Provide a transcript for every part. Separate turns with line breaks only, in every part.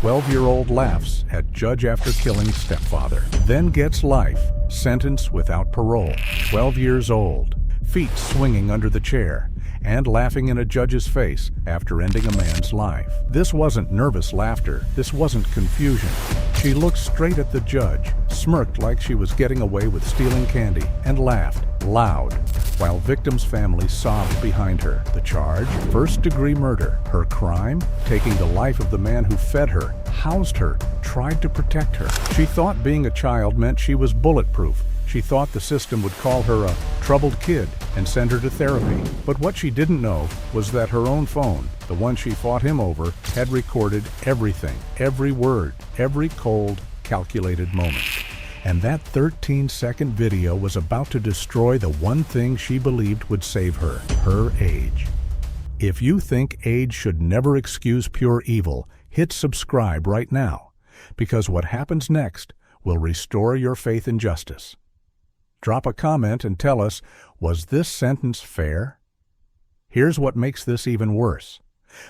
12-year-old laughs at judge after killing stepfather, then gets life, sentence without parole. 12 years old, feet swinging under the chair, and laughing in a judge's face after ending a man's life. This wasn't nervous laughter. This wasn't confusion. She looked straight at the judge, smirked like she was getting away with stealing candy, and laughed loud, while victim's family sobbed behind her. The charge? First-degree murder. Her crime? Taking the life of the man who fed her, housed her, tried to protect her. She thought being a child meant she was bulletproof. She thought the system would call her a troubled kid and send her to therapy. But what she didn't know was that her own phone, the one she fought him over, had recorded everything, every word, every cold, calculated moment. And that 13-second video was about to destroy the one thing she believed would save her, her age. If you think age should never excuse pure evil, hit subscribe right now, because what happens next will restore your faith in justice. Drop a comment and tell us, was this sentence fair? Here's what makes this even worse.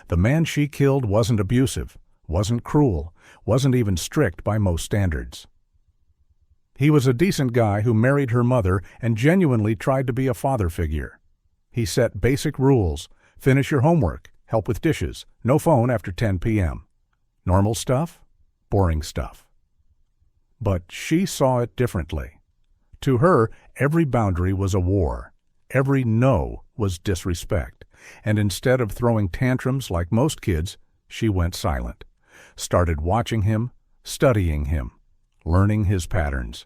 The man she killed wasn't abusive, wasn't cruel, wasn't even strict by most standards. He was a decent guy who married her mother and genuinely tried to be a father figure. He set basic rules: finish your homework, help with dishes, no phone after 10 p.m. Normal stuff, boring stuff. But she saw it differently. To her, every boundary was a war. Every no was disrespect. And instead of throwing tantrums like most kids, she went silent. Started watching him, studying him, learning his patterns.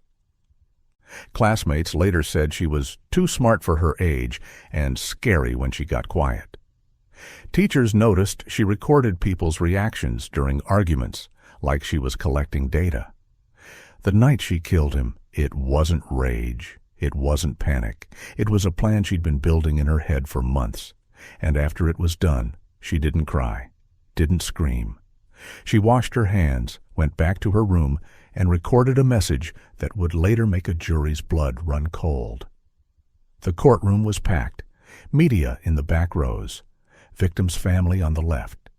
Classmates later said she was too smart for her age and scary when she got quiet. Teachers noticed she recorded people's reactions during arguments, like she was collecting data. The night she killed him, it wasn't rage. It wasn't panic. It was a plan she'd been building in her head for months. And after it was done, she didn't cry, didn't scream. She washed her hands, went back to her room, and recorded a message that would later make a jury's blood run cold. The courtroom was packed, media in the back rows, victim's family on the left,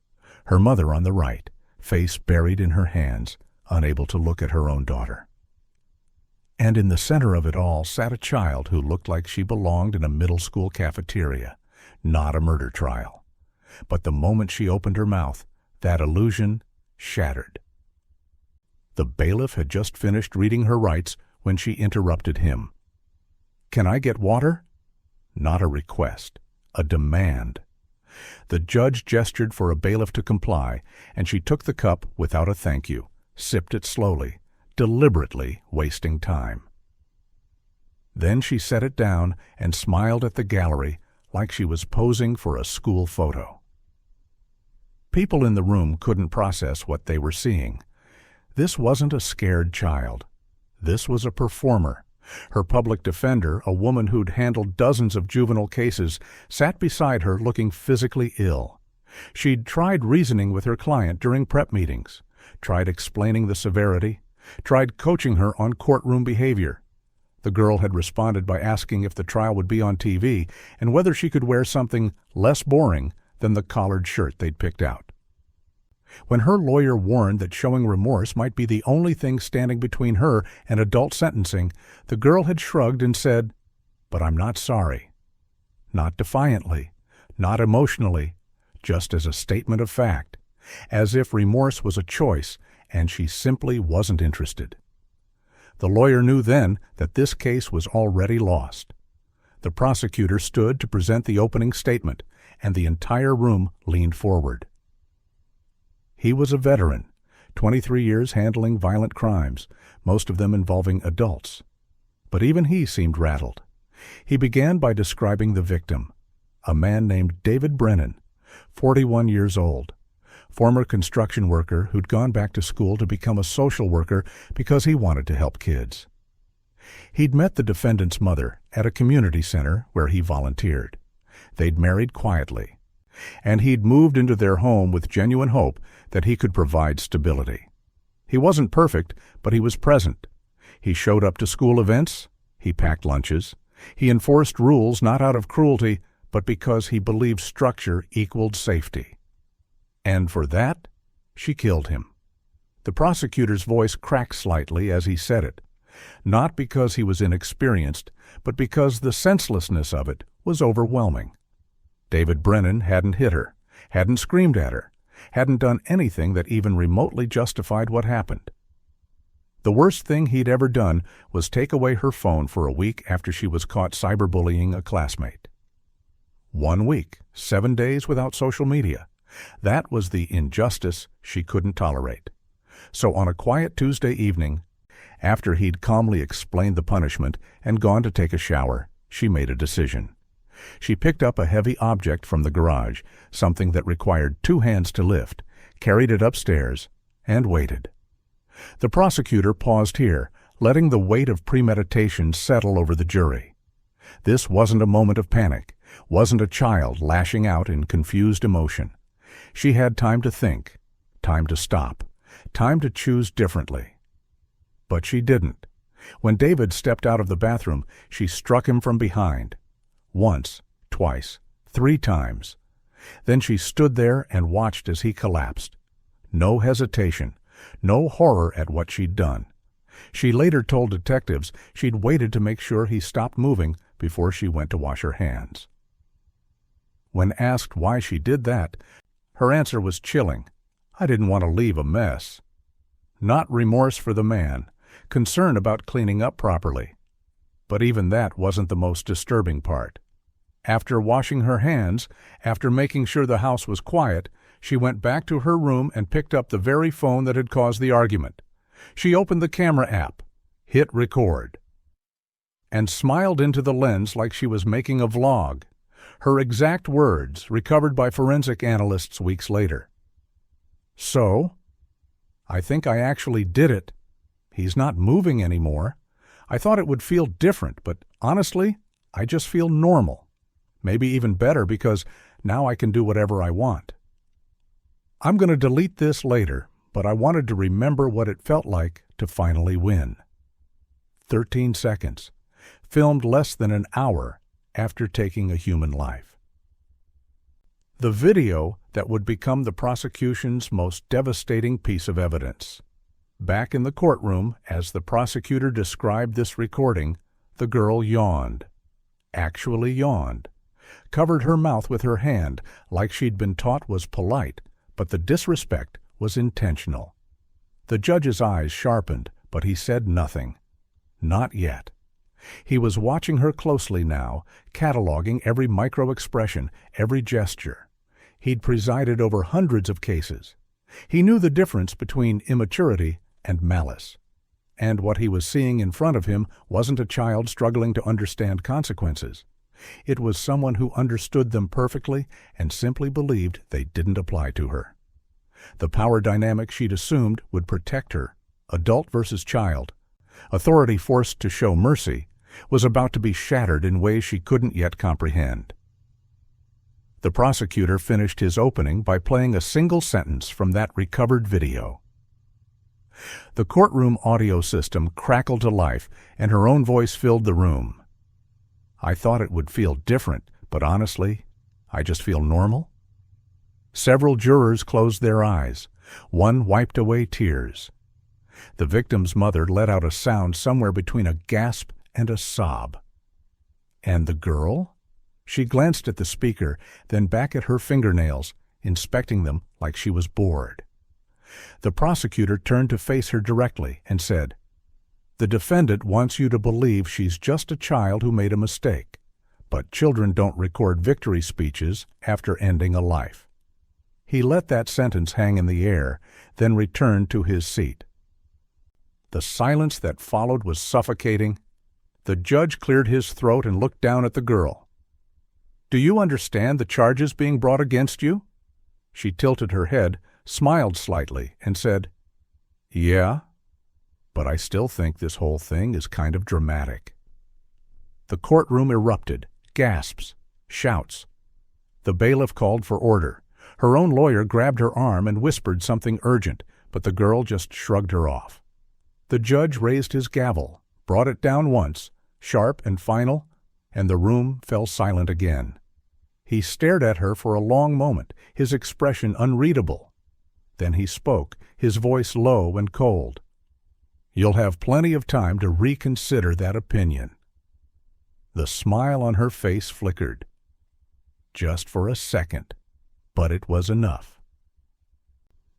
her mother on the right, face buried in her hands, unable to look at her own daughter. And in the center of it all sat a child who looked like she belonged in a middle school cafeteria, not a murder trial. But the moment she opened her mouth, that illusion shattered. The bailiff had just finished reading her rights when she interrupted him. "Can I get water?" Not a request, a demand. The judge gestured for a bailiff to comply, and she took the cup without a thank you, sipped it slowly, deliberately wasting time. Then she set it down and smiled at the gallery like she was posing for a school photo. People in the room couldn't process what they were seeing. This wasn't a scared child. This was a performer. Her public defender, a woman who'd handled dozens of juvenile cases, sat beside her looking physically ill. She'd tried reasoning with her client during prep meetings, tried explaining the severity, tried coaching her on courtroom behavior. The girl had responded by asking if the trial would be on TV and whether she could wear something less boring than the collared shirt they'd picked out. When her lawyer warned that showing remorse might be the only thing standing between her and adult sentencing, the girl had shrugged and said, "But I'm not sorry." Not defiantly, not emotionally, just as a statement of fact, as if remorse was a choice and she simply wasn't interested. The lawyer knew then that this case was already lost. The prosecutor stood to present the opening statement, and the entire room leaned forward. He was a veteran, 23 years handling violent crimes, most of them involving adults. But even he seemed rattled. He began by describing the victim, a man named David Brennan, 41 years old, former construction worker who'd gone back to school to become a social worker because he wanted to help kids. He'd met the defendant's mother at a community center where he volunteered. They'd married quietly, and he'd moved into their home with genuine hope that he could provide stability. He wasn't perfect, but he was present. He showed up to school events, he packed lunches, he enforced rules not out of cruelty, but because he believed structure equaled safety. And for that, she killed him. The prosecutor's voice cracked slightly as he said it, not because he was inexperienced, but because the senselessness of it was overwhelming. David Brennan hadn't hit her, hadn't screamed at her, hadn't done anything that even remotely justified what happened. The worst thing he'd ever done was take away her phone for a week after she was caught cyberbullying a classmate. 1 week, 7 days without social media. That was the injustice she couldn't tolerate. So on a quiet Tuesday evening, after he'd calmly explained the punishment and gone to take a shower, she made a decision. She picked up a heavy object from the garage, something that required 2 hands to lift, carried it upstairs, and waited. The prosecutor paused here, letting the weight of premeditation settle over the jury. This wasn't a moment of panic, wasn't a child lashing out in confused emotion. She had time to think, time to stop, time to choose differently. But she didn't. When David stepped out of the bathroom, she struck him from behind. Once, twice, 3 times. Then she stood there and watched as he collapsed. No hesitation, no horror at what she'd done. She later told detectives she'd waited to make sure he stopped moving before she went to wash her hands. When asked why she did that, her answer was chilling. I didn't want to leave a mess. Not remorse for the man, concern about cleaning up properly. But even that wasn't the most disturbing part. After washing her hands, after making sure the house was quiet, she went back to her room and picked up the very phone that had caused the argument. She opened the camera app, hit record, and smiled into the lens like she was making a vlog. Her exact words, recovered by forensic analysts weeks later. So, I think I actually did it. He's not moving anymore. I thought it would feel different, but honestly, I just feel normal. Maybe even better because now I can do whatever I want. I'm going to delete this later, but I wanted to remember what it felt like to finally win. 13 seconds, filmed less than an hour after taking a human life. The video that would become the prosecution's most devastating piece of evidence. Back in the courtroom, as the prosecutor described this recording, the girl yawned. Actually yawned. Covered her mouth with her hand like she'd been taught was polite, but the disrespect was intentional. The judge's eyes sharpened, but he said nothing. Not yet. He was watching her closely now, cataloging every micro-expression, every gesture. He'd presided over hundreds of cases. He knew the difference between immaturity and malice. And what he was seeing in front of him wasn't a child struggling to understand consequences. It was someone who understood them perfectly and simply believed they didn't apply to her. The power dynamic she'd assumed would protect her, adult versus child, authority forced to show mercy, was about to be shattered in ways she couldn't yet comprehend. The prosecutor finished his opening by playing a single sentence from that recovered video. The courtroom audio system crackled to life, and her own voice filled the room. I thought it would feel different, but honestly, I just feel normal. Several jurors closed their eyes. One wiped away tears. The victim's mother let out a sound somewhere between a gasp and a sob. And the girl? She glanced at the speaker, then back at her fingernails, inspecting them like she was bored. The prosecutor turned to face her directly and said, "The defendant wants you to believe she's just a child who made a mistake, but children don't record victory speeches after ending a life." He let that sentence hang in the air, then returned to his seat. The silence that followed was suffocating. The judge cleared his throat and looked down at the girl. "Do you understand the charges being brought against you?" She tilted her head, smiled slightly, and said, "Yeah, but I still think this whole thing is kind of dramatic." The courtroom erupted, gasps, shouts. The bailiff called for order. Her own lawyer grabbed her arm and whispered something urgent, but the girl just shrugged her off. The judge raised his gavel, brought it down once, sharp and final, and the room fell silent again. He stared at her for a long moment, his expression unreadable. Then he spoke, his voice low and cold. "You'll have plenty of time to reconsider that opinion." The smile on her face flickered. Just for a second, but it was enough.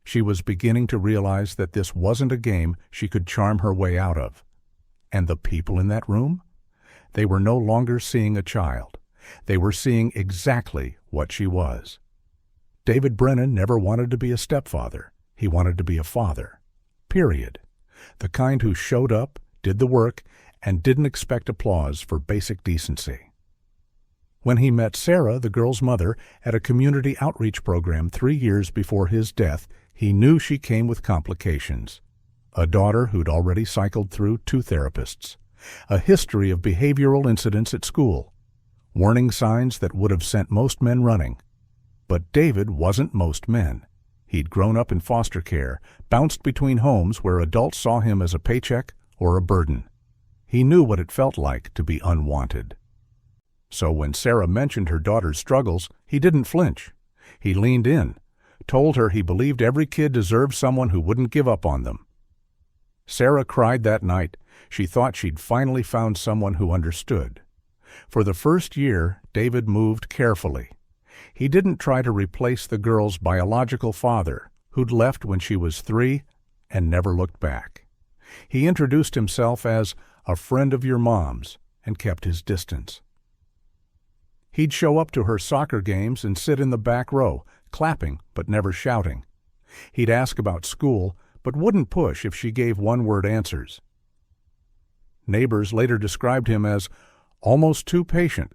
She was beginning to realize that this wasn't a game she could charm her way out of. And the people in that room? They were no longer seeing a child. They were seeing exactly what she was. David Brennan never wanted to be a stepfather. He wanted to be a father. Period. The kind who showed up, did the work, and didn't expect applause for basic decency. When he met Sarah, the girl's mother, at a community outreach program 3 years before his death, he knew she came with complications. A daughter who'd already cycled through 2 therapists. A history of behavioral incidents at school. Warning signs that would have sent most men running. But David wasn't most men. He'd grown up in foster care, bounced between homes where adults saw him as a paycheck or a burden. He knew what it felt like to be unwanted. So when Sarah mentioned her daughter's struggles, he didn't flinch. He leaned in, told her he believed every kid deserved someone who wouldn't give up on them. Sarah cried that night. She thought she'd finally found someone who understood. For the first year, David moved carefully. He didn't try to replace the girl's biological father, who'd left when she was 3 and never looked back. He introduced himself as a friend of your mom's and kept his distance. He'd show up to her soccer games and sit in the back row, clapping but never shouting. He'd ask about school, but wouldn't push if she gave one-word answers. Neighbors later described him as almost too patient,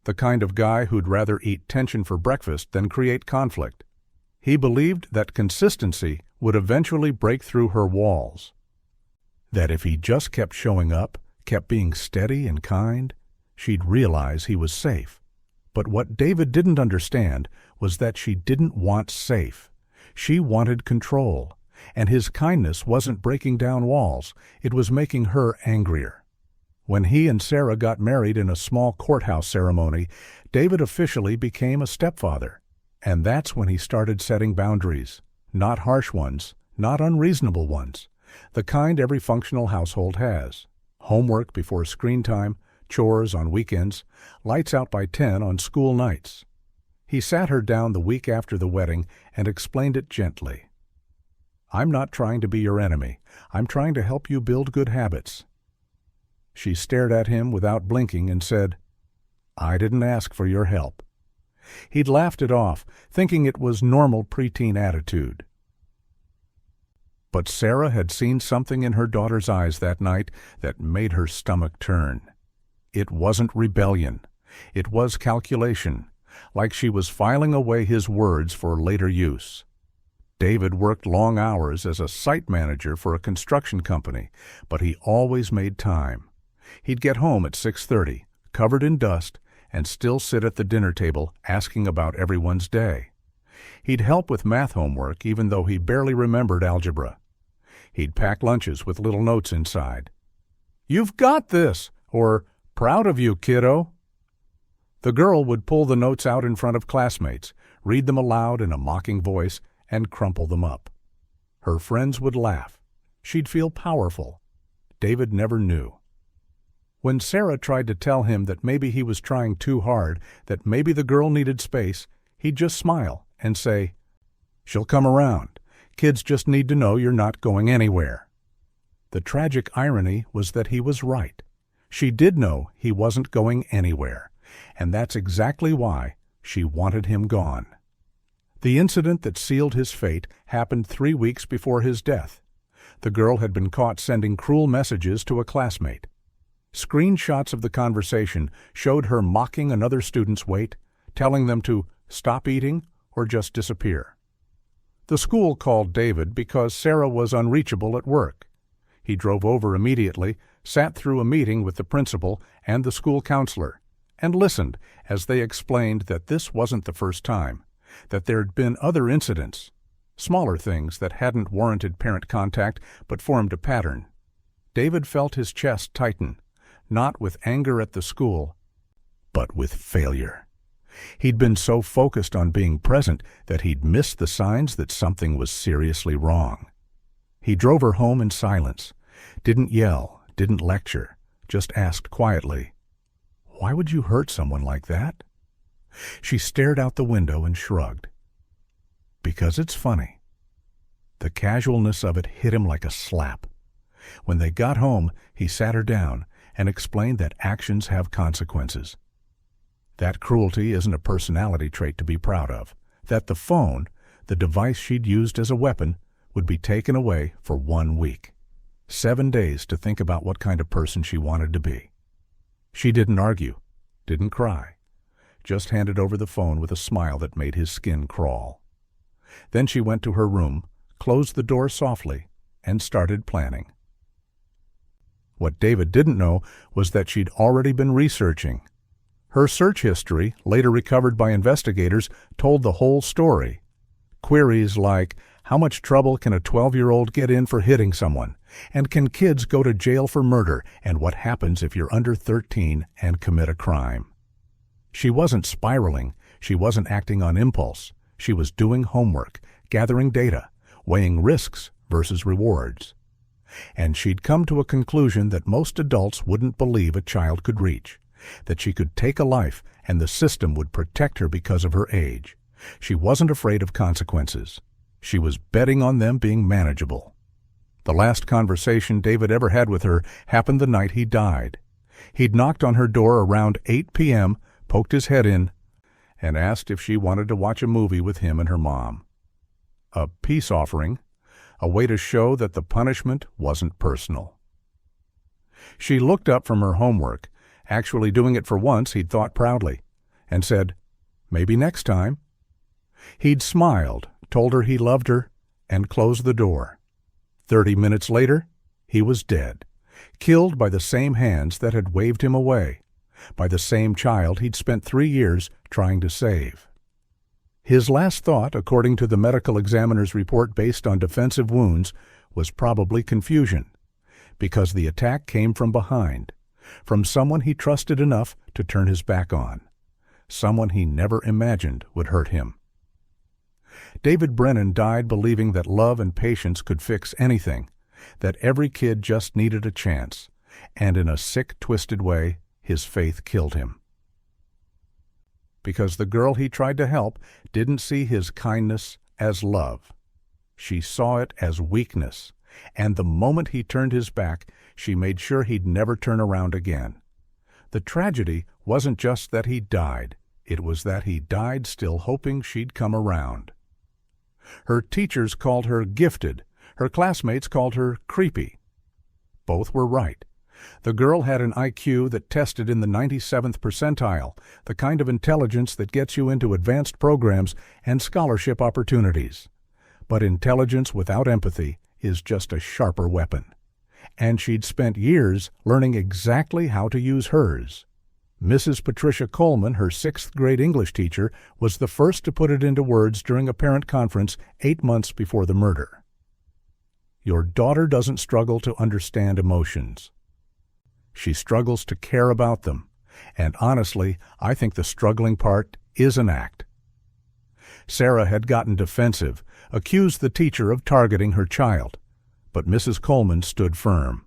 the kind of guy who'd rather eat tension for breakfast than create conflict. He believed that consistency would eventually break through her walls. That if he just kept showing up, kept being steady and kind, she'd realize he was safe. But what David didn't understand was that she didn't want safe. She wanted control, and his kindness wasn't breaking down walls, it was making her angrier. When he and Sarah got married in a small courthouse ceremony, David officially became a stepfather. And that's when he started setting boundaries. Not harsh ones, not unreasonable ones. The kind every functional household has. Homework before screen time, chores on weekends, lights out by 10 on school nights. He sat her down the week after the wedding and explained it gently. "I'm not trying to be your enemy. I'm trying to help you build good habits." She stared at him without blinking and said, "I didn't ask for your help." He'd laughed it off, thinking it was normal preteen attitude. But Sarah had seen something in her daughter's eyes that night that made her stomach turn. It wasn't rebellion. It was calculation, like she was filing away his words for later use. David worked long hours as a site manager for a construction company, but he always made time. He'd get home at 6:30, covered in dust, and still sit at the dinner table asking about everyone's day. He'd help with math homework even though he barely remembered algebra. He'd pack lunches with little notes inside. "You've got this!" or "Proud of you, kiddo." The girl would pull the notes out in front of classmates, read them aloud in a mocking voice, and crumple them up. Her friends would laugh. She'd feel powerful. David never knew. When Sarah tried to tell him that maybe he was trying too hard, that maybe the girl needed space, he'd just smile and say, "She'll come around. Kids just need to know you're not going anywhere." The tragic irony was that he was right. She did know he wasn't going anywhere, and that's exactly why she wanted him gone. The incident that sealed his fate happened 3 weeks before his death. The girl had been caught sending cruel messages to a classmate. Screenshots of the conversation showed her mocking another student's weight, telling them to stop eating or just disappear. The school called David because Sarah was unreachable at work. He drove over immediately, sat through a meeting with the principal and the school counselor, and listened as they explained that this wasn't the first time, that there'd been other incidents, smaller things that hadn't warranted parent contact but formed a pattern. David felt his chest tighten, not with anger at the school, but with failure. He'd been so focused on being present that he'd missed the signs that something was seriously wrong. He drove her home in silence, didn't yell, didn't lecture, just asked quietly, "Why would you hurt someone like that?" She stared out the window and shrugged. "Because it's funny." The casualness of it hit him like a slap. When they got home, he sat her down and explained that actions have consequences. That cruelty isn't a personality trait to be proud of. That the phone, the device she'd used as a weapon, would be taken away for 1 week. 7 days to think about what kind of person she wanted to be. She didn't argue, didn't cry, just handed over the phone with a smile that made his skin crawl. Then she went to her room, closed the door softly, and started planning. What David didn't know was that she'd already been researching. Her search history, later recovered by investigators, told the whole story. Queries like, how much trouble can a 12-year-old get in for hitting someone? And can kids go to jail for murder? And what happens if you're under 13 and commit a crime? She wasn't spiraling. She wasn't acting on impulse. She was doing homework, gathering data, weighing risks versus rewards. And she'd come to a conclusion that most adults wouldn't believe a child could reach, that she could take a life and the system would protect her because of her age. She wasn't afraid of consequences. She was betting on them being manageable. The last conversation David ever had with her happened the night he died. He'd knocked on her door around 8 p.m., poked his head in, and asked if she wanted to watch a movie with him and her mom. A peace offering, a way to show that the punishment wasn't personal. She looked up from her homework, actually doing it for once, he'd thought proudly, and said, "Maybe next time." He'd smiled, told her he loved her, and closed the door. 30 minutes later, he was dead, killed by the same hands that had waved him away, by the same child he'd spent 3 years trying to save. His last thought, according to the medical examiner's report based on defensive wounds, was probably confusion, because the attack came from behind, from someone he trusted enough to turn his back on, someone he never imagined would hurt him. David Brennan died believing that love and patience could fix anything, that every kid just needed a chance, and in a sick, twisted way, his faith killed him. Because the girl he tried to help didn't see his kindness as love. She saw it as weakness, and the moment he turned his back, she made sure he'd never turn around again. The tragedy wasn't just that he died, it was that he died still hoping she'd come around. Her teachers called her gifted, her classmates called her creepy. Both were right. The girl had an IQ that tested in the 97th percentile, the kind of intelligence that gets you into advanced programs and scholarship opportunities. But intelligence without empathy is just a sharper weapon. And she'd spent years learning exactly how to use hers. Mrs. Patricia Coleman, her 6th grade English teacher, was the first to put it into words during a parent conference 8 months before the murder. Your daughter doesn't struggle to understand emotions. She struggles to care about them, and honestly, I think the struggling part is an act. Sarah had gotten defensive, accused the teacher of targeting her child, but Mrs. Coleman stood firm.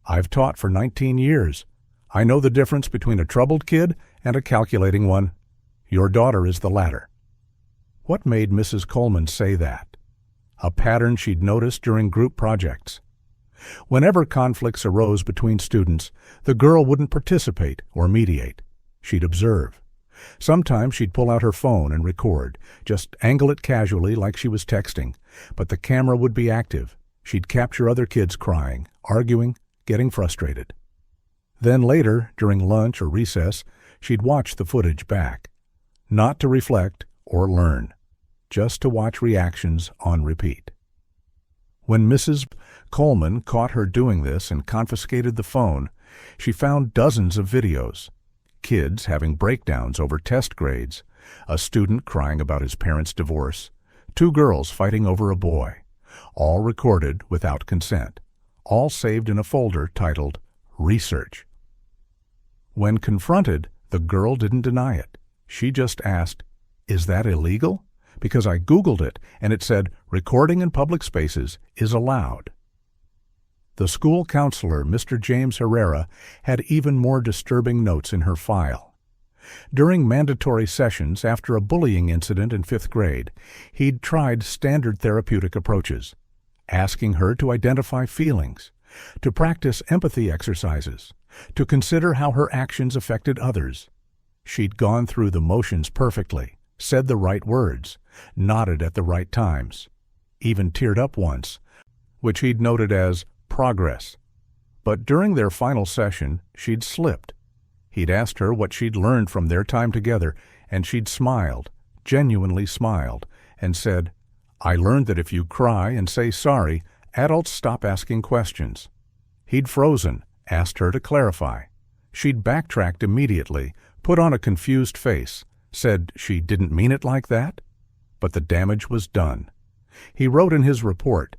I've taught for 19 years. I know the difference between a troubled kid and a calculating one. Your daughter is the latter. What made Mrs. Coleman say that? A pattern she'd noticed during group projects. Whenever conflicts arose between students, the girl wouldn't participate or mediate. She'd observe. Sometimes she'd pull out her phone and record, just angle it casually like she was texting, but the camera would be active. She'd capture other kids crying, arguing, getting frustrated. Then later, during lunch or recess, she'd watch the footage back, not to reflect or learn, just to watch reactions on repeat. When Mrs. Coleman caught her doing this and confiscated the phone, she found dozens of videos. Kids having breakdowns over test grades, a student crying about his parents' divorce, 2 girls fighting over a boy, all recorded without consent, all saved in a folder titled Research. When confronted, the girl didn't deny it. She just asked, "Is that illegal?" Because I Googled it, and it said recording in public spaces is allowed. The school counselor, Mr. James Herrera, had even more disturbing notes in her file. During mandatory sessions after a bullying incident in 5th grade, he'd tried standard therapeutic approaches, asking her to identify feelings, to practice empathy exercises, to consider how her actions affected others. She'd gone through the motions perfectly, said the right words, nodded at the right times, even teared up once, which he'd noted as progress. But during their final session, she'd slipped. He'd asked her what she'd learned from their time together, and she'd smiled, genuinely smiled, and said, "I learned that if you cry and say sorry, adults stop asking questions." He'd frozen, asked her to clarify. She'd backtracked immediately, put on a confused face, said she didn't mean it like that, but the damage was done. He wrote in his report,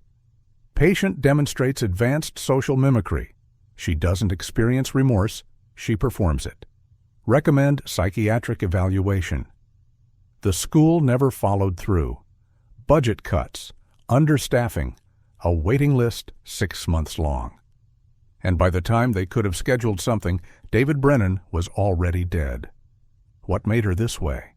"Patient demonstrates advanced social mimicry. She doesn't experience remorse, she performs it. Recommend psychiatric evaluation." The school never followed through. Budget cuts, understaffing, a waiting list 6 months long. And by the time they could have scheduled something, David Brennan was already dead. What made her this way?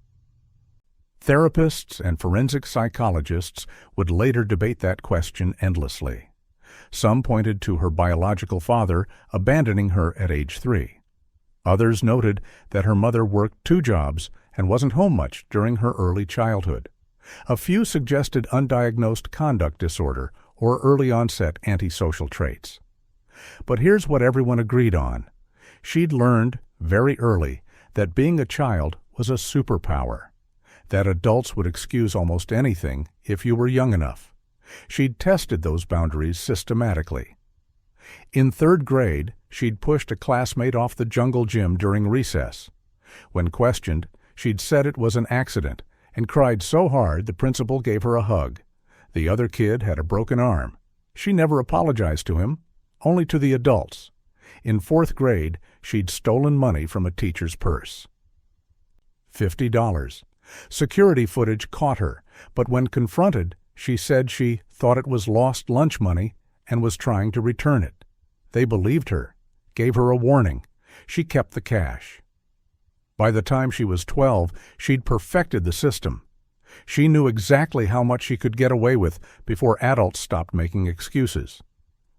Therapists and forensic psychologists would later debate that question endlessly. Some pointed to her biological father abandoning her at age 3. Others noted that her mother worked 2 jobs and wasn't home much during her early childhood. A few suggested undiagnosed conduct disorder or early-onset antisocial traits. But here's what everyone agreed on. She'd learned, very early, that being a child was a superpower, that adults would excuse almost anything if you were young enough. She'd tested those boundaries systematically. In 3rd grade, she'd pushed a classmate off the jungle gym during recess. When questioned, she'd said it was an accident and cried so hard the principal gave her a hug. The other kid had a broken arm. She never apologized to him, only to the adults. In 4th grade, she'd stolen money from a teacher's purse. $50. Security footage caught her, but when confronted, she said she thought it was lost lunch money and was trying to return it. They believed her, gave her a warning. She kept the cash. By the time she was 12, she'd perfected the system. She knew exactly how much she could get away with before adults stopped making excuses.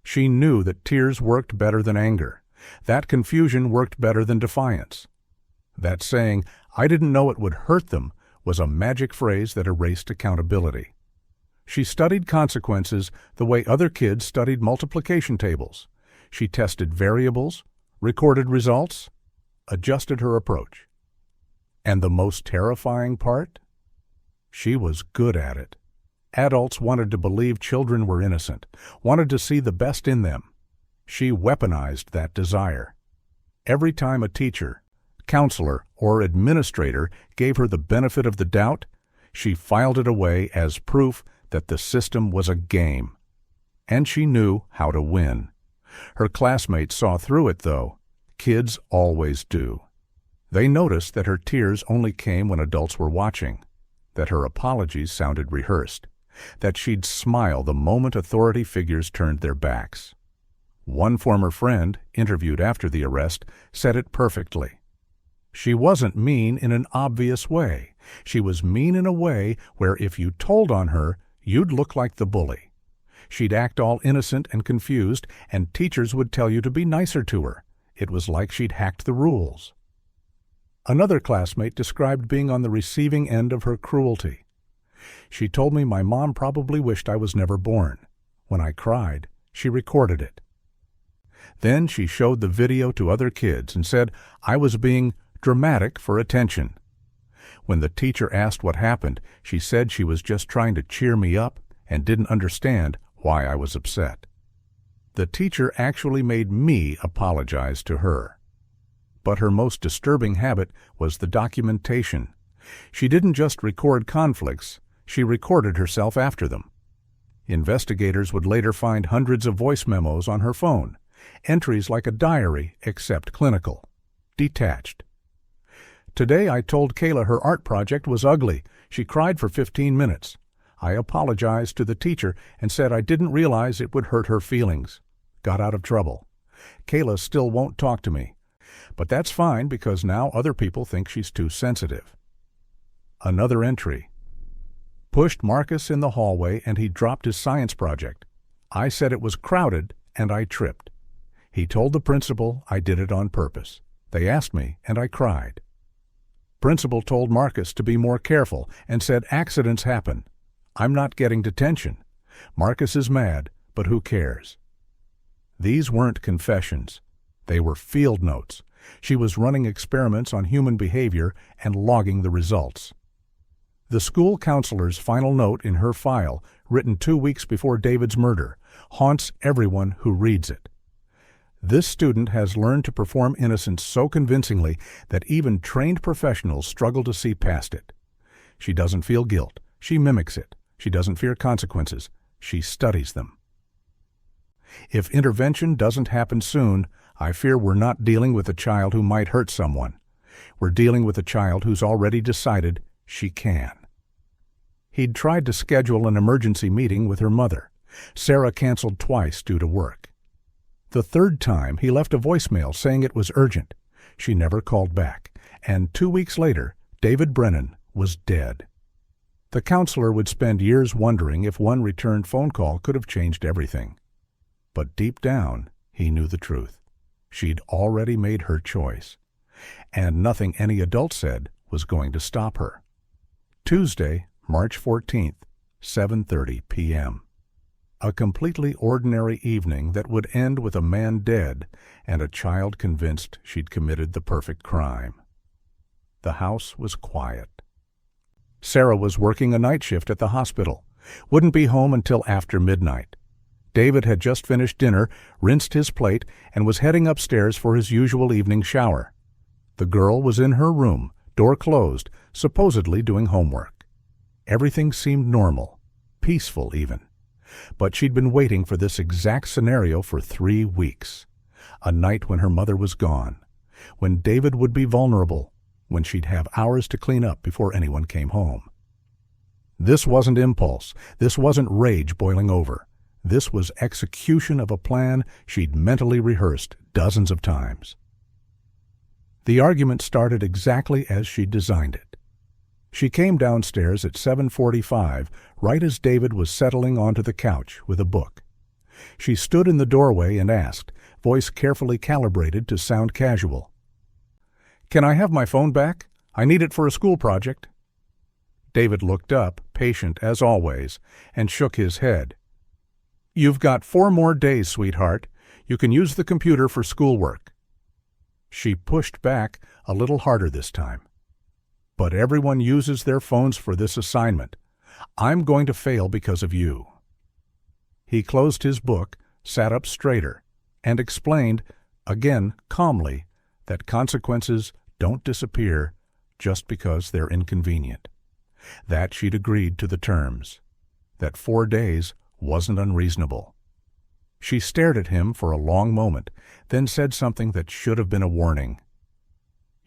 She knew that tears worked better than anger, that confusion worked better than defiance. That saying, "I didn't know it would hurt them," was a magic phrase that erased accountability. She studied consequences the way other kids studied multiplication tables. She tested variables, recorded results, adjusted her approach. And the most terrifying part? She was good at it. Adults wanted to believe children were innocent, wanted to see the best in them. She weaponized that desire. Every time a teacher, counselor, or administrator gave her the benefit of the doubt, she filed it away as proof that the system was a game. And she knew how to win. Her classmates saw through it, though. Kids always do. They noticed that her tears only came when adults were watching, that her apologies sounded rehearsed, that she'd smile the moment authority figures turned their backs. One former friend, interviewed after the arrest, said it perfectly. She wasn't mean in an obvious way. She was mean in a way where if you told on her, you'd look like the bully. She'd act all innocent and confused, and teachers would tell you to be nicer to her. It was like she'd hacked the rules. Another classmate described being on the receiving end of her cruelty. She told me my mom probably wished I was never born. When I cried, she recorded it. Then she showed the video to other kids and said I was being dramatic for attention. When the teacher asked what happened, she said she was just trying to cheer me up and didn't understand why I was upset. The teacher actually made me apologize to her. But her most disturbing habit was the documentation. She didn't just record conflicts, she recorded herself after them. Investigators would later find hundreds of voice memos on her phone, entries like a diary except clinical, detached. Today I told Kayla her art project was ugly. She cried for 15 minutes. I apologized to the teacher and said I didn't realize it would hurt her feelings. Got out of trouble. Kayla still won't talk to me. But that's fine because now other people think she's too sensitive. Another entry. Pushed Marcus in the hallway and he dropped his science project. I said it was crowded and I tripped. He told the principal I did it on purpose. They asked me and I cried. Principal told Marcus to be more careful and said accidents happen. I'm not getting detention. Marcus is mad, but who cares? These weren't confessions. They were field notes. She was running experiments on human behavior and logging the results. The school counselor's final note in her file, written 2 weeks before David's murder, haunts everyone who reads it. This student has learned to perform innocence so convincingly that even trained professionals struggle to see past it. She doesn't feel guilt. She mimics it. She doesn't fear consequences. She studies them. If intervention doesn't happen soon, I fear we're not dealing with a child who might hurt someone. We're dealing with a child who's already decided she can. He'd tried to schedule an emergency meeting with her mother. Sarah canceled twice due to work. The third time, he left a voicemail saying it was urgent. She never called back, and 2 weeks later, David Brennan was dead. The counselor would spend years wondering if one returned phone call could have changed everything. But deep down, he knew the truth. She'd already made her choice, and nothing any adult said was going to stop her. Tuesday, March 14th, 7:30 p.m. A completely ordinary evening that would end with a man dead and a child convinced she'd committed the perfect crime. The house was quiet. Sarah was working a night shift at the hospital. Wouldn't be home until after midnight. David had just finished dinner, rinsed his plate, and was heading upstairs for his usual evening shower. The girl was in her room, door closed, supposedly doing homework. Everything seemed normal, peaceful even. But she'd been waiting for this exact scenario for 3 weeks. A night when her mother was gone, when David would be vulnerable, when she'd have hours to clean up before anyone came home. This wasn't impulse. This wasn't rage boiling over. This was execution of a plan she'd mentally rehearsed dozens of times. The argument started exactly as she'd designed it. She came downstairs at 7:45, right as David was settling onto the couch with a book. She stood in the doorway and asked, voice carefully calibrated to sound casual, "Can I have my phone back? I need it for a school project." David looked up, patient as always, and shook his head. "You've got 4 more days, sweetheart. You can use the computer for schoolwork." She pushed back a little harder this time. "But everyone uses their phones for this assignment. I'm going to fail because of you." He closed his book, sat up straighter, and explained, again calmly, that consequences don't disappear just because they're inconvenient. That she'd agreed to the terms. That 4 days wasn't unreasonable. She stared at him for a long moment, then said something that should have been a warning.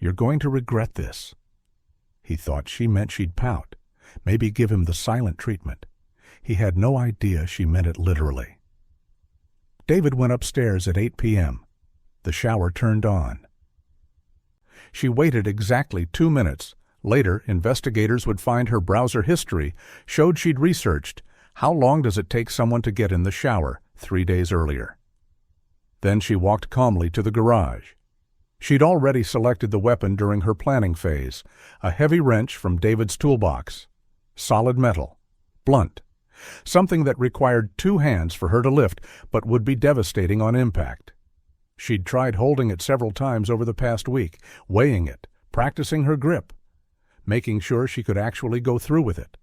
"You're going to regret this." He thought she meant she'd pout, maybe give him the silent treatment. He had no idea she meant it literally. David went upstairs at 8 p.m. The shower turned on. She waited exactly 2 minutes. Later, investigators would find her browser history showed she'd researched how long does it take someone to get in the shower 3 days earlier. Then she walked calmly to the garage. She'd already selected the weapon during her planning phase, a heavy wrench from David's toolbox. Solid metal, blunt, something that required 2 hands for her to lift but would be devastating on impact. She'd tried holding it several times over the past week, weighing it, practicing her grip, making sure she could actually go through with it.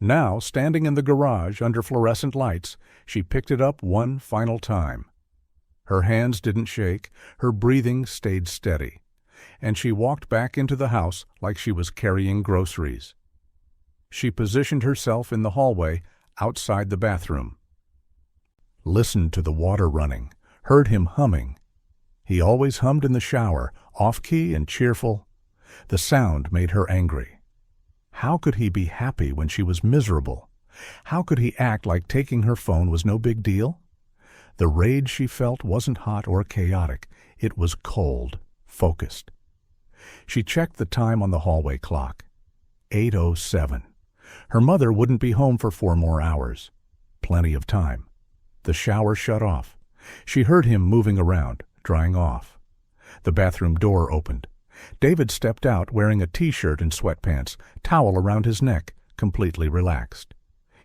Now, standing in the garage under fluorescent lights, she picked it up one final time. Her hands didn't shake, her breathing stayed steady, and she walked back into the house like she was carrying groceries. She positioned herself in the hallway outside the bathroom. Listened to the water running, heard him humming. He always hummed in the shower, off-key and cheerful. The sound made her angry. How could he be happy when she was miserable? How could he act like taking her phone was no big deal? The rage she felt wasn't hot or chaotic. It was cold, focused. She checked the time on the hallway clock. 8:07. Her mother wouldn't be home for 4 more hours. Plenty of time. The shower shut off. She heard him moving around, drying off. The bathroom door opened. David stepped out wearing a t-shirt and sweatpants, towel around his neck, completely relaxed.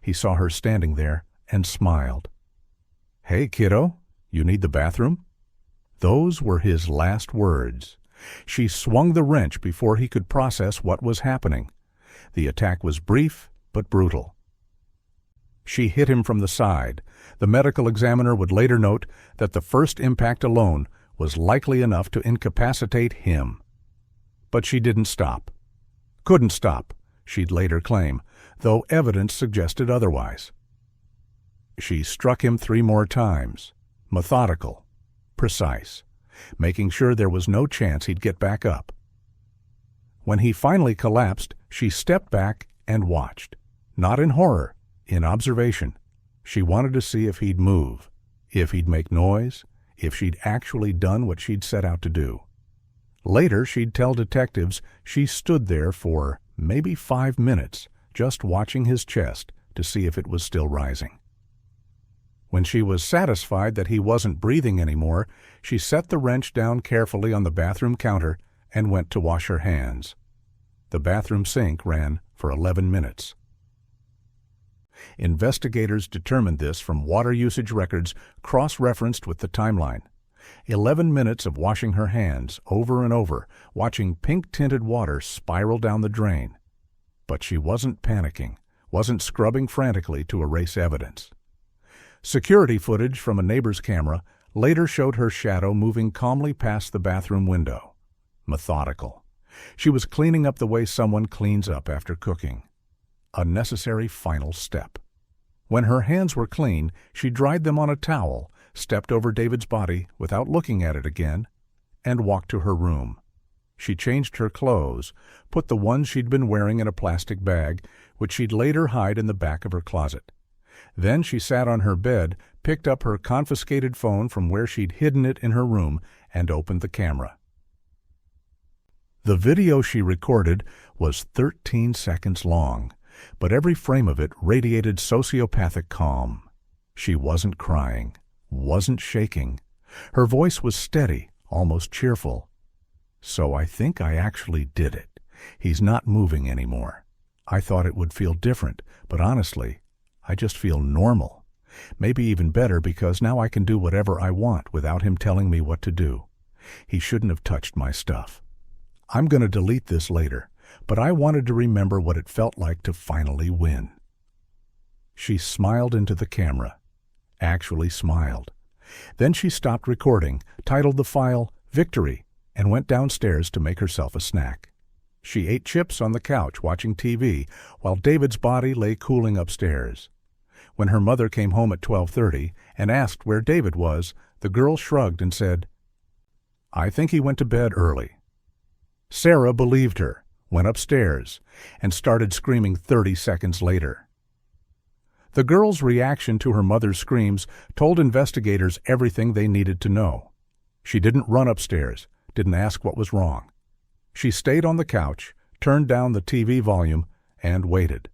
He saw her standing there and smiled. "Hey, kiddo, you need the bathroom?" Those were his last words. She swung the wrench before he could process what was happening. The attack was brief but brutal. She hit him from the side. The medical examiner would later note that the first impact alone was likely enough to incapacitate him. But she didn't stop. Couldn't stop, she'd later claim, though evidence suggested otherwise. She struck him 3 more times, methodical, precise, making sure there was no chance he'd get back up. When he finally collapsed, she stepped back and watched, not in horror, in observation. She wanted to see if he'd move, if he'd make noise, if she'd actually done what she'd set out to do. Later, she'd tell detectives she stood there for maybe 5 minutes, just watching his chest to see if it was still rising. When she was satisfied that he wasn't breathing anymore, she set the wrench down carefully on the bathroom counter and went to wash her hands. The bathroom sink ran for 11 minutes. Investigators determined this from water usage records cross-referenced with the timeline. 11 minutes of washing her hands over and over, watching pink-tinted water spiral down the drain. But she wasn't panicking, wasn't scrubbing frantically to erase evidence. Security footage from a neighbor's camera later showed her shadow moving calmly past the bathroom window. Methodical. She was cleaning up the way someone cleans up after cooking. A necessary final step. When her hands were clean, she dried them on a towel, stepped over David's body without looking at it again, and walked to her room. She changed her clothes, put the ones she'd been wearing in a plastic bag, which she'd later hide in the back of her closet. Then she sat on her bed, picked up her confiscated phone from where she'd hidden it in her room, and opened the camera. The video she recorded was 13 seconds long, but every frame of it radiated sociopathic calm. She wasn't crying, wasn't shaking. Her voice was steady, almost cheerful. "So I think I actually did it. He's not moving anymore. I thought it would feel different, but honestly, I just feel normal. Maybe even better because now I can do whatever I want without him telling me what to do. He shouldn't have touched my stuff. I'm going to delete this later, but I wanted to remember what it felt like to finally win." She smiled into the camera. Actually smiled. Then she stopped recording, titled the file "Victory," and went downstairs to make herself a snack. She ate chips on the couch watching TV while David's body lay cooling upstairs. When her mother came home at 12:30 and asked where David was, the girl shrugged and said, "I think he went to bed early." Sarah believed her, went upstairs, and started screaming 30 seconds later. The girl's reaction to her mother's screams told investigators everything they needed to know. She didn't run upstairs, didn't ask what was wrong. She stayed on the couch, turned down the TV volume, and waited.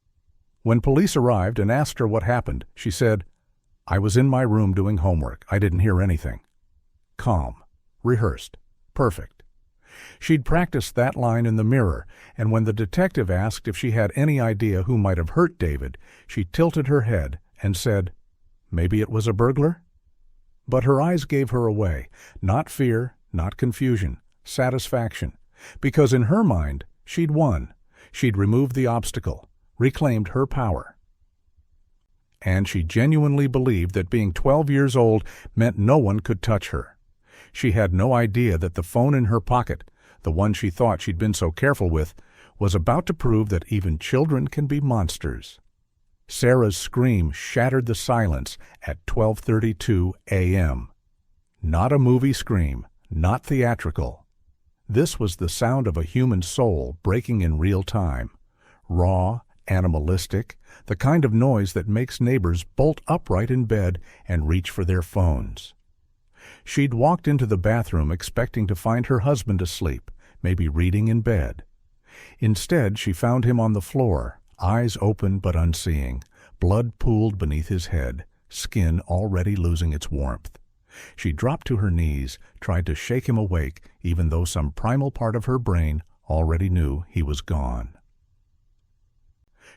When police arrived and asked her what happened, she said, "I was in my room doing homework. I didn't hear anything." Calm, rehearsed, perfect. She'd practiced that line in the mirror, and when the detective asked if she had any idea who might have hurt David, she tilted her head and said, "Maybe it was a burglar?" But her eyes gave her away, not fear, not confusion, satisfaction, because in her mind, she'd won. She'd removed the obstacle, reclaimed her power. And she genuinely believed that being 12 years old meant no one could touch her. She had no idea that the phone in her pocket, the one she thought she'd been so careful with, was about to prove that even children can be monsters. Sarah's scream shattered the silence at 12:32 a.m. Not a movie scream, not theatrical. This was the sound of a human soul breaking in real time. Raw, animalistic, the kind of noise that makes neighbors bolt upright in bed and reach for their phones. She'd walked into the bathroom expecting to find her husband asleep, maybe reading in bed. Instead, she found him on the floor, eyes open but unseeing, blood pooled beneath his head, skin already losing its warmth. She dropped to her knees, tried to shake him awake, even though some primal part of her brain already knew he was gone.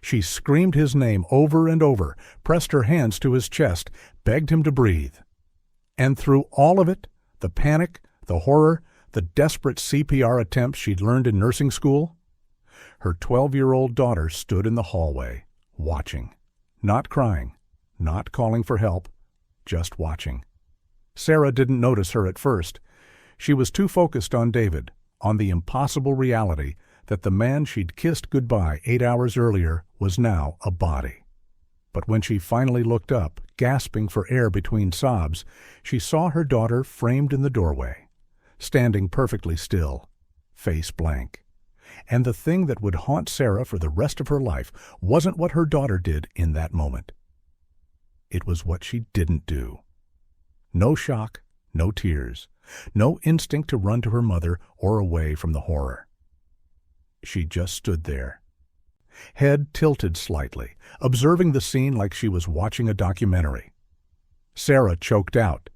She screamed his name over and over, pressed her hands to his chest, begged him to breathe. And through all of it, the panic, the horror, the desperate CPR attempts she'd learned in nursing school, her 12-year-old daughter stood in the hallway, watching. Not crying, not calling for help, just watching. Sarah didn't notice her at first. She was too focused on David, on the impossible reality that the man she'd kissed goodbye 8 hours earlier was now a body. But when she finally looked up, gasping for air between sobs, she saw her daughter framed in the doorway, standing perfectly still, face blank. And the thing that would haunt Sarah for the rest of her life wasn't what her daughter did in that moment. It was what she didn't do. No shock, no tears, no instinct to run to her mother or away from the horror. She just stood there, head tilted slightly, observing the scene like she was watching a documentary. Sarah choked out,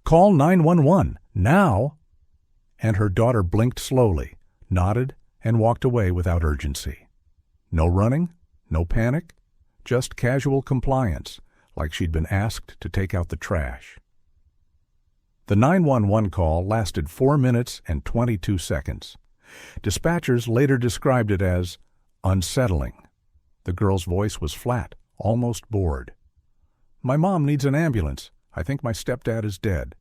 "Call 911, now!" And her daughter blinked slowly, nodded, and walked away without urgency. No running, no panic, just casual compliance, like she'd been asked to take out the trash. The 911 call lasted 4 minutes and 22 seconds. Dispatchers later described it as unsettling. The girl's voice was flat, almost bored. "My mom needs an ambulance. I think my stepdad is dead."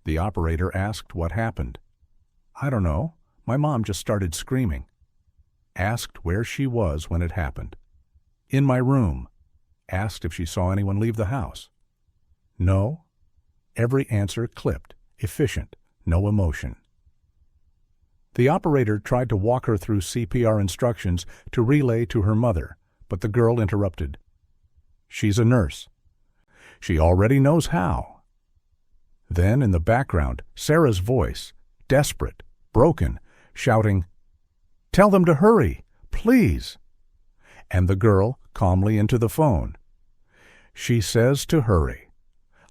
The operator asked what happened. "I don't know. My mom just started screaming." Asked where she was when it happened. "In my room." Asked if she saw anyone leave the house. "No." Every answer clipped, efficient, no emotion. The operator tried to walk her through CPR instructions to relay to her mother, but the girl interrupted. "She's a nurse. She already knows how." Then in the background, Sarah's voice, desperate, broken, shouting, "Tell them to hurry, please." And the girl calmly into the phone. "She says to hurry,"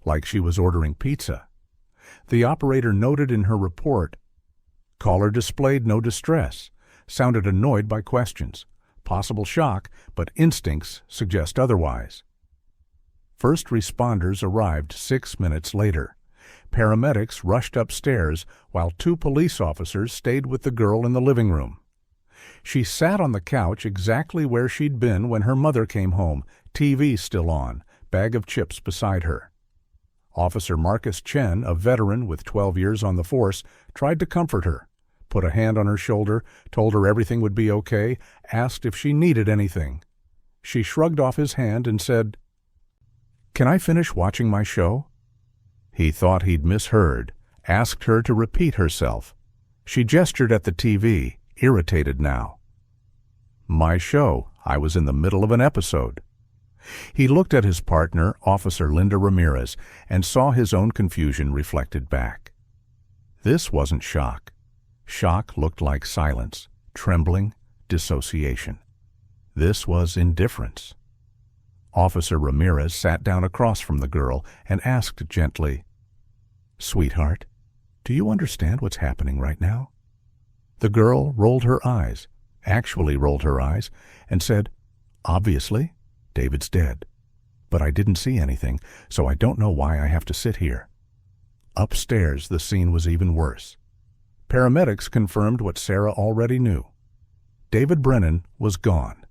like she was ordering pizza. The operator noted in her report, "Caller displayed no distress, sounded annoyed by questions. Possible shock, but instincts suggest otherwise." First responders arrived 6 minutes later. Paramedics rushed upstairs while 2 police officers stayed with the girl in the living room. She sat on the couch exactly where she'd been when her mother came home, TV still on, bag of chips beside her. Officer Marcus Chen, a veteran with 12 years on the force, tried to comfort her, put a hand on her shoulder, told her everything would be okay, asked if she needed anything. She shrugged off his hand and said, "Can I finish watching my show?" He thought he'd misheard, asked her to repeat herself. She gestured at the TV, irritated now. "My show. I was in the middle of an episode." He looked at his partner, Officer Linda Ramirez, and saw his own confusion reflected back. This wasn't shock. Shock looked like silence, trembling, dissociation. This was indifference. Officer Ramirez sat down across from the girl and asked gently, "Sweetheart, do you understand what's happening right now?" The girl rolled her eyes, actually rolled her eyes, and said, "Obviously, David's dead. But I didn't see anything, so I don't know why I have to sit here." Upstairs, the scene was even worse. Paramedics confirmed what Sarah already knew. David Brennan was gone.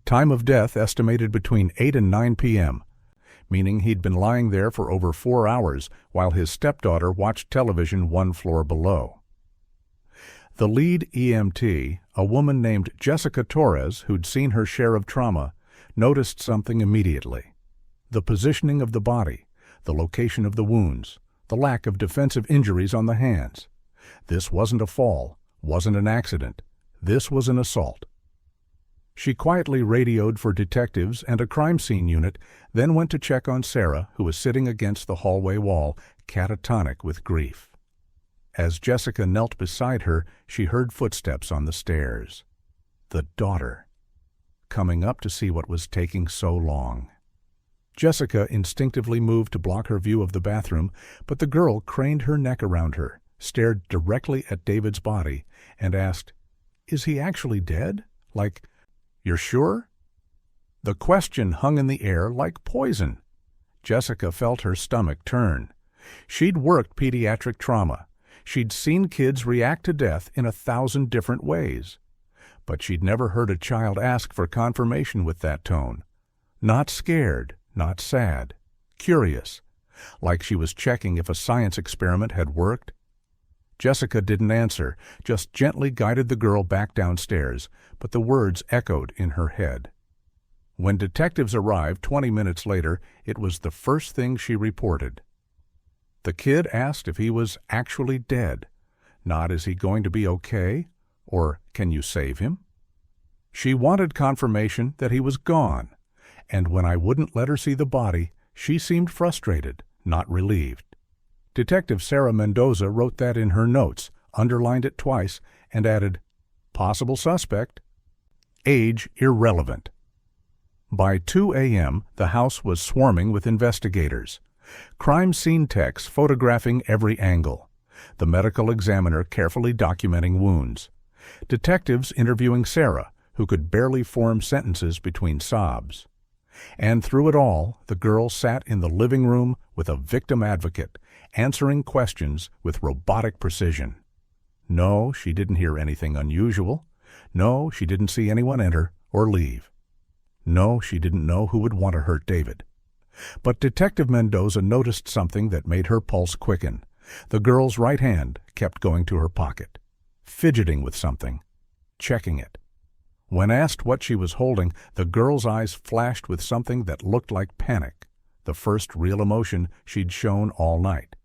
Time of death estimated between 8 and 9 p.m., meaning he'd been lying there for over 4 hours while his stepdaughter watched television 1 floor below. The lead EMT, a woman named Jessica Torres, who'd seen her share of trauma, noticed something immediately. The positioning of the body, the location of the wounds, the lack of defensive injuries on the hands. This wasn't a fall, Wasn't an accident. This was an assault. She quietly radioed for detectives and a crime scene unit, then went to check on Sarah, who was sitting against the hallway wall, catatonic with grief. As Jessica knelt beside her, she heard footsteps on the stairs. The daughter, coming up to see what was taking so long. Jessica instinctively moved to block her view of the bathroom, but the girl craned her neck around her, stared directly at David's body, and asked, "Is he actually dead? Like, you're sure?" The question hung in the air like poison. Jessica felt her stomach turn. She'd worked pediatric trauma. She'd seen kids react to death in 1,000 different ways. But she'd never heard a child ask for confirmation with that tone. Not scared, not sad, curious, like she was checking if a science experiment had worked. Jessica didn't answer, just gently guided the girl back downstairs, but the words echoed in her head. When detectives arrived 20 minutes later, it was the first thing she reported. The kid asked if he was actually dead, not "Is he going to be okay?" or "Can you save him?" She wanted confirmation that he was gone, and when I wouldn't let her see the body, she seemed frustrated, not relieved. Detective Sarah Mendoza wrote that in her notes, underlined it twice, and added, "Possible suspect. Age irrelevant." By 2 a.m., the house was swarming with investigators. Crime scene techs photographing every angle. The medical examiner carefully documenting wounds. Detectives interviewing Sarah, who could barely form sentences between sobs. And through it all, the girl sat in the living room with a victim advocate, answering questions with robotic precision. No, she didn't hear anything unusual. No, she didn't see anyone enter or leave. No, she didn't know who would want to hurt David. But Detective Mendoza noticed something that made her pulse quicken. The girl's right hand kept going to her pocket, fidgeting with something, checking it. When asked what she was holding, the girl's eyes flashed with something that looked like panic, the first real emotion she'd shown all night.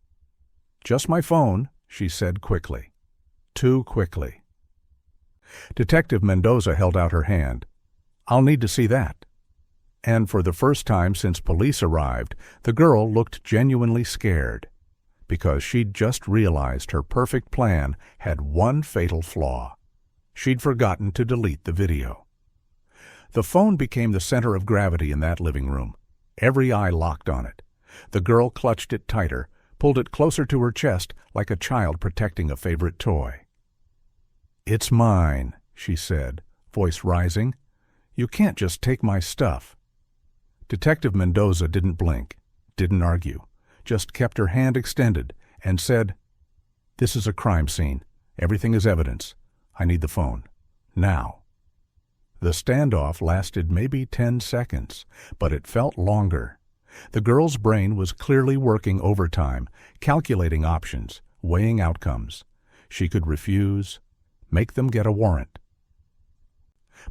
"Just my phone," she said quickly. Too quickly. Detective Mendoza held out her hand. "I'll need to see that." And for the first time since police arrived, the girl looked genuinely scared, because she'd just realized her perfect plan had one fatal flaw. She'd forgotten to delete the video. The phone became the center of gravity in that living room. Every eye locked on it. The girl clutched it tighter, pulled it closer to her chest like a child protecting a favorite toy. "It's mine," she said, voice rising. "You can't just take my stuff." Detective Mendoza didn't blink, didn't argue, just kept her hand extended and said, "This is a crime scene. Everything is evidence. I need the phone. Now." The standoff lasted maybe 10 seconds, but it felt longer. The girl's brain was clearly working overtime, calculating options, weighing outcomes. She could refuse, make them get a warrant.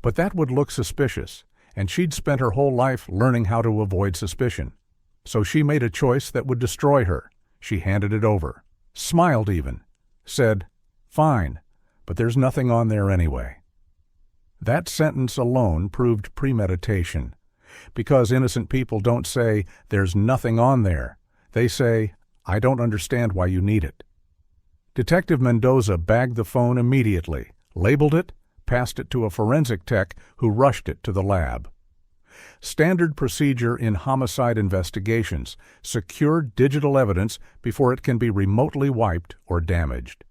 But that would look suspicious, and she'd spent her whole life learning how to avoid suspicion. So she made a choice that would destroy her. She handed it over, smiled even, said, "Fine, but there's nothing on there anyway." That sentence alone proved premeditation, because innocent people don't say, "There's nothing on there." They say, "I don't understand why you need it." Detective Mendoza bagged the phone immediately, labeled it, passed it to a forensic tech who rushed it to the lab. Standard procedure in homicide investigations: secure digital evidence before it can be remotely wiped or damaged.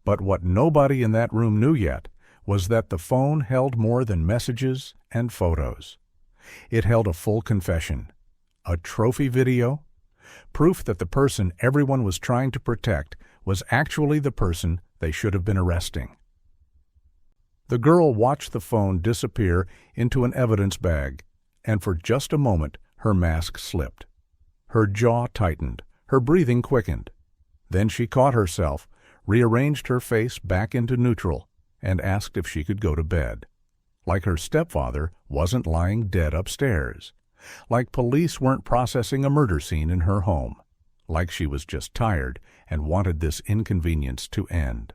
But what nobody in that room knew yet was that the phone held more than messages and photos. It held a full confession, a trophy video, proof that the person everyone was trying to protect was actually the person they should have been arresting. The girl watched the phone disappear into an evidence bag, and for just a moment her mask slipped. Her jaw tightened, her breathing quickened. Then she caught herself, rearranged her face back into neutral, and asked if she could go to bed. Like her stepfather wasn't lying dead upstairs. Like police weren't processing a murder scene in her home. Like she was just tired and wanted this inconvenience to end.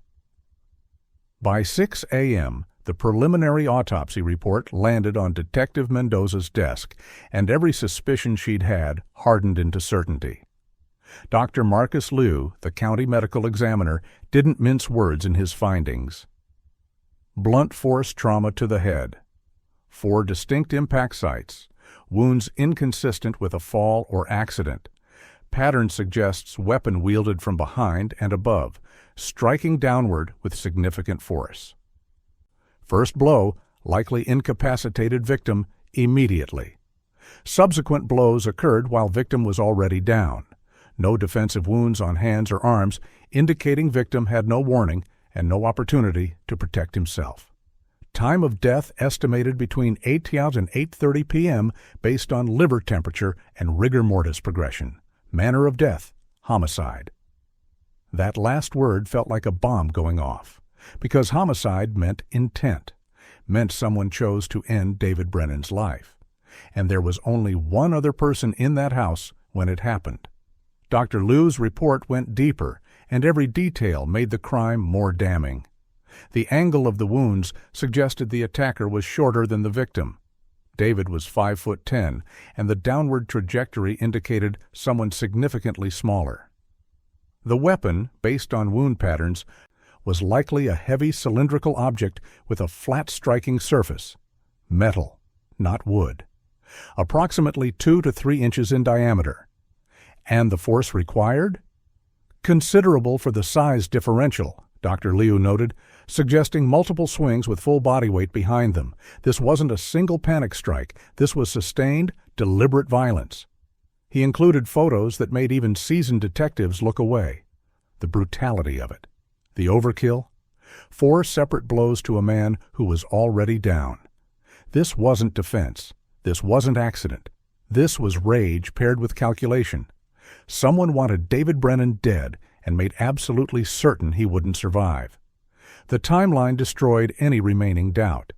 By 6 a.m., the preliminary autopsy report landed on Detective Mendoza's desk, and every suspicion she'd had hardened into certainty. Dr. Marcus Liu, the county medical examiner, didn't mince words in his findings. Blunt force trauma to the head. 4 distinct impact sites. Wounds inconsistent with a fall or accident. Pattern suggests weapon wielded from behind and above, striking downward with significant force. First blow, likely incapacitated victim immediately. Subsequent blows occurred while victim was already down. No defensive wounds on hands or arms, indicating victim had no warning and no opportunity to protect himself. Time of death estimated between 8 p.m. and 8:30 p.m. based on liver temperature and rigor mortis progression. Manner of death, homicide. That last word felt like a bomb going off, because homicide meant intent, meant someone chose to end David Brennan's life. And there was only one other person in that house when it happened. Dr. Liu's report went deeper, and every detail made the crime more damning. The angle of the wounds suggested the attacker was shorter than the victim. David was 5'10", and the downward trajectory indicated someone significantly smaller. The weapon, based on wound patterns, was likely a heavy cylindrical object with a flat striking surface. Metal, not wood. Approximately 2 to 3 inches in diameter. And the force required? Considerable for the size differential, Dr. Liu noted, suggesting multiple swings with full body weight behind them. This wasn't a single panic strike. This was sustained, deliberate violence. He included photos that made even seasoned detectives look away. The brutality of it. The overkill. 4 separate blows to a man who was already down. This wasn't defense. This wasn't accident. This was rage paired with calculation. Someone wanted David Brennan dead and made absolutely certain he wouldn't survive. The timeline destroyed any remaining doubt.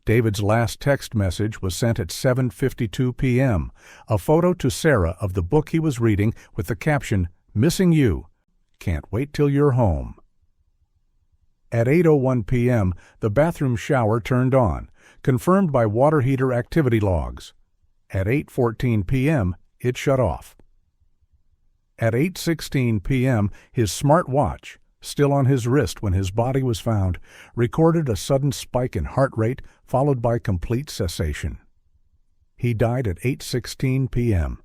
David's last text message was sent at 7:52 p.m., a photo to Sarah of the book he was reading with the caption, "Missing you. Can't wait till you're home." At 8:01 p.m., the bathroom shower turned on, confirmed by water heater activity logs. At 8:14 p.m., it shut off. At 8:16 p.m., his smart watch, still on his wrist when his body was found, recorded a sudden spike in heart rate followed by complete cessation. He died at 8:16 p.m.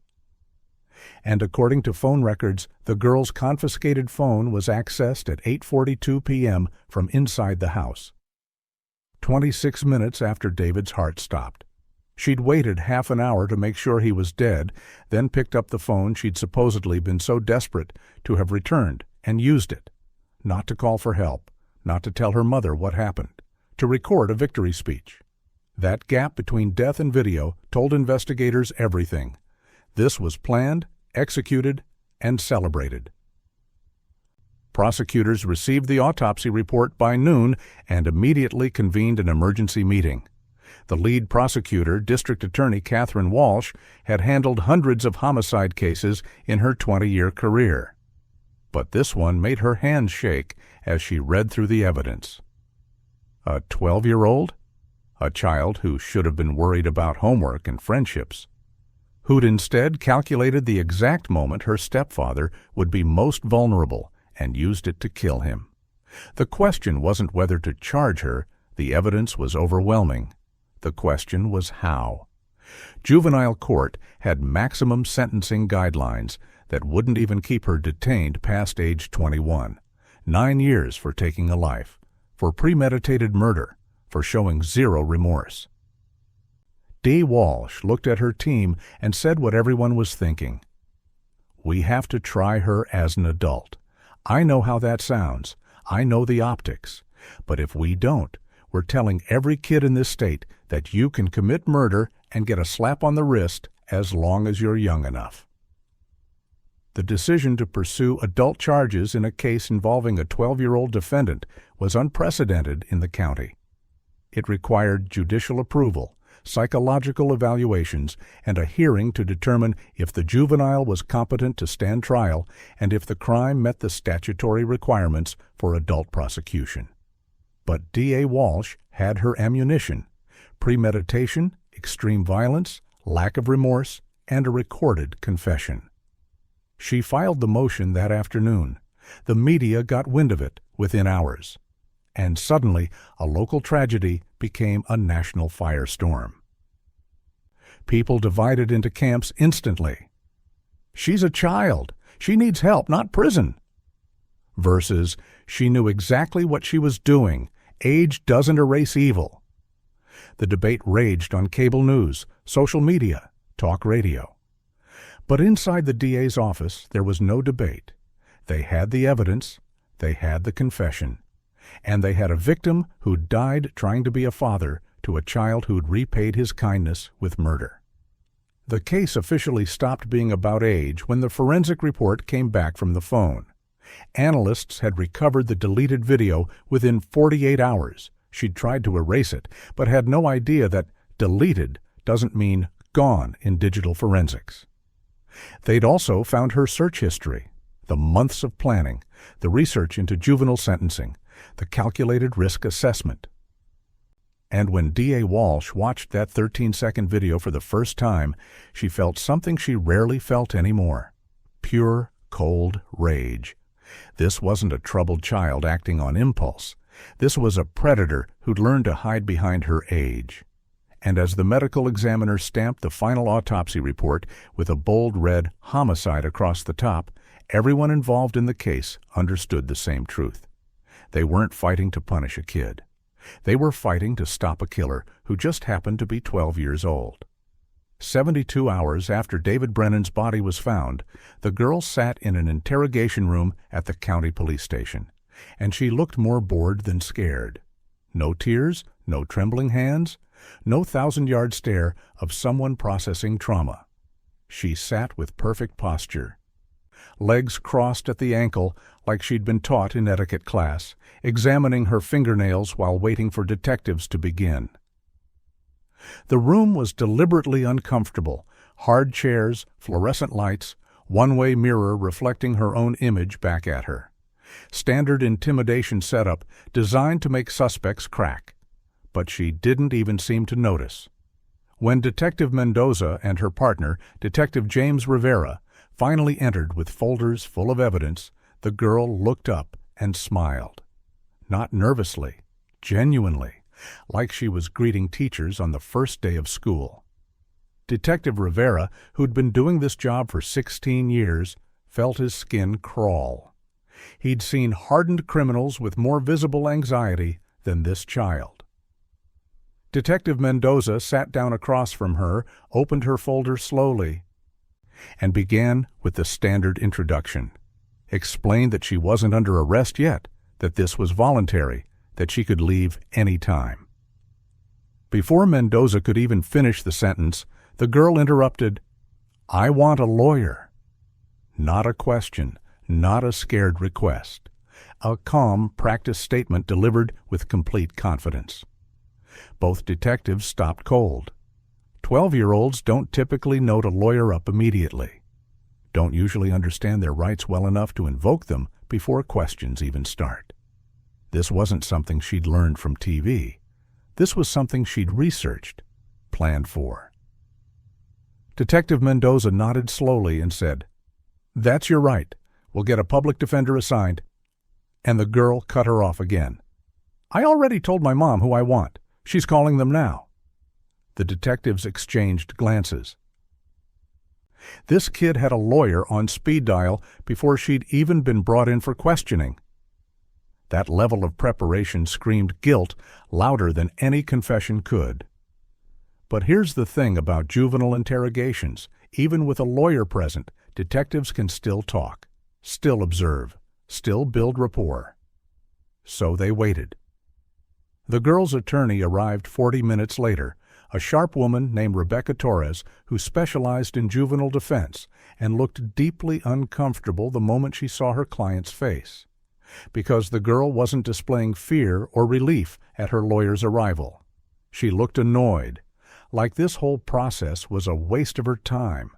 And according to phone records, the girl's confiscated phone was accessed at 8:42 p.m. from inside the house. 26 minutes after David's heart stopped. She'd waited half an hour to make sure he was dead, then picked up the phone she'd supposedly been so desperate to have returned and used it. Not to call for help, not to tell her mother what happened, to record a victory speech. That gap between death and video told investigators everything. This was planned, executed, and celebrated. Prosecutors received the autopsy report by noon and immediately convened an emergency meeting. The lead prosecutor, District Attorney Catherine Walsh, had handled hundreds of homicide cases in her 20-year career. But this one made her hands shake as she read through the evidence. A 12-year-old? A child who should have been worried about homework and friendships, who'd instead calculated the exact moment her stepfather would be most vulnerable and used it to kill him. The question wasn't whether to charge her. The evidence was overwhelming. The question was how. Juvenile court had maximum sentencing guidelines that wouldn't even keep her detained past age 21. 9 years for taking a life, for premeditated murder, for showing zero remorse. Dee Walsh looked at her team and said what everyone was thinking. We have to try her as an adult. I know how that sounds. I know the optics. But if we don't, we're telling every kid in this state that you can commit murder and get a slap on the wrist as long as you're young enough. The decision to pursue adult charges in a case involving a 12-year-old defendant was unprecedented in the county. It required judicial approval, psychological evaluations, and a hearing to determine if the juvenile was competent to stand trial and if the crime met the statutory requirements for adult prosecution. But D.A. Walsh had her ammunition: premeditation, extreme violence, lack of remorse, and a recorded confession. She filed the motion that afternoon. The media got wind of it within hours. And suddenly, a local tragedy became a national firestorm. People divided into camps instantly. "She's a child. She needs help, not prison." Versus, "She knew exactly what she was doing. Age doesn't erase evil." The debate raged on cable news, social media, talk radio. But inside the DA's office, there was no debate. They had the evidence, they had the confession, and they had a victim who died trying to be a father to a child who'd repaid his kindness with murder. The case officially stopped being about age when the forensic report came back from the phone. Analysts had recovered the deleted video within 48 hours. She'd tried to erase it, but had no idea that deleted doesn't mean gone in digital forensics. They'd also found her search history, the months of planning, the research into juvenile sentencing, the calculated risk assessment. And when D.A. Walsh watched that 13-second video for the first time, she felt something she rarely felt anymore: pure, cold rage. This wasn't a troubled child acting on impulse. This was a predator who'd learned to hide behind her age. And as the medical examiner stamped the final autopsy report with a bold red homicide across the top, everyone involved in the case understood the same truth. They weren't fighting to punish a kid. They were fighting to stop a killer who just happened to be 12 years old. 72 hours after David Brennan's body was found, the girl sat in an interrogation room at the county police station, and she looked more bored than scared. No tears, no trembling hands, no 1,000-yard stare of someone processing trauma. She sat with perfect posture, legs crossed at the ankle like she'd been taught in etiquette class, examining her fingernails while waiting for detectives to begin. The room was deliberately uncomfortable: hard chairs, fluorescent lights, one-way mirror reflecting her own image back at her. Standard intimidation setup designed to make suspects crack. But she didn't even seem to notice. When Detective Mendoza and her partner, Detective James Rivera, finally entered with folders full of evidence, the girl looked up and smiled. Not nervously, genuinely, like she was greeting teachers on the first day of school. Detective Rivera, who'd been doing this job for 16 years, felt his skin crawl. He'd seen hardened criminals with more visible anxiety than this child. Detective Mendoza sat down across from her, opened her folder slowly, and began with the standard introduction. Explained that she wasn't under arrest yet, that this was voluntary, that she could leave any time. Before Mendoza could even finish the sentence, the girl interrupted, "I want a lawyer." Not a question, not a scared request. A calm, practiced statement delivered with complete confidence. Both detectives stopped cold. 12-year-olds don't typically note a lawyer up immediately, don't usually understand their rights well enough to invoke them before questions even start. This wasn't something she'd learned from TV. This was something she'd researched, planned for. Detective Mendoza nodded slowly and said, "That's your right. We'll get a public defender assigned." And the girl cut her off again. "I already told my mom who I want. She's calling them now." The detectives exchanged glances. This kid had a lawyer on speed dial before she'd even been brought in for questioning. That level of preparation screamed guilt louder than any confession could. But here's the thing about juvenile interrogations: even with a lawyer present, detectives can still talk, still observe, still build rapport. So they waited. The girl's attorney arrived 40 minutes later, a sharp woman named Rebecca Torres who specialized in juvenile defense and looked deeply uncomfortable the moment she saw her client's face, because the girl wasn't displaying fear or relief at her lawyer's arrival. She looked annoyed, like this whole process was a waste of her time.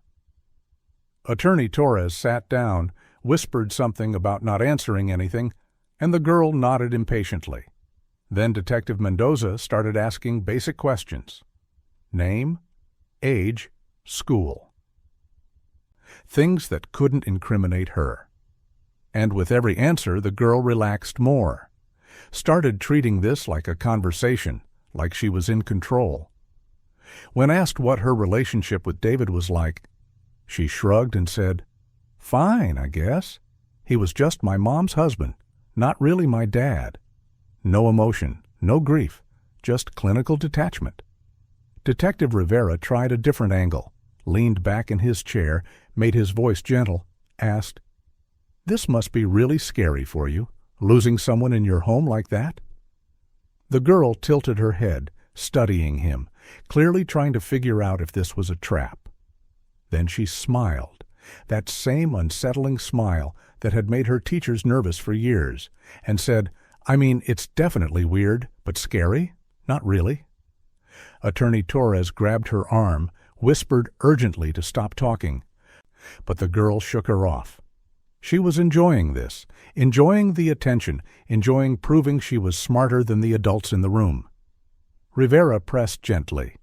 Attorney Torres sat down, whispered something about not answering anything, and the girl nodded impatiently. Then Detective Mendoza started asking basic questions. Name, age, school. Things that couldn't incriminate her. And with every answer, the girl relaxed more. Started treating this like a conversation, like she was in control. When asked what her relationship with David was like, she shrugged and said, "Fine, I guess. He was just my mom's husband, not really my dad." No emotion, no grief, just clinical detachment. Detective Rivera tried a different angle, leaned back in his chair, made his voice gentle, asked, "This must be really scary for you, losing someone in your home like that?" The girl tilted her head, studying him, clearly trying to figure out if this was a trap. Then she smiled, that same unsettling smile that had made her teachers nervous for years, and said, "I mean, it's definitely weird, but scary? Not really." Attorney Torres grabbed her arm, whispered urgently to stop talking, but the girl shook her off. She was enjoying this, enjoying the attention, enjoying proving she was smarter than the adults in the room. Rivera pressed gently.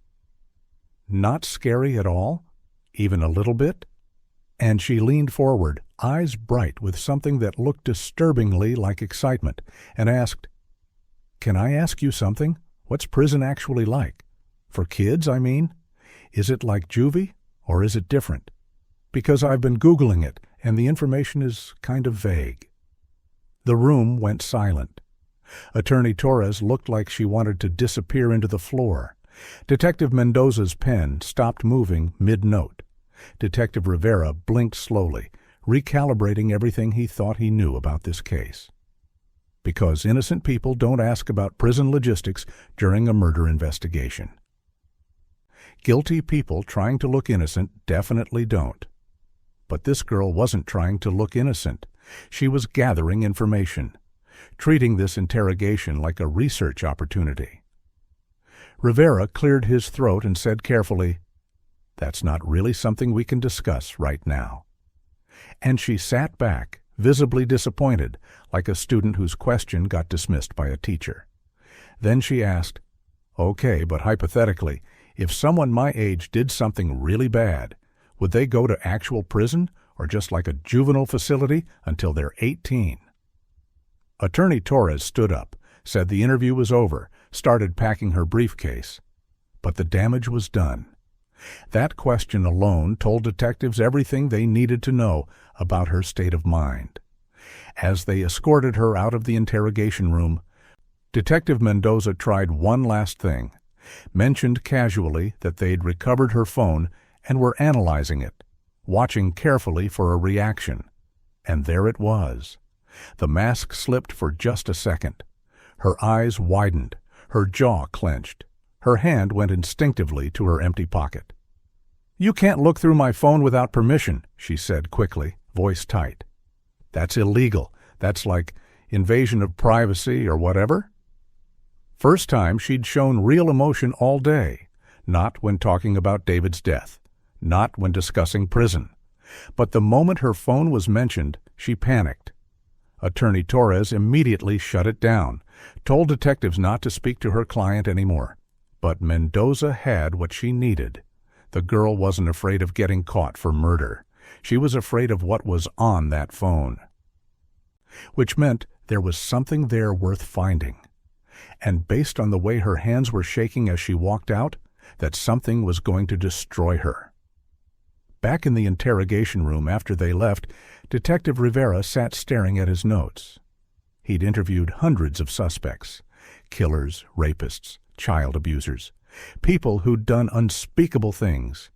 "Not scary at all? Even a little bit?" And she leaned forward, eyes bright with something that looked disturbingly like excitement, and asked, "Can I ask you something? What's prison actually like? For kids, I mean? Is it like juvie, or is it different? Because I've been Googling it, and the information is kind of vague." The room went silent. Attorney Torres looked like she wanted to disappear into the floor. Detective Mendoza's pen stopped moving mid-note. Detective Rivera blinked slowly, recalibrating everything he thought he knew about this case. Because innocent people don't ask about prison logistics during a murder investigation. Guilty people trying to look innocent definitely don't. But this girl wasn't trying to look innocent. She was gathering information, treating this interrogation like a research opportunity. Rivera cleared his throat and said carefully, "That's not really something we can discuss right now." And she sat back, visibly disappointed, like a student whose question got dismissed by a teacher. Then she asked, "Okay, but hypothetically, if someone my age did something really bad, would they go to actual prison or just like a juvenile facility until they're 18? Attorney Torres stood up, said the interview was over, started packing her briefcase. But the damage was done. That question alone told detectives everything they needed to know about her state of mind. As they escorted her out of the interrogation room, Detective Mendoza tried one last thing, mentioned casually that they'd recovered her phone and were analyzing it, watching carefully for a reaction. And there it was. The mask slipped for just a second. Her eyes widened, her jaw clenched. Her hand went instinctively to her empty pocket. "You can't look through my phone without permission," she said quickly, voice tight. "That's illegal. That's like invasion of privacy or whatever." First time she'd shown real emotion all day, not when talking about David's death, not when discussing prison. But the moment her phone was mentioned, she panicked. Attorney Torres immediately shut it down, told detectives not to speak to her client anymore. But Mendoza had what she needed. The girl wasn't afraid of getting caught for murder. She was afraid of what was on that phone. Which meant there was something there worth finding. And based on the way her hands were shaking as she walked out, that something was going to destroy her. Back in the interrogation room after they left, Detective Rivera sat staring at his notes. He'd interviewed hundreds of suspects, killers, rapists, child abusers, people who'd done unspeakable things.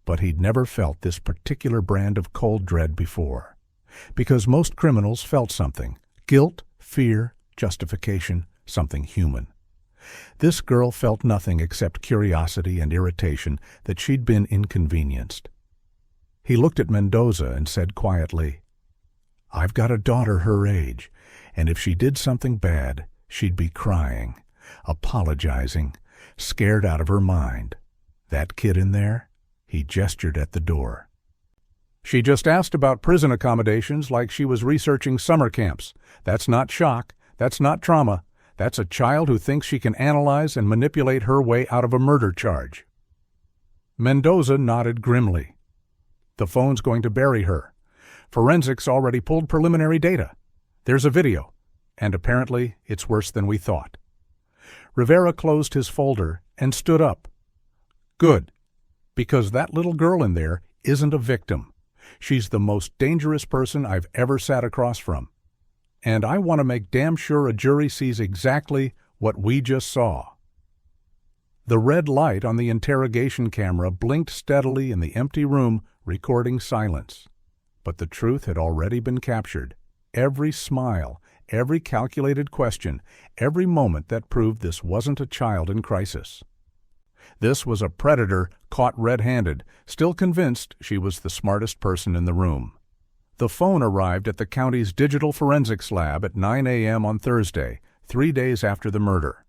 But he'd never felt this particular brand of cold dread before. Because most criminals felt something: guilt, fear, justification, something human. This girl felt nothing except curiosity and irritation that she'd been inconvenienced. He looked at Mendoza and said quietly, "I've got a daughter her age, and if she did something bad, she'd be crying, apologizing, scared out of her mind. That kid in there?" He gestured at the door. "She just asked about prison accommodations like she was researching summer camps. That's not shock. That's not trauma. That's a child who thinks she can analyze and manipulate her way out of a murder charge. Mendoza nodded grimly. The phone's going to bury her. Forensics already pulled preliminary data. There's a video, and apparently it's worse than we thought. Rivera closed his folder and stood up. Good, because that little girl in there isn't a victim. She's the most dangerous person I've ever sat across from. And I want to make damn sure a jury sees exactly what we just saw. The red light on the interrogation camera blinked steadily in the empty room, recording silence. But the truth had already been captured. Every smile, every calculated question, every moment that proved this wasn't a child in crisis. This was a predator caught red-handed, still convinced she was the smartest person in the room. The phone arrived at the county's digital forensics lab at 9 a.m. on Thursday, 3 days after the murder.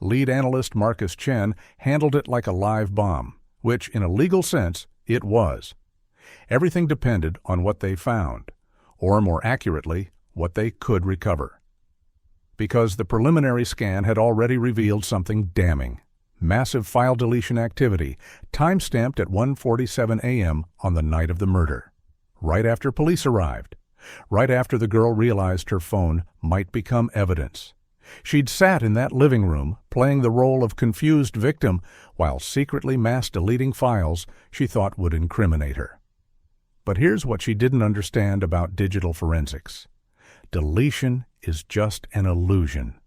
Lead analyst Marcus Chen handled it like a live bomb, which, in a legal sense, it was. Everything depended on what they found, or more accurately, what they could recover. Because the preliminary scan had already revealed something damning. Massive file deletion activity, time-stamped at 1:47 a.m. on the night of the murder. Right after police arrived. Right after the girl realized her phone might become evidence. She'd sat in that living room, playing the role of confused victim, while secretly mass-deleting files she thought would incriminate her. But here's what she didn't understand about digital forensics. Deletion is just an illusion.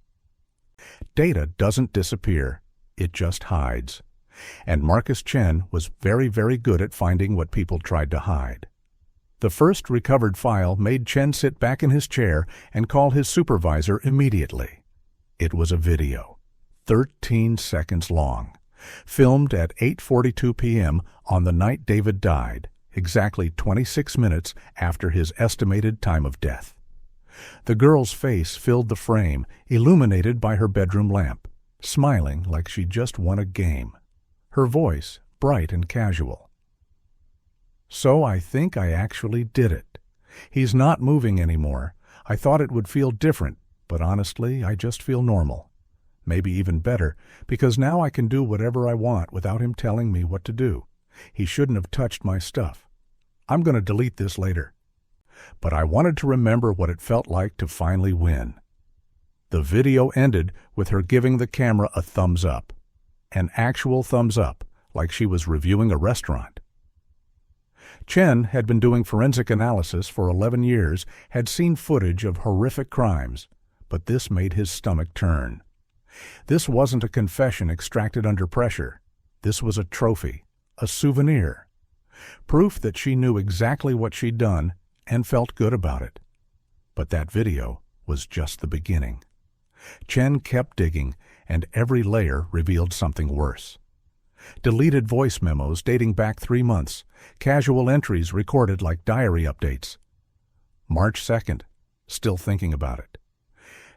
Data doesn't disappear, it just hides. And Marcus Chen was very, very good at finding what people tried to hide. The first recovered file made Chen sit back in his chair and call his supervisor immediately. It was a video, 13 seconds long, filmed at 8:42 p.m. on the night David died, exactly 26 minutes after his estimated time of death. The girl's face filled the frame, illuminated by her bedroom lamp, smiling like she just won a game. Her voice bright and casual. So I think I actually did it. He's not moving anymore. I thought it would feel different, but honestly, I just feel normal. Maybe even better, because now I can do whatever I want without him telling me what to do. He shouldn't have touched my stuff. I'm going to delete this later. But I wanted to remember what it felt like to finally win. The video ended with her giving the camera a thumbs up. An actual thumbs up, like she was reviewing a restaurant. Chen had been doing forensic analysis for 11 years, had seen footage of horrific crimes, but this made his stomach turn. This wasn't a confession extracted under pressure. This was a trophy, a souvenir. Proof that she knew exactly what she'd done and felt good about it. But that video was just the beginning. Chen kept digging, and every layer revealed something worse. Deleted voice memos dating back 3 months, casual entries recorded like diary updates. March 2nd, still thinking about it.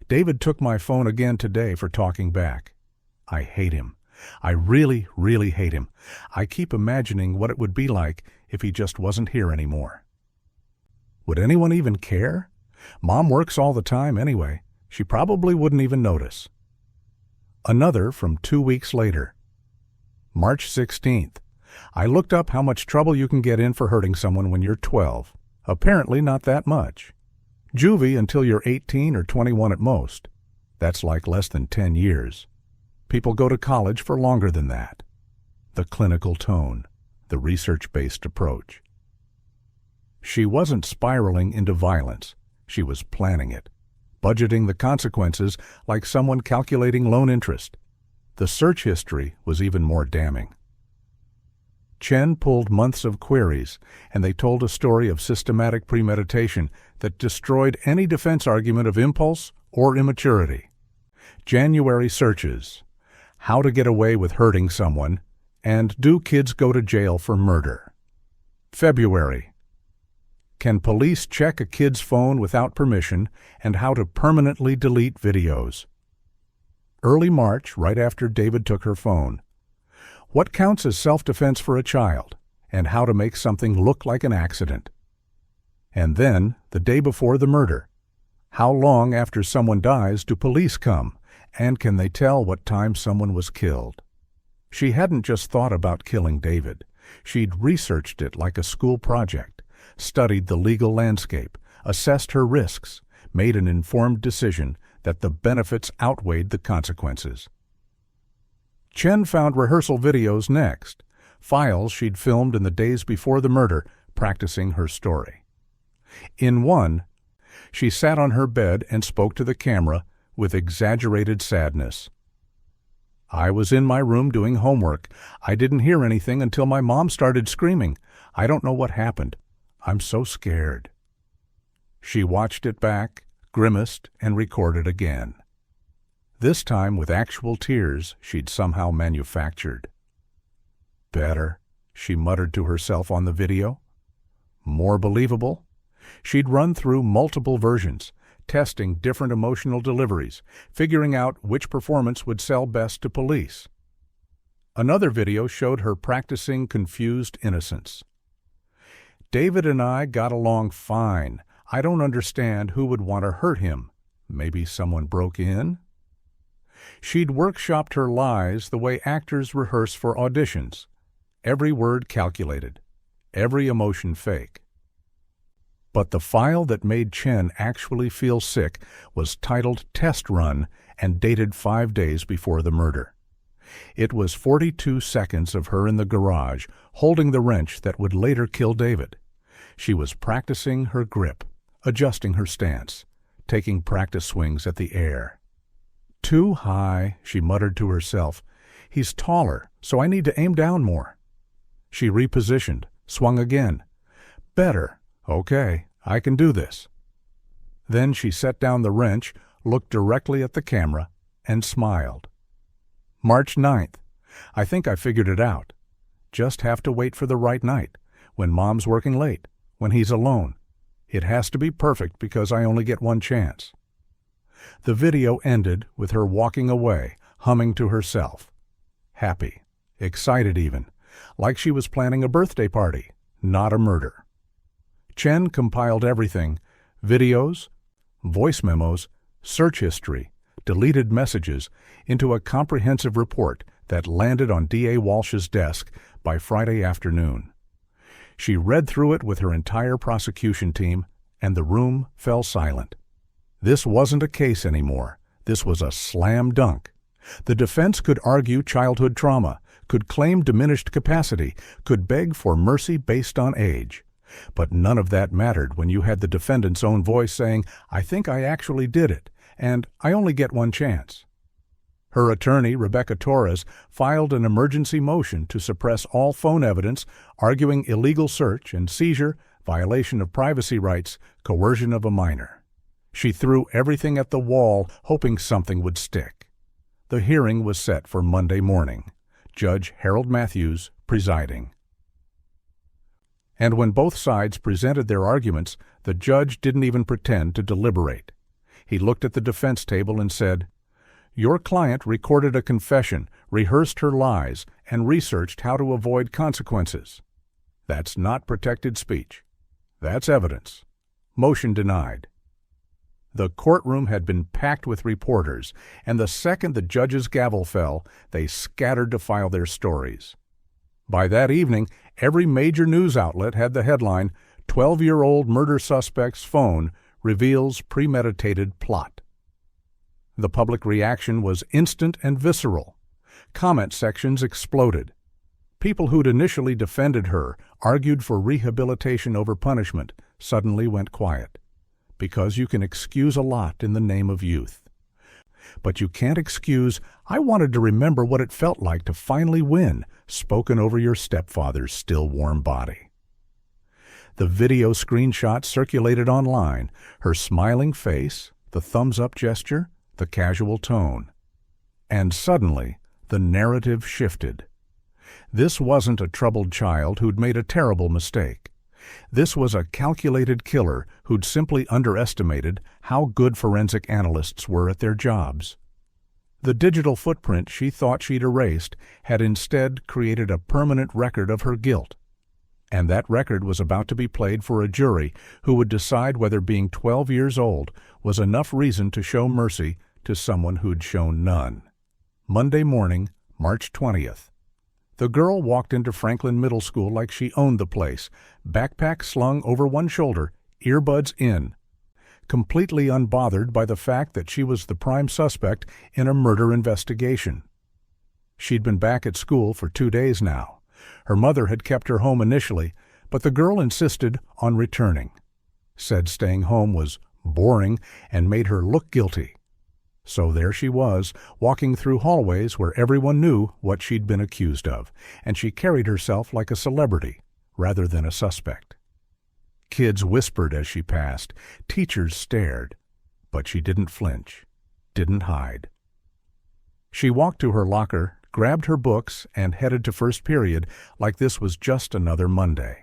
David took my phone again today for talking back. I hate him. I really, really hate him. I keep imagining what it would be like if he just wasn't here anymore. Would anyone even care? Mom works all the time anyway. She probably wouldn't even notice. Another from 2 weeks later. March 16th. I looked up how much trouble you can get in for hurting someone when you're 12. Apparently not that much. Juvie until you're 18 or 21 at most. That's like less than 10 years. People go to college for longer than that. The clinical tone, the research-based approach. She wasn't spiraling into violence. She was planning it, budgeting the consequences like someone calculating loan interest. The search history was even more damning. Chen pulled months of queries, and they told a story of systematic premeditation that destroyed any defense argument of impulse or immaturity. January searches, how to get away with hurting someone, and do kids go to jail for murder? February, can police check a kid's phone without permission, and how to permanently delete videos? Early March, right after David took her phone. What counts as self-defense for a child, and how to make something look like an accident? And then, the day before the murder, how long after someone dies do police come, And can they tell what time someone was killed? She hadn't just thought about killing David. She'd researched it like a school project, studied the legal landscape, assessed her risks, made an informed decision that the benefits outweighed the consequences. Chen found rehearsal videos next, files she'd filmed in the days before the murder, practicing her story. In one, she sat on her bed and spoke to the camera with exaggerated sadness. "I was in my room doing homework. I didn't hear anything until my mom started screaming. I don't know what happened. I'm so scared." She watched it back, grimaced, and recorded again. This time with actual tears she'd somehow manufactured. "Better," she muttered to herself on the video. "More believable." She'd run through multiple versions, testing different emotional deliveries, figuring out which performance would sell best to police. Another video showed her practicing confused innocence. "David and I got along fine. I don't understand who would want to hurt him. Maybe someone broke in?" She'd workshopped her lies the way actors rehearse for auditions. Every word calculated, every emotion fake. But the file that made Chen actually feel sick was titled Test Run and dated 5 days before the murder. It was 42 seconds of her in the garage, holding the wrench that would later kill David. She was practicing her grip, adjusting her stance, taking practice swings at the air. "Too high," she muttered to herself. "He's taller, so I need to aim down more." She repositioned, swung again. "Better. Okay, I can do this." Then she set down the wrench, looked directly at the camera, and smiled. "March 9th. I think I figured it out. Just have to wait for the right night, when Mom's working late, when he's alone. It has to be perfect because I only get one chance." The video ended with her walking away, humming to herself. Happy, excited even, like she was planning a birthday party, not a murder. Chen compiled everything: videos, voice memos, search history, deleted messages, into a comprehensive report that landed on D.A. Walsh's desk by Friday afternoon. She read through it with her entire prosecution team, and the room fell silent. This wasn't a case anymore. This was a slam dunk. The defense could argue childhood trauma, could claim diminished capacity, could beg for mercy based on age. But none of that mattered when you had the defendant's own voice saying, "I think I actually did it, and I only get one chance." Her attorney, Rebecca Torres, filed an emergency motion to suppress all phone evidence, arguing illegal search and seizure, violation of privacy rights, coercion of a minor. She threw everything at the wall, hoping something would stick. The hearing was set for Monday morning. Judge Harold Matthews presiding. And when both sides presented their arguments, the judge didn't even pretend to deliberate. He looked at the defense table and said, "Your client recorded a confession, rehearsed her lies, and researched how to avoid consequences. That's not protected speech. That's evidence. Motion denied." The courtroom had been packed with reporters, and the second the judge's gavel fell, they scattered to file their stories. By that evening, every major news outlet had the headline, "12-year-old murder suspect's phone reveals premeditated plot." The public reaction was instant and visceral. Comment sections exploded. People who'd initially defended her, argued for rehabilitation over punishment, suddenly went quiet. Because you can excuse a lot in the name of youth. But you can't excuse, "I wanted to remember what it felt like to finally win," spoken over your stepfather's still warm body. The video screenshot circulated online, her smiling face, the thumbs-up gesture, the casual tone. And suddenly, the narrative shifted. This wasn't a troubled child who'd made a terrible mistake. This was a calculated killer who'd simply underestimated how good forensic analysts were at their jobs. The digital footprint she thought she'd erased had instead created a permanent record of her guilt. And that record was about to be played for a jury who would decide whether being 12 years old was enough reason to show mercy to someone who'd shown none. Monday morning, March 20th. The girl walked into Franklin Middle School like she owned the place, backpack slung over one shoulder, earbuds in, completely unbothered by the fact that she was the prime suspect in a murder investigation. She'd been back at school for 2 days now. Her mother had kept her home initially, but the girl insisted on returning. Said staying home was boring and made her look guilty. So there she was, walking through hallways where everyone knew what she'd been accused of, and she carried herself like a celebrity rather than a suspect. Kids whispered as she passed, teachers stared, but she didn't flinch, didn't hide. She walked to her locker, grabbed her books, and headed to first period like this was just another Monday.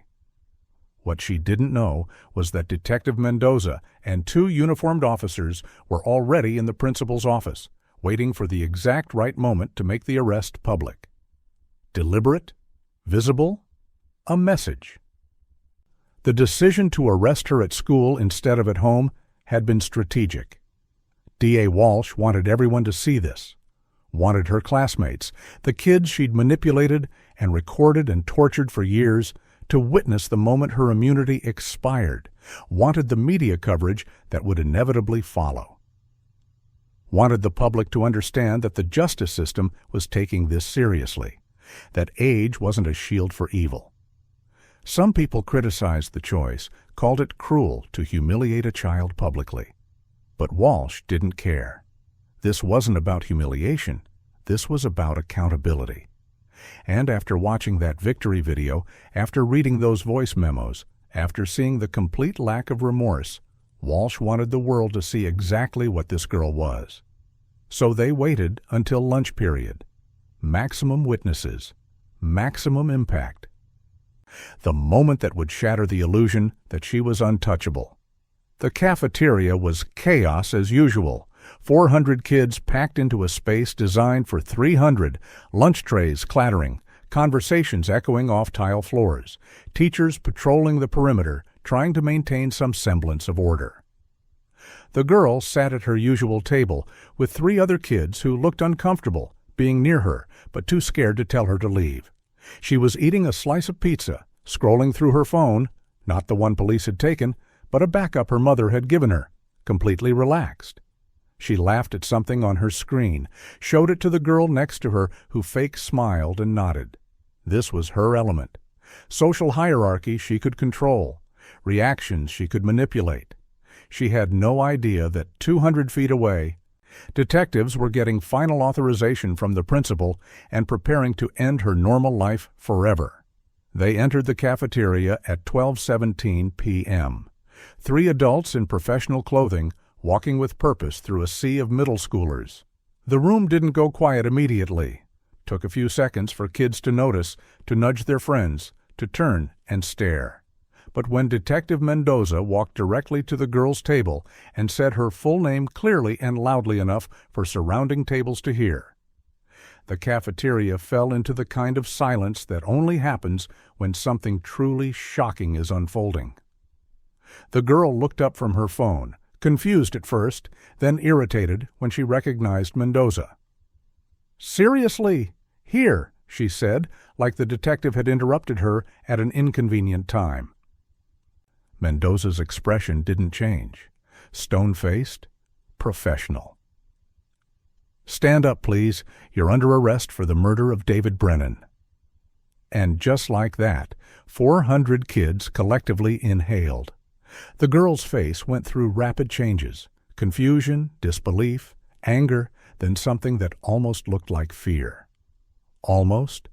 What she didn't know was that Detective Mendoza and 2 uniformed officers were already in the principal's office, waiting for the exact right moment to make the arrest public. Deliberate, visible, a message. The decision to arrest her at school instead of at home had been strategic. D.A. Walsh wanted everyone to see this, wanted her classmates, the kids she'd manipulated and recorded and tortured for years, to witness the moment her immunity expired, wanted the media coverage that would inevitably follow. Wanted the public to understand that the justice system was taking this seriously, that age wasn't a shield for evil. Some people criticized the choice, called it cruel to humiliate a child publicly. But Walsh didn't care. This wasn't about humiliation. This was about accountability. And after watching that victory video, after reading those voice memos, after seeing the complete lack of remorse, Walsh wanted the world to see exactly what this girl was. So they waited until lunch period. Maximum witnesses, maximum impact. The moment that would shatter the illusion that she was untouchable. The cafeteria was chaos as usual. 400 kids packed into a space designed for 300, lunch trays clattering, conversations echoing off tile floors, teachers patrolling the perimeter, trying to maintain some semblance of order. The girl sat at her usual table with 3 other kids who looked uncomfortable being near her, but too scared to tell her to leave. She was eating a slice of pizza, scrolling through her phone, not the one police had taken, but a backup her mother had given her, completely relaxed. She laughed at something on her screen, showed it to the girl next to her who fake smiled and nodded. This was her element. Social hierarchy she could control. Reactions she could manipulate. She had no idea that 200 feet away, detectives were getting final authorization from the principal and preparing to end her normal life forever. They entered the cafeteria at 12:17 p.m. 3 adults in professional clothing walking with purpose through a sea of middle schoolers. The room didn't go quiet immediately. Took a few seconds for kids to notice, to nudge their friends, to turn and stare. But when Detective Mendoza walked directly to the girl's table and said her full name clearly and loudly enough for surrounding tables to hear, the cafeteria fell into the kind of silence that only happens when something truly shocking is unfolding. The girl looked up from her phone, confused at first, then irritated when she recognized Mendoza. "Seriously? Here," she said, like the detective had interrupted her at an inconvenient time. Mendoza's expression didn't change. Stone-faced, professional. "Stand up, please. You're under arrest for the murder of David Brennan." And just like that, 400 kids collectively inhaled. The girl's face went through rapid changes, confusion, disbelief, anger, then something that almost looked like fear. Almost.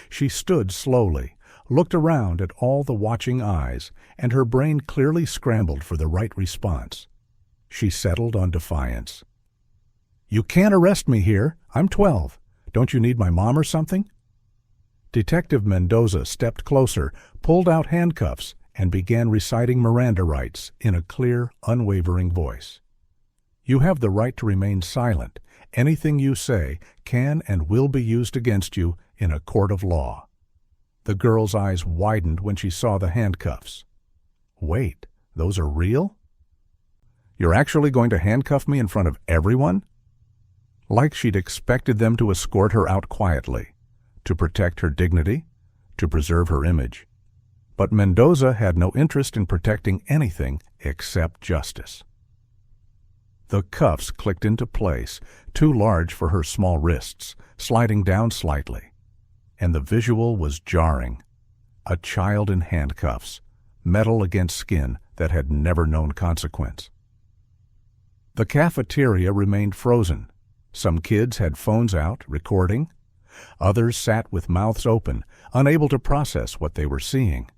She stood slowly, looked around at all the watching eyes, and her brain clearly scrambled for the right response. She settled on defiance. "You can't arrest me here. I'm 12. Don't you need my mom or something?" Detective Mendoza stepped closer, pulled out handcuffs, and began reciting Miranda rights in a clear, unwavering voice. "You have the right to remain silent. Anything you say can and will be used against you in a court of law." The girl's eyes widened when she saw the handcuffs. "Wait, those are real? You're actually going to handcuff me in front of everyone?" like she'd expected them to escort her out quietly, to protect her dignity, to preserve her image. But Mendoza had no interest in protecting anything except justice. The cuffs clicked into place, too large for her small wrists, sliding down slightly. And the visual was jarring. A child in handcuffs, metal against skin that had never known consequence. The cafeteria remained frozen. Some kids had phones out, recording. Others sat with mouths open, unable to process what they were seeing.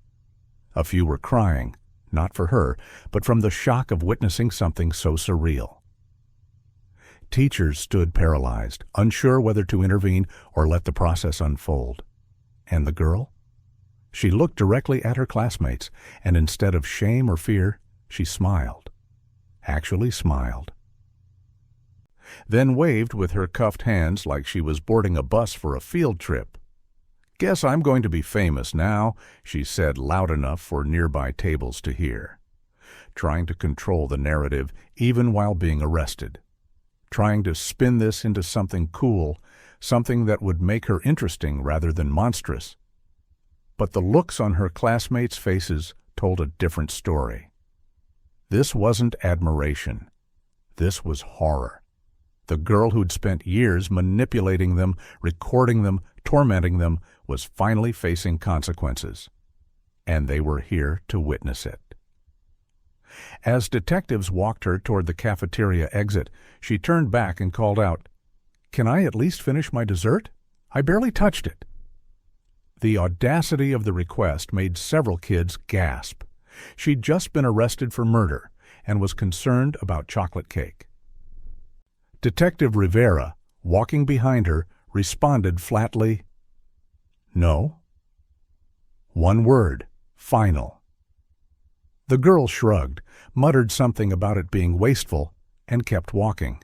A few were crying, not for her, but from the shock of witnessing something so surreal. Teachers stood paralyzed, unsure whether to intervene or let the process unfold. And the girl? She looked directly at her classmates, and instead of shame or fear, she smiled. Actually smiled. Then waved with her cuffed hands like she was boarding a bus for a field trip. "Guess I'm going to be famous now," she said loud enough for nearby tables to hear. Trying to control the narrative even while being arrested. Trying to spin this into something cool, something that would make her interesting rather than monstrous. But the looks on her classmates' faces told a different story. This wasn't admiration. This was horror. The girl who'd spent years manipulating them, recording them, tormenting them, was finally facing consequences. And they were here to witness it. As detectives walked her toward the cafeteria exit, she turned back and called out, "Can I at least finish my dessert? I barely touched it." The audacity of the request made several kids gasp. She'd just been arrested for murder and was concerned about chocolate cake. Detective Rivera, walking behind her, responded flatly, "No." One word, final. The girl shrugged, muttered something about it being wasteful, and kept walking.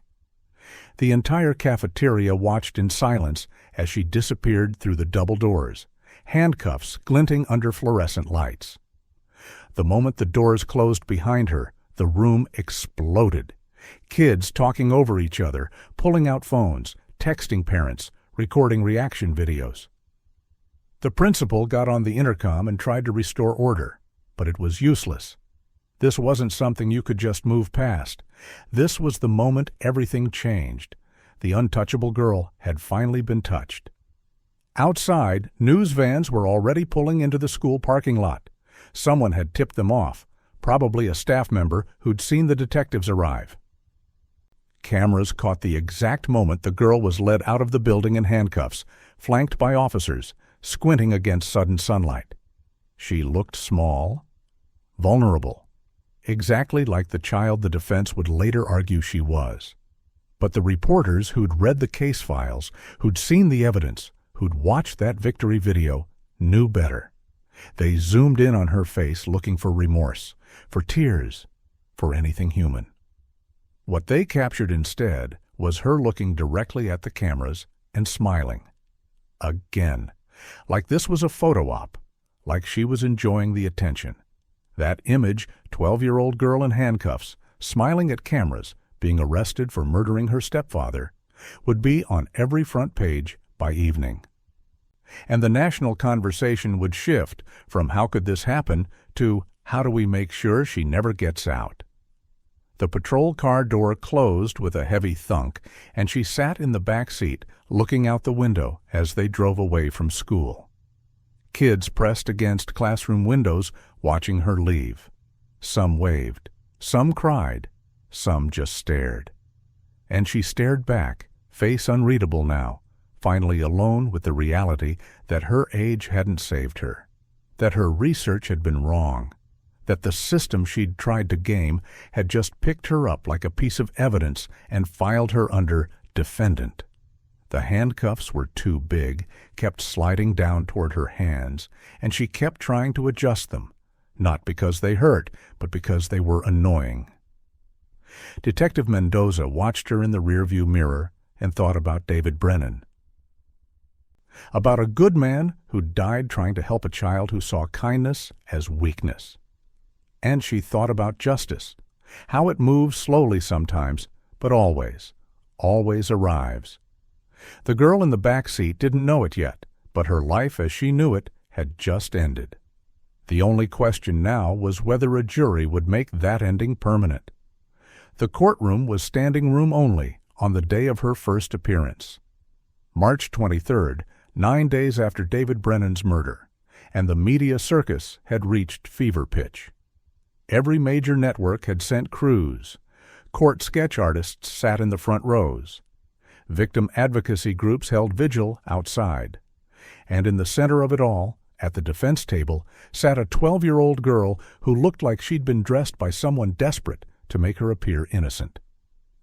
The entire cafeteria watched in silence as she disappeared through the double doors, handcuffs glinting under fluorescent lights. The moment the doors closed behind her, the room exploded. Kids talking over each other, pulling out phones, texting parents, recording reaction videos. The principal got on the intercom and tried to restore order, but it was useless. This wasn't something you could just move past. This was the moment everything changed. The untouchable girl had finally been touched. Outside, news vans were already pulling into the school parking lot. Someone had tipped them off, probably a staff member who'd seen the detectives arrive. Cameras caught the exact moment the girl was led out of the building in handcuffs, flanked by officers, squinting against sudden sunlight. She looked small, vulnerable, exactly like the child the defense would later argue she was. But the reporters who'd read the case files, who'd seen the evidence, who'd watched that victory video, knew better. They zoomed in on her face looking for remorse, for tears, for anything human. What they captured instead was her looking directly at the cameras and smiling. Again. Like this was a photo op. Like she was enjoying the attention. That image, 12-year-old girl in handcuffs, smiling at cameras, being arrested for murdering her stepfather, would be on every front page by evening. And the national conversation would shift from "how could this happen" to "how do we make sure she never gets out?" The patrol car door closed with a heavy thunk, and she sat in the back seat, looking out the window as they drove away from school. Kids pressed against classroom windows, watching her leave. Some waved, some cried, some just stared. And she stared back, face unreadable now, finally alone with the reality that her age hadn't saved her, that her research had been wrong, that the system she'd tried to game had just picked her up like a piece of evidence and filed her under defendant. The handcuffs were too big, kept sliding down toward her hands, and she kept trying to adjust them, not because they hurt, but because they were annoying. Detective Mendoza watched her in the rearview mirror and thought about David Brennan. About a good man who died trying to help a child who saw kindness as weakness. And she thought about justice, how it moves slowly sometimes, but always always arrives. The girl in the back seat didn't know it yet, but her life as she knew it had just ended. The only question now was whether a jury would make that ending permanent. The courtroom was standing room only on the day of her first appearance. March 23rd, 9 days after David Brennan's murder, and the media circus had reached fever pitch. Every major network had sent crews. Court sketch artists sat in the front rows. Victim advocacy groups held vigil outside. And in the center of it all, at the defense table, sat a 12-year-old girl who looked like she'd been dressed by someone desperate to make her appear innocent.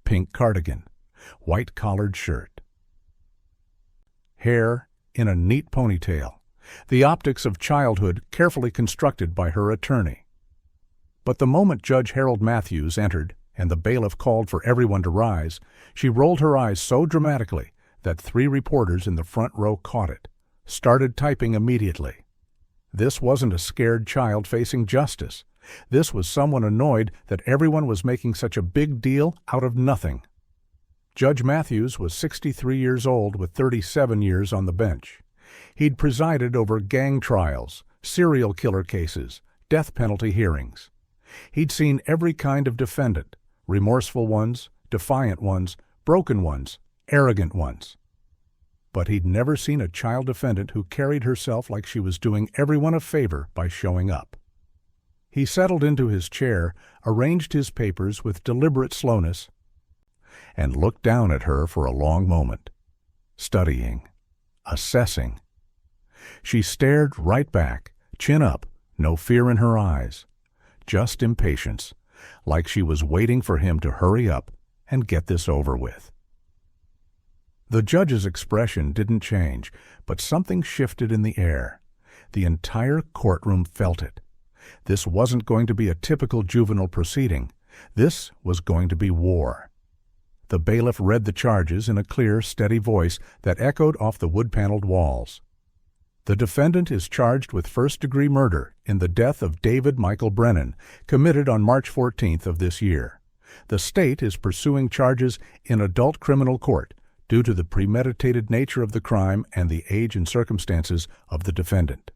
Pink cardigan, white collared shirt. Hair in a neat ponytail, the optics of childhood carefully constructed by her attorney. But the moment Judge Harold Matthews entered and the bailiff called for everyone to rise, she rolled her eyes so dramatically that 3 reporters in the front row caught it, started typing immediately. This wasn't a scared child facing justice. This was someone annoyed that everyone was making such a big deal out of nothing. Judge Matthews was 63 years old with 37 years on the bench. He'd presided over gang trials, serial killer cases, death penalty hearings. He'd seen every kind of defendant, remorseful ones, defiant ones, broken ones, arrogant ones. But he'd never seen a child defendant who carried herself like she was doing everyone a favor by showing up. He settled into his chair, arranged his papers with deliberate slowness, and looked down at her for a long moment, studying, assessing. She stared right back, chin up, no fear in her eyes, just impatience, like she was waiting for him to hurry up and get this over with. The judge's expression didn't change, but something shifted in the air. The entire courtroom felt it. This wasn't going to be a typical juvenile proceeding. This was going to be war. The bailiff read the charges in a clear, steady voice that echoed off the wood-paneled walls. The defendant is charged with first-degree murder in the death of David Michael Brennan, committed on March 14th of this year. The state is pursuing charges in adult criminal court due to the premeditated nature of the crime and the age and circumstances of the defendant.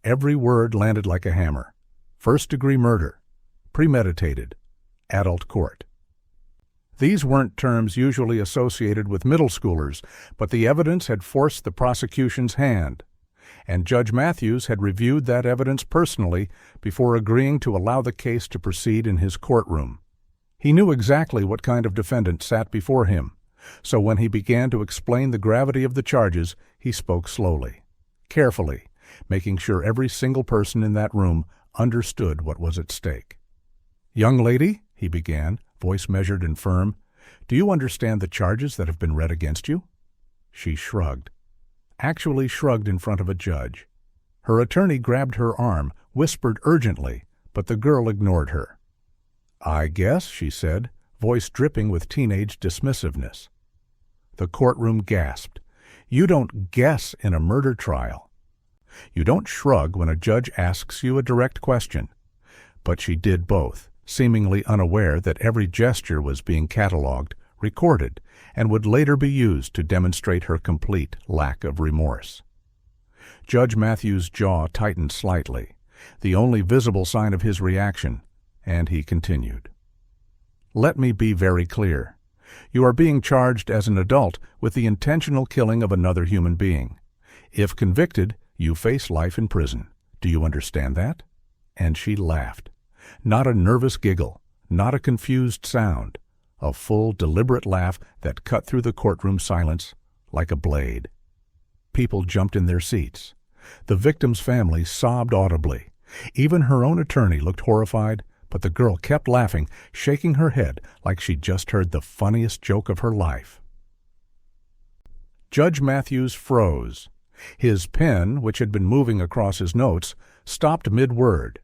Every word landed like a hammer. First-degree murder, premeditated, adult court. These weren't terms usually associated with middle schoolers, but the evidence had forced the prosecution's hand, and Judge Matthews had reviewed that evidence personally before agreeing to allow the case to proceed in his courtroom. He knew exactly what kind of defendant sat before him, so when he began to explain the gravity of the charges, he spoke slowly, carefully, making sure every single person in that room understood what was at stake. "Young lady," he began, voice measured and firm, "do you understand the charges that have been read against you?" She shrugged. Actually shrugged in front of a judge. Her attorney grabbed her arm, whispered urgently, but the girl ignored her. "I guess," she said, voice dripping with teenage dismissiveness. The courtroom gasped. You don't guess in a murder trial. You don't shrug when a judge asks you a direct question. But she did both, seemingly unaware that every gesture was being catalogued, recorded, and would later be used to demonstrate her complete lack of remorse. Judge Matthews' jaw tightened slightly, the only visible sign of his reaction, and he continued. "Let me be very clear. You are being charged as an adult with the intentional killing of another human being. If convicted, you face life in prison. Do you understand that?" And she laughed. Not a nervous giggle, not a confused sound. A full, deliberate laugh that cut through the courtroom silence like a blade. People jumped in their seats. The victim's family sobbed audibly. Even her own attorney looked horrified, but the girl kept laughing, shaking her head like she'd just heard the funniest joke of her life. Judge Matthews froze. His pen, which had been moving across his notes, stopped mid-word.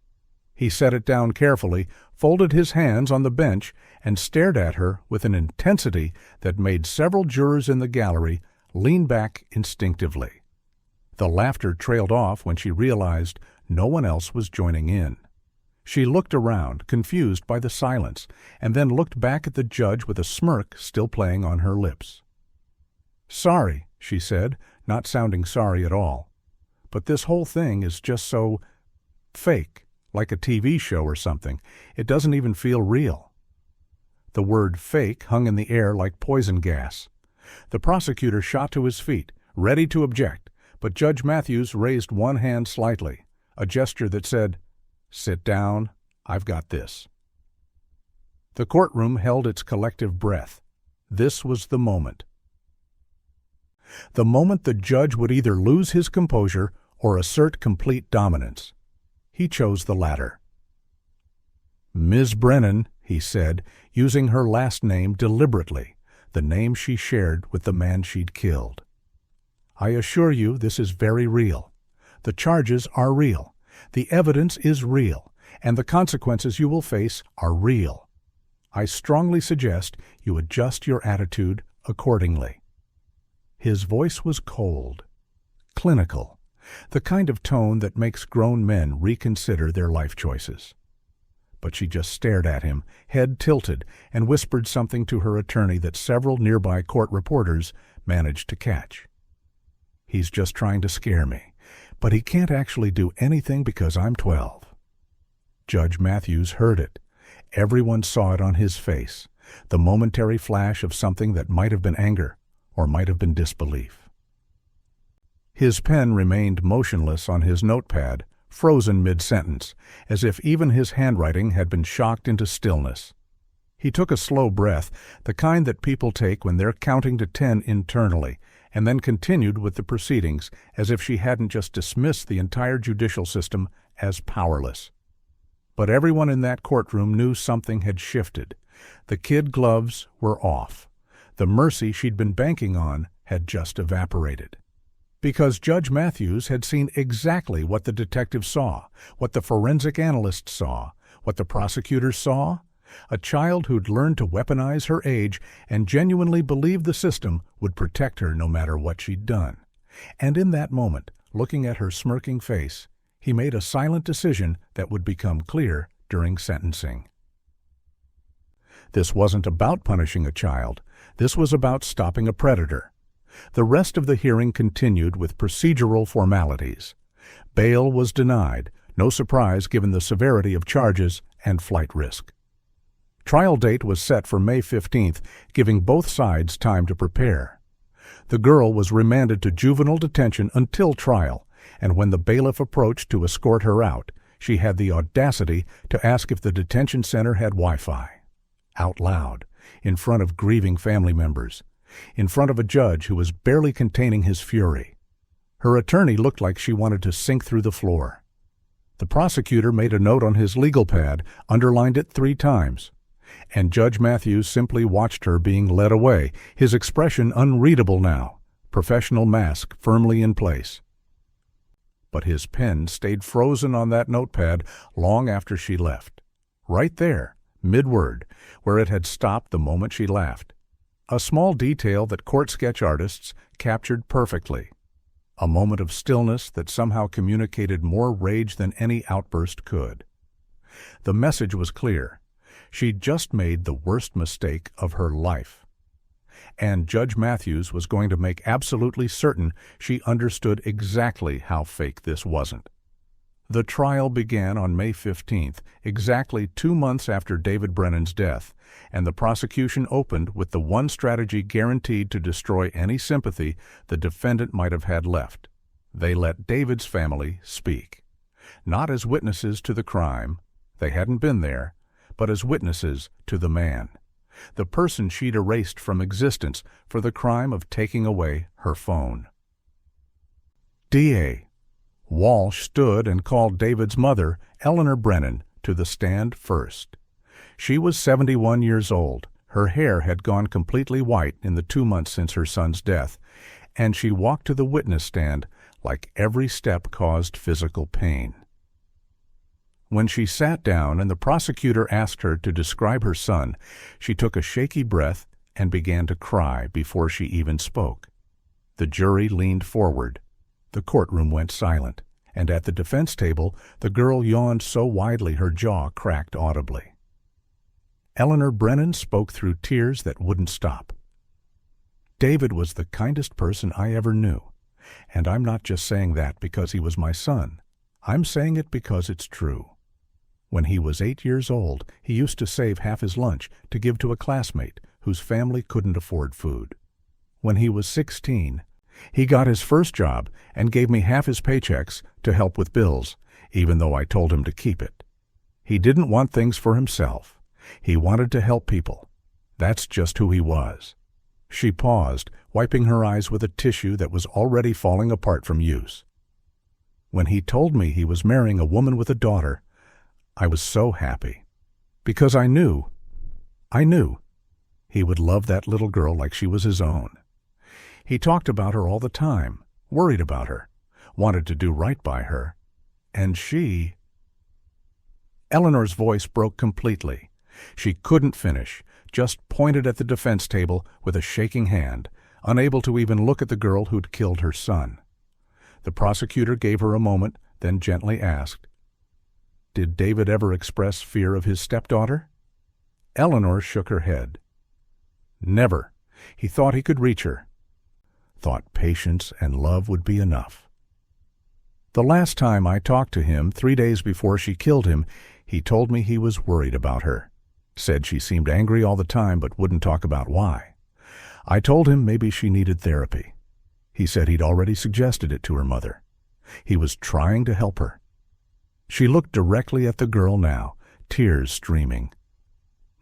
He set it down carefully, folded his hands on the bench, and stared at her with an intensity that made several jurors in the gallery lean back instinctively. The laughter trailed off when she realized no one else was joining in. She looked around, confused by the silence, and then looked back at the judge with a smirk still playing on her lips. "Sorry," she said, not sounding sorry at all. "But this whole thing is just so fake, like a TV show or something. It doesn't even feel real." The word fake hung in the air like poison gas. The prosecutor shot to his feet, ready to object, but Judge Matthews raised one hand slightly, a gesture that said, "Sit down, I've got this." The courtroom held its collective breath. This was the moment. The moment the judge would either lose his composure or assert complete dominance. He chose the latter. "Ms. Brennan," he said, using her last name deliberately, the name she shared with the man she'd killed. "I assure you this is very real. The charges are real. The evidence is real, and the consequences you will face are real. I strongly suggest you adjust your attitude accordingly." His voice was cold, clinical, the kind of tone that makes grown men reconsider their life choices. But she just stared at him, head tilted, and whispered something to her attorney that several nearby court reporters managed to catch. "He's just trying to scare me, but he can't actually do anything because I'm 12. Judge Matthews heard it. Everyone saw it on his face, the momentary flash of something that might have been anger or might have been disbelief. His pen remained motionless on his notepad, frozen mid-sentence, as if even his handwriting had been shocked into stillness. He took a slow breath, the kind that people take when they're counting to 10 internally, and then continued with the proceedings as if she hadn't just dismissed the entire judicial system as powerless. But everyone in that courtroom knew something had shifted. The kid gloves were off. The mercy she'd been banking on had just evaporated. Because Judge Matthews had seen exactly what the detective saw, what the forensic analyst saw, what the prosecutor saw, a child who'd learned to weaponize her age and genuinely believed the system would protect her no matter what she'd done. And in that moment, looking at her smirking face, he made a silent decision that would become clear during sentencing. This wasn't about punishing a child. This was about stopping a predator. The rest of the hearing continued with procedural formalities. Bail was denied, no surprise given the severity of charges and flight risk. Trial date was set for May 15th, giving both sides time to prepare. The girl was remanded to juvenile detention until trial, and when the bailiff approached to escort her out, she had the audacity to ask if the detention center had Wi-Fi. Out loud, in front of grieving family members, in front of a judge who was barely containing his fury. Her attorney looked like she wanted to sink through the floor. The prosecutor made a note on his legal pad, underlined it 3 times, and Judge Matthews simply watched her being led away, his expression unreadable now, professional mask firmly in place. But his pen stayed frozen on that notepad long after she left. Right there, mid-word, where it had stopped the moment she laughed. A small detail that court sketch artists captured perfectly. A moment of stillness that somehow communicated more rage than any outburst could. The message was clear. She'd just made the worst mistake of her life. And Judge Matthews was going to make absolutely certain she understood exactly how fake this wasn't. The trial began on May 15th, exactly 2 months after David Brennan's death, and the prosecution opened with the one strategy guaranteed to destroy any sympathy the defendant might have had left. They let David's family speak. Not as witnesses to the crime, they hadn't been there, but as witnesses to the man, the person she'd erased from existence for the crime of taking away her phone. D.A. Walsh stood and called David's mother, Eleanor Brennan, to the stand first. She was 71 years old. Her hair had gone completely white in the 2 months since her son's death, and she walked to the witness stand like every step caused physical pain. When she sat down and the prosecutor asked her to describe her son, she took a shaky breath and began to cry before she even spoke. The jury leaned forward. The courtroom went silent, and at the defense table the girl yawned so widely her jaw cracked audibly. Eleanor Brennan spoke through tears that wouldn't stop. David was the kindest person I ever knew, and I'm not just saying that because he was my son. I'm saying it because it's true. When he was 8 years old, he used to save half his lunch to give to a classmate whose family couldn't afford food. When he was 16, he got his first job and gave me half his paychecks to help with bills, even though I told him to keep it. He didn't want things for himself. He wanted to help people. That's just who he was. She paused, wiping her eyes with a tissue that was already falling apart from use. When he told me he was marrying a woman with a daughter, I was so happy. Because I knew he would love that little girl like she was his own. He talked about her all the time, worried about her, wanted to do right by her. And she... Eleanor's voice broke completely. She couldn't finish, just pointed at the defense table with a shaking hand, unable to even look at the girl who'd killed her son. The prosecutor gave her a moment, then gently asked, "Did David ever express fear of his stepdaughter?" Eleanor shook her head. "Never. He thought he could reach her. Thought patience and love would be enough. The last time I talked to him, 3 days before she killed him, he told me he was worried about her. Said she seemed angry all the time but wouldn't talk about why. I told him maybe she needed therapy. He said he'd already suggested it to her mother. He was trying to help her." She looked directly at the girl now, tears streaming.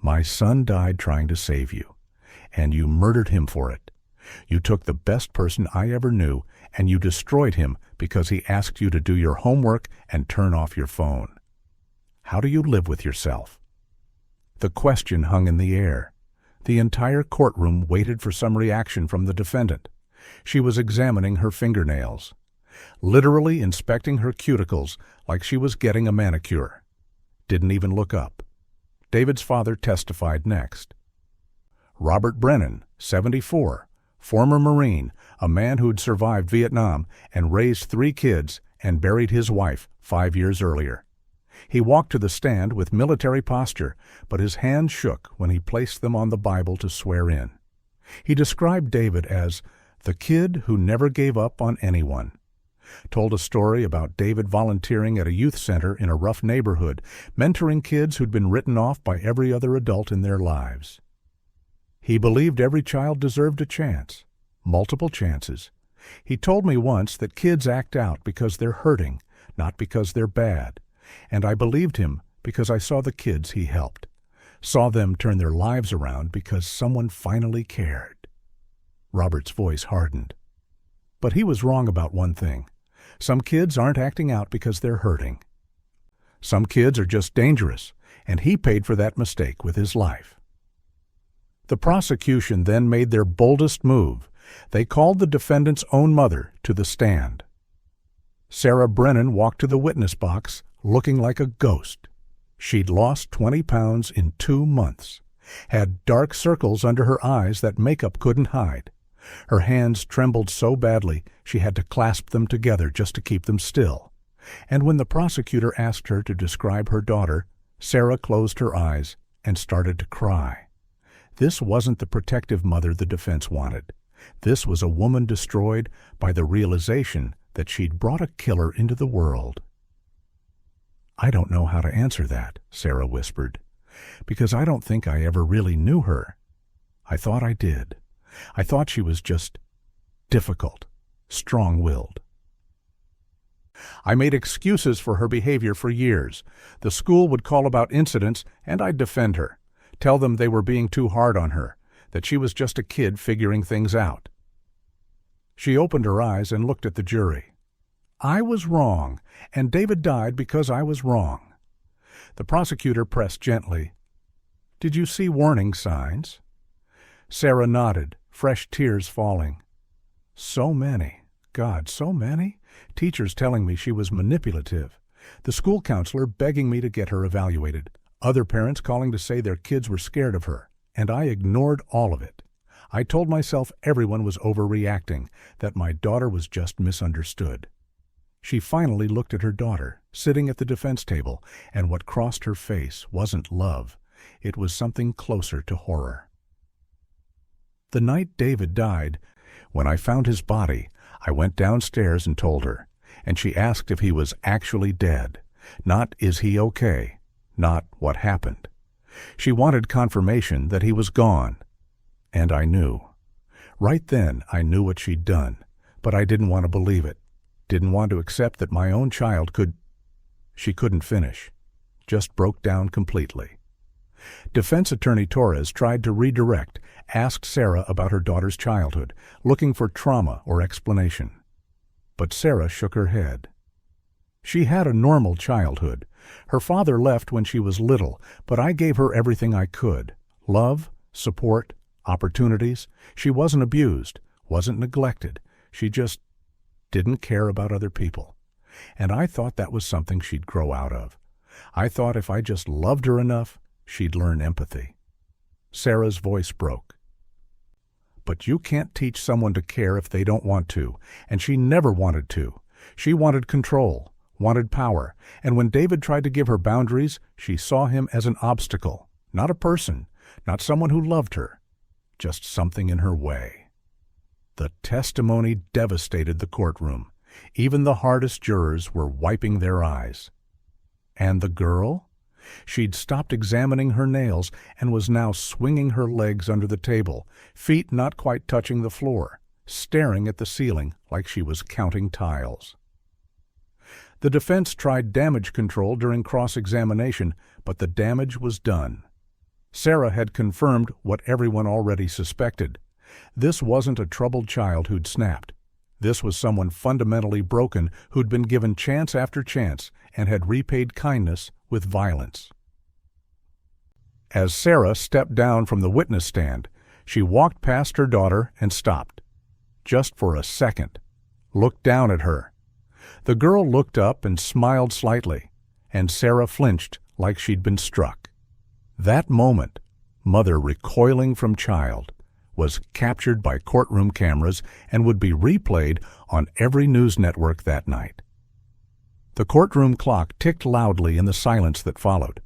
"My son died trying to save you, and you murdered him for it. You took the best person I ever knew, and you destroyed him because he asked you to do your homework and turn off your phone. How do you live with yourself?" The question hung in the air. The entire courtroom waited for some reaction from the defendant. She was examining her fingernails, literally inspecting her cuticles like she was getting a manicure. Didn't even look up. David's father testified next. Robert Brennan, 74, former Marine, a man who'd survived Vietnam and raised 3 kids and buried his wife 5 years earlier. He walked to the stand with military posture, but his hands shook when he placed them on the Bible to swear in. He described David as the kid who never gave up on anyone. Told a story about David volunteering at a youth center in a rough neighborhood, mentoring kids who'd been written off by every other adult in their lives. He believed every child deserved a chance, multiple chances. He told me once that kids act out because they're hurting, not because they're bad. And I believed him because I saw the kids he helped, saw them turn their lives around because someone finally cared. Robert's voice hardened. But he was wrong about one thing. Some kids aren't acting out because they're hurting. Some kids are just dangerous, and he paid for that mistake with his life. The prosecution then made their boldest move. They called the defendant's own mother to the stand. Sarah Brennan walked to the witness box looking like a ghost. She'd lost 20 pounds in 2 months, had dark circles under her eyes that makeup couldn't hide. Her hands trembled so badly she had to clasp them together just to keep them still. And when the prosecutor asked her to describe her daughter, Sarah closed her eyes and started to cry. This wasn't the protective mother the defense wanted. This was a woman destroyed by the realization that she'd brought a killer into the world. "I don't know how to answer that," Sarah whispered, "because I don't think I ever really knew her. I thought I did. I thought she was just difficult, strong-willed. I made excuses for her behavior for years. The school would call about incidents, and I'd defend her, tell them they were being too hard on her, that she was just a kid figuring things out." She opened her eyes and looked at the jury. "I was wrong, and David died because I was wrong." The prosecutor pressed gently. "Did you see warning signs?" Sarah nodded, fresh tears falling. "So many. God, so many? Teachers telling me she was manipulative. The school counselor begging me to get her evaluated. Other parents calling to say their kids were scared of her. And I ignored all of it. I told myself everyone was overreacting, that my daughter was just misunderstood. She finally looked at her daughter, sitting at the defense table, and what crossed her face wasn't love. It was something closer to horror. The night David died, when I found his body, I went downstairs and told her, and she asked if he was actually dead. Not, is he okay? Not, what happened? She wanted confirmation that he was gone. And I knew. Right then, I knew what she'd done, but I didn't want to believe it. Didn't want to accept that my own child could... She couldn't finish. Just broke down completely. Defense attorney Torres tried to redirect, asked Sarah about her daughter's childhood, looking for trauma or explanation. But Sarah shook her head. She had a normal childhood. Her father left when she was little, but I gave her everything I could. Love, support, opportunities. She wasn't abused, wasn't neglected. She just didn't care about other people. And I thought that was something she'd grow out of. I thought if I just loved her enough, she'd learn empathy. Sarah's voice broke. But you can't teach someone to care if they don't want to, and she never wanted to. She wanted control, wanted power, and when David tried to give her boundaries, she saw him as an obstacle, not a person, not someone who loved her, just something in her way. The testimony devastated the courtroom. Even the hardest jurors were wiping their eyes. And the girl? She'd stopped examining her nails and was now swinging her legs under the table, feet not quite touching the floor, staring at the ceiling like she was counting tiles. The defense tried damage control during cross-examination, but the damage was done. Sarah had confirmed what everyone already suspected. This wasn't a troubled child who'd snapped. This was someone fundamentally broken who'd been given chance after chance and had repaid kindness with violence. As Sarah stepped down from the witness stand, she walked past her daughter and stopped. Just for a second. Looked down at her. The girl looked up and smiled slightly, and Sarah flinched like she'd been struck. That moment, mother recoiling from child, was captured by courtroom cameras and would be replayed on every news network that night. The courtroom clock ticked loudly in the silence that followed.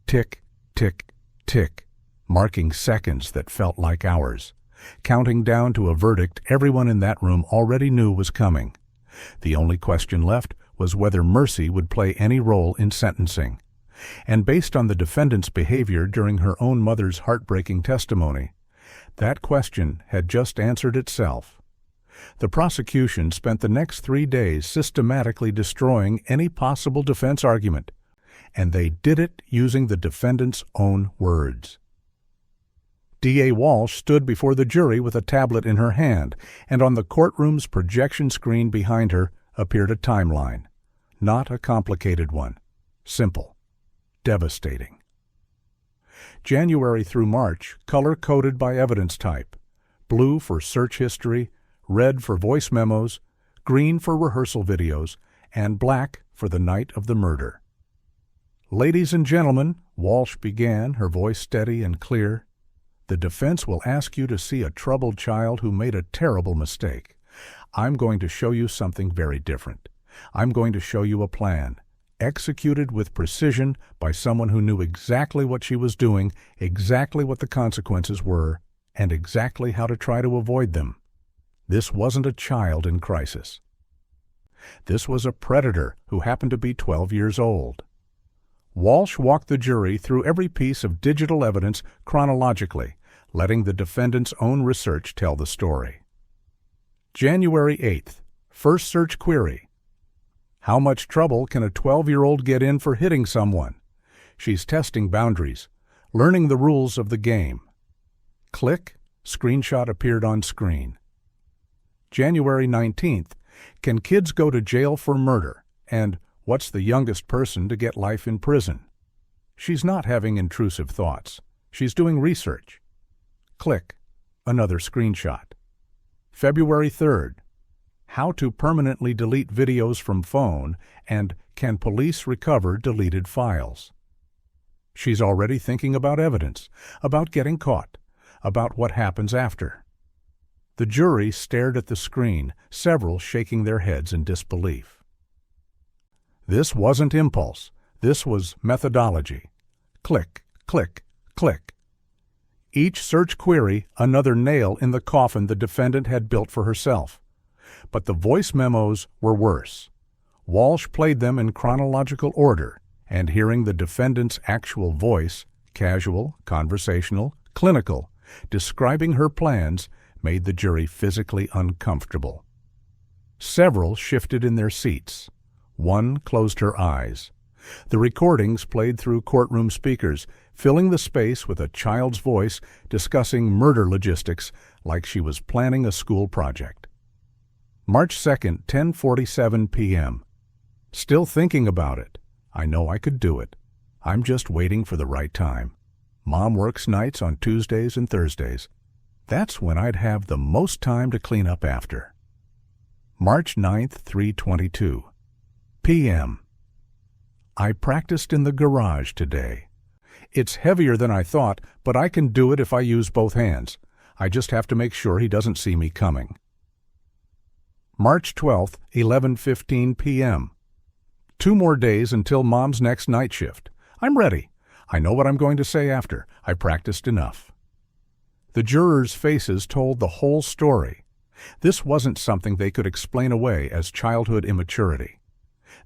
Tick, tick, tick, marking seconds that felt like hours, counting down to a verdict everyone in that room already knew was coming. The only question left was whether mercy would play any role in sentencing. And based on the defendant's behavior during her own mother's heartbreaking testimony, that question had just answered itself. The prosecution spent the next 3 days systematically destroying any possible defense argument, and they did it using the defendant's own words. D.A. Walsh stood before the jury with a tablet in her hand, and on the courtroom's projection screen behind her appeared a timeline. Not a complicated one. Simple. Devastating. January through March, color-coded by evidence type. Blue for search history, red for voice memos, green for rehearsal videos, and black for the night of the murder. Ladies and gentlemen, Walsh began, her voice steady and clear, the defense will ask you to see a troubled child who made a terrible mistake. I'm going to show you something very different. I'm going to show you a plan, executed with precision by someone who knew exactly what she was doing, exactly what the consequences were, and exactly how to try to avoid them. This wasn't a child in crisis. This was a predator who happened to be 12 years old. Walsh walked the jury through every piece of digital evidence chronologically, letting the defendant's own research tell the story. January 8th, first search query. How much trouble can a 12-year-old get in for hitting someone? She's testing boundaries, learning the rules of the game. Click, screenshot appeared on screen. January 19th, can kids go to jail for murder? And what's the youngest person to get life in prison? She's not having intrusive thoughts. She's doing research. Click, another screenshot. February 3rd, how to permanently delete videos from phone, and can police recover deleted files? She's already thinking about evidence, about getting caught, about what happens after. The jury stared at the screen, several shaking their heads in disbelief. This wasn't impulse. This was methodology. Click, click, click. Each search query another nail in the coffin the defendant had built for herself. But the voice memos were worse. Walsh played them in chronological order, and hearing the defendant's actual voice, casual, conversational, clinical, describing her plans, made the jury physically uncomfortable. Several shifted in their seats. One closed her eyes. The recordings played through courtroom speakers, filling the space with a child's voice discussing murder logistics like she was planning a school project. March 2nd, 10:47 p.m. Still thinking about it. I know I could do it. I'm just waiting for the right time. Mom works nights on Tuesdays and Thursdays. That's when I'd have the most time to clean up after. March 9th, 3:22 p.m. I practiced in the garage today. It's heavier than I thought, but I can do it if I use both hands. I just have to make sure he doesn't see me coming. March 12th, 11:15 p.m. 2 more days until Mom's next night shift. I'm ready. I know what I'm going to say after. I practiced enough. The jurors' faces told the whole story. This wasn't something they could explain away as childhood immaturity.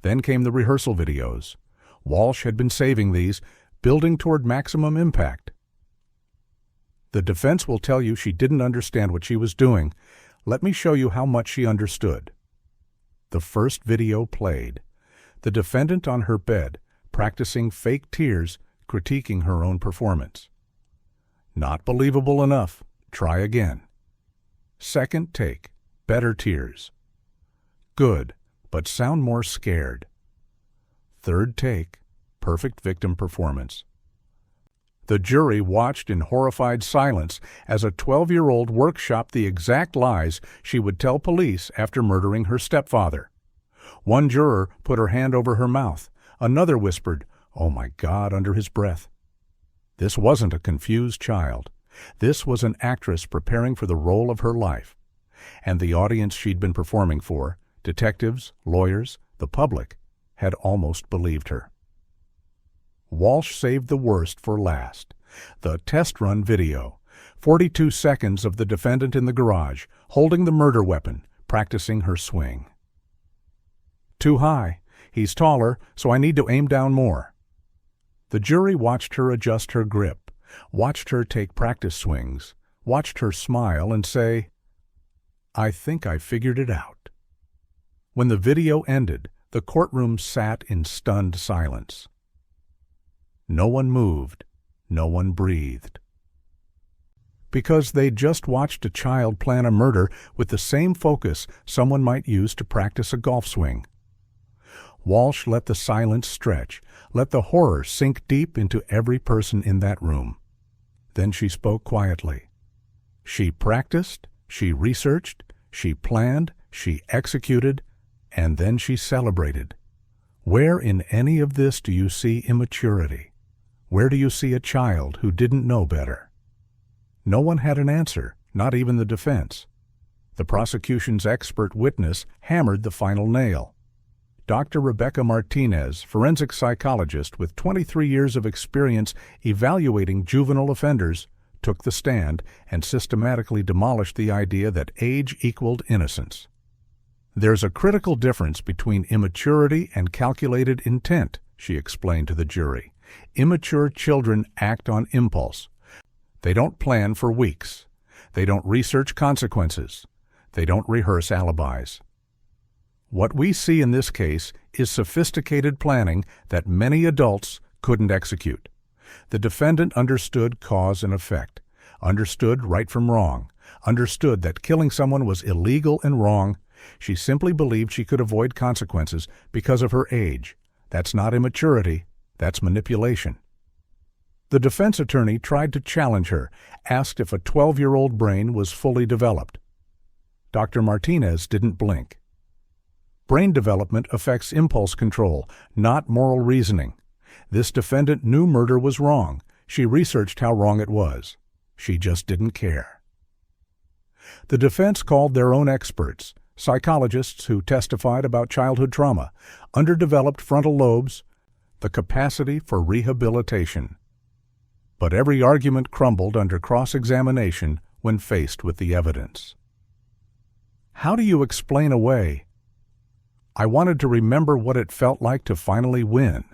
Then came the rehearsal videos. Walsh had been saving these, building toward maximum impact. The defense will tell you she didn't understand what she was doing. Let me show you how much she understood. The first video played. The defendant on her bed, practicing fake tears, critiquing her own performance. Not believable enough. Try again. Second take. Better tears. Good, but sound more scared. Third take. Perfect victim performance. The jury watched in horrified silence as a 12-year-old workshopped the exact lies she would tell police after murdering her stepfather. One juror put her hand over her mouth. Another whispered, "Oh my God," under his breath. This wasn't a confused child. This was an actress preparing for the role of her life. And the audience she'd been performing for, detectives, lawyers, the public, had almost believed her. Walsh saved the worst for last. The test run video. 42 seconds of the defendant in the garage, holding the murder weapon, practicing her swing. Too high. He's taller, so I need to aim down more. The jury watched her adjust her grip, watched her take practice swings, watched her smile and say, "I think I figured it out." When the video ended, the courtroom sat in stunned silence. No one moved, no one breathed. Because they'd just watched a child plan a murder with the same focus someone might use to practice a golf swing. Walsh let the silence stretch, let the horror sink deep into every person in that room. Then she spoke quietly. She practiced, she researched, she planned, she executed, and then she celebrated. Where in any of this do you see immaturity? Where do you see a child who didn't know better? No one had an answer, not even the defense. The prosecution's expert witness hammered the final nail. Dr. Rebecca Martinez, forensic psychologist with 23 years of experience evaluating juvenile offenders, took the stand and systematically demolished the idea that age equaled innocence. There's a critical difference between immaturity and calculated intent, she explained to the jury. Immature children act on impulse. They don't plan for weeks. They don't research consequences. They don't rehearse alibis. What we see in this case is sophisticated planning that many adults couldn't execute. The defendant understood cause and effect, understood right from wrong, understood that killing someone was illegal and wrong. She simply believed she could avoid consequences because of her age. That's not immaturity, that's manipulation. The defense attorney tried to challenge her, asked if a 12-year-old brain was fully developed. Dr. Martinez didn't blink. Brain development affects impulse control, not moral reasoning. This defendant knew murder was wrong. She researched how wrong it was. She just didn't care. The defense called their own experts. psychologists who testified about childhood trauma, underdeveloped frontal lobes, the capacity for rehabilitation. But every argument crumbled under cross-examination when faced with the evidence. How do you explain away? I wanted to remember what it felt like to finally win.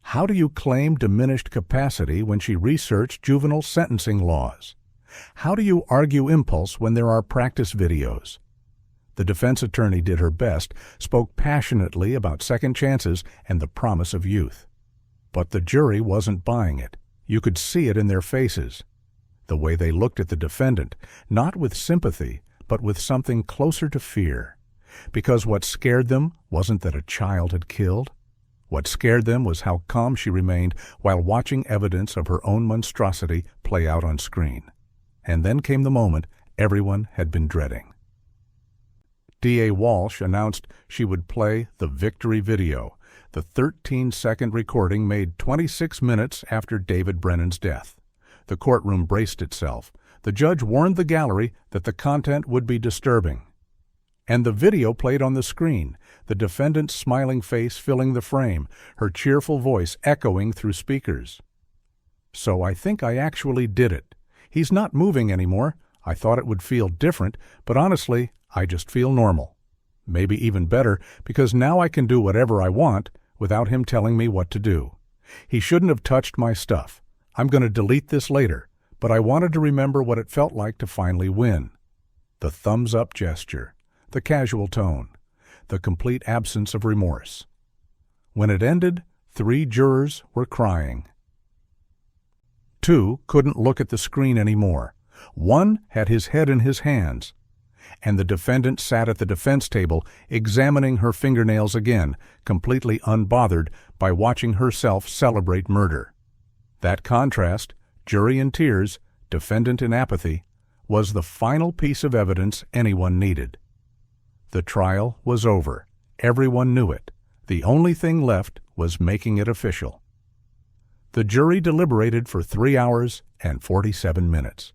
How do you claim diminished capacity when she researched juvenile sentencing laws? How do you argue impulse when there are practice videos? The defense attorney did her best, spoke passionately about second chances and the promise of youth. But the jury wasn't buying it. You could see it in their faces. The way they looked at the defendant, not with sympathy, but with something closer to fear. Because what scared them wasn't that a child had killed. What scared them was how calm she remained while watching evidence of her own monstrosity play out on screen. And then came the moment everyone had been dreading. D.A. Walsh announced she would play the victory video, the 13-second recording made 26 minutes after David Brennan's death. The courtroom braced itself. The judge warned the gallery that the content would be disturbing. And the video played on the screen, the defendant's smiling face filling the frame, her cheerful voice echoing through speakers. So I think I actually did it. He's not moving anymore. I thought it would feel different, but honestly, I just feel normal. Maybe even better, because now I can do whatever I want without him telling me what to do. He shouldn't have touched my stuff. I'm going to delete this later, but I wanted to remember what it felt like to finally win. The thumbs-up gesture, the casual tone, the complete absence of remorse. When it ended, 3 jurors were crying. 2 couldn't look at the screen anymore. 1 had his head in his hands. And the defendant sat at the defense table, examining her fingernails again, completely unbothered by watching herself celebrate murder. That contrast, jury in tears, defendant in apathy, was the final piece of evidence anyone needed. The trial was over. Everyone knew it. The only thing left was making it official. The jury deliberated for 3 hours and 47 minutes.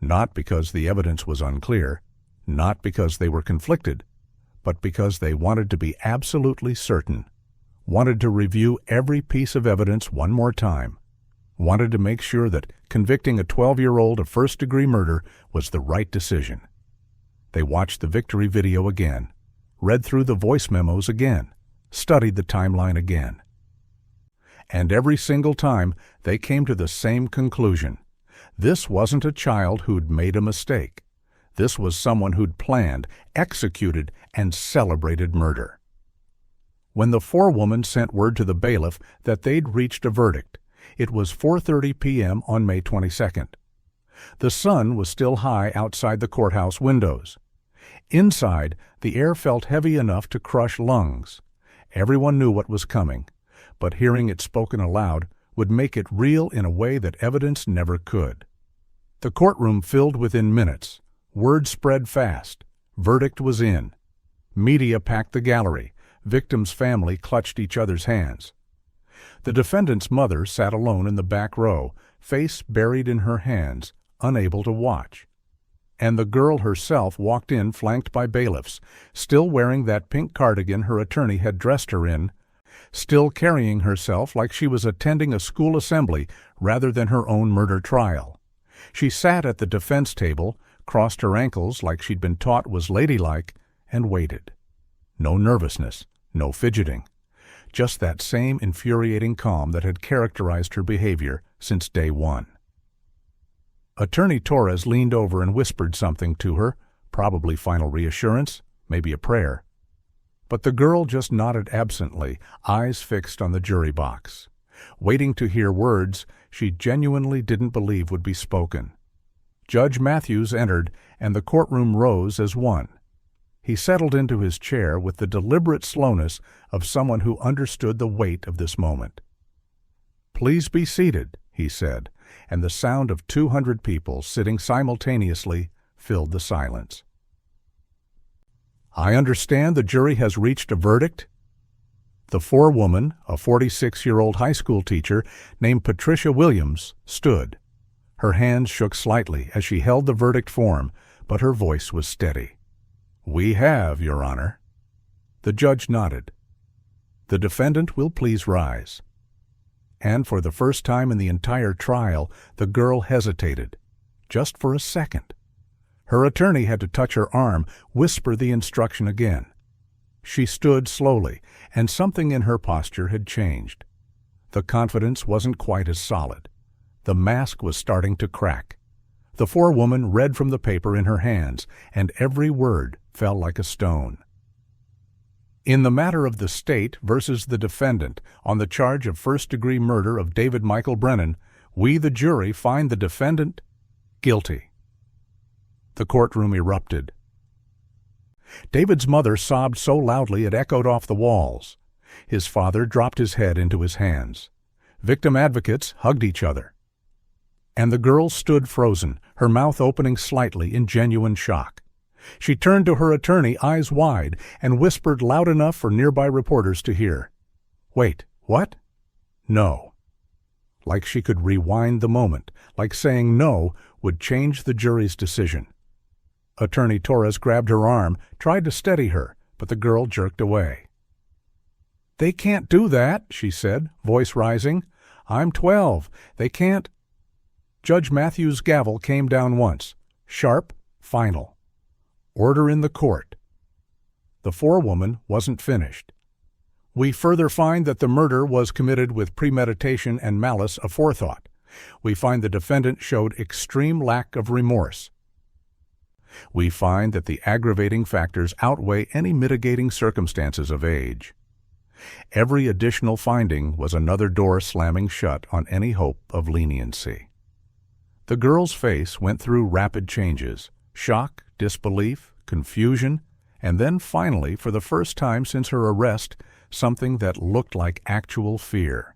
Not because the evidence was unclear, not because they were conflicted, but because they wanted to be absolutely certain, wanted to review every piece of evidence one more time, wanted to make sure that convicting a 12-year-old of first-degree murder was the right decision. They watched the victory video again, read through the voice memos again, studied the timeline again. And every single time, they came to the same conclusion. This wasn't a child who'd made a mistake. This was someone who'd planned, executed, and celebrated murder. When the forewoman sent word to the bailiff that they'd reached a verdict, it was 4:30 p.m. on May 22nd. The sun was still high outside the courthouse windows. Inside, the air felt heavy enough to crush lungs. Everyone knew what was coming, but hearing it spoken aloud would make it real in a way that evidence never could. The courtroom filled within minutes. Word spread fast. Verdict was in. Media packed the gallery. Victims' family clutched each other's hands. The defendant's mother sat alone in the back row, face buried in her hands, unable to watch. And the girl herself walked in flanked by bailiffs, still wearing that pink cardigan her attorney had dressed her in, still carrying herself like she was attending a school assembly rather than her own murder trial. She sat at the defense table, crossed her ankles like she'd been taught was ladylike, and waited. No nervousness, no fidgeting. Just that same infuriating calm that had characterized her behavior since day one. Attorney Torres leaned over and whispered something to her, probably final reassurance, maybe a prayer. But the girl just nodded absently, eyes fixed on the jury box, waiting to hear words she genuinely didn't believe would be spoken. Judge Matthews entered, and the courtroom rose as one. He settled into his chair with the deliberate slowness of someone who understood the weight of this moment. "Please be seated," he said, and the sound of 200 people sitting simultaneously filled the silence. "I understand the jury has reached a verdict?" The forewoman, a 46-year-old high school teacher named Patricia Williams, stood. Her hands shook slightly as she held the verdict form, but her voice was steady. "We have, Your Honor." The judge nodded. "The defendant will please rise." And for the first time in the entire trial, the girl hesitated, just for a second. Her attorney had to touch her arm, whisper the instruction again. She stood slowly, and something in her posture had changed. The confidence wasn't quite as solid. The mask was starting to crack. The forewoman read from the paper in her hands, and every word fell like a stone. In the matter of the state versus the defendant on the charge of first-degree murder of David Michael Brennan, we, the jury, find the defendant guilty. The courtroom erupted. David's mother sobbed so loudly it echoed off the walls. His father dropped his head into his hands. Victim advocates hugged each other. And the girl stood frozen, her mouth opening slightly in genuine shock. She turned to her attorney, eyes wide, and whispered loud enough for nearby reporters to hear. "Wait, what?" "No." Like she could rewind the moment, like saying no would change the jury's decision. Attorney Torres grabbed her arm, tried to steady her, but the girl jerked away. "They can't do that," she said, voice rising. "I'm 12. They can't—" Judge Matthews' gavel came down once, sharp, final. Order in the court. The forewoman wasn't finished. "We further find that the murder was committed with premeditation and malice aforethought. We find the defendant showed extreme lack of remorse. We find that the aggravating factors outweigh any mitigating circumstances of age." Every additional finding was another door slamming shut on any hope of leniency. The girl's face went through rapid changes: shock, disbelief, confusion, and then finally, for the first time since her arrest, something that looked like actual fear.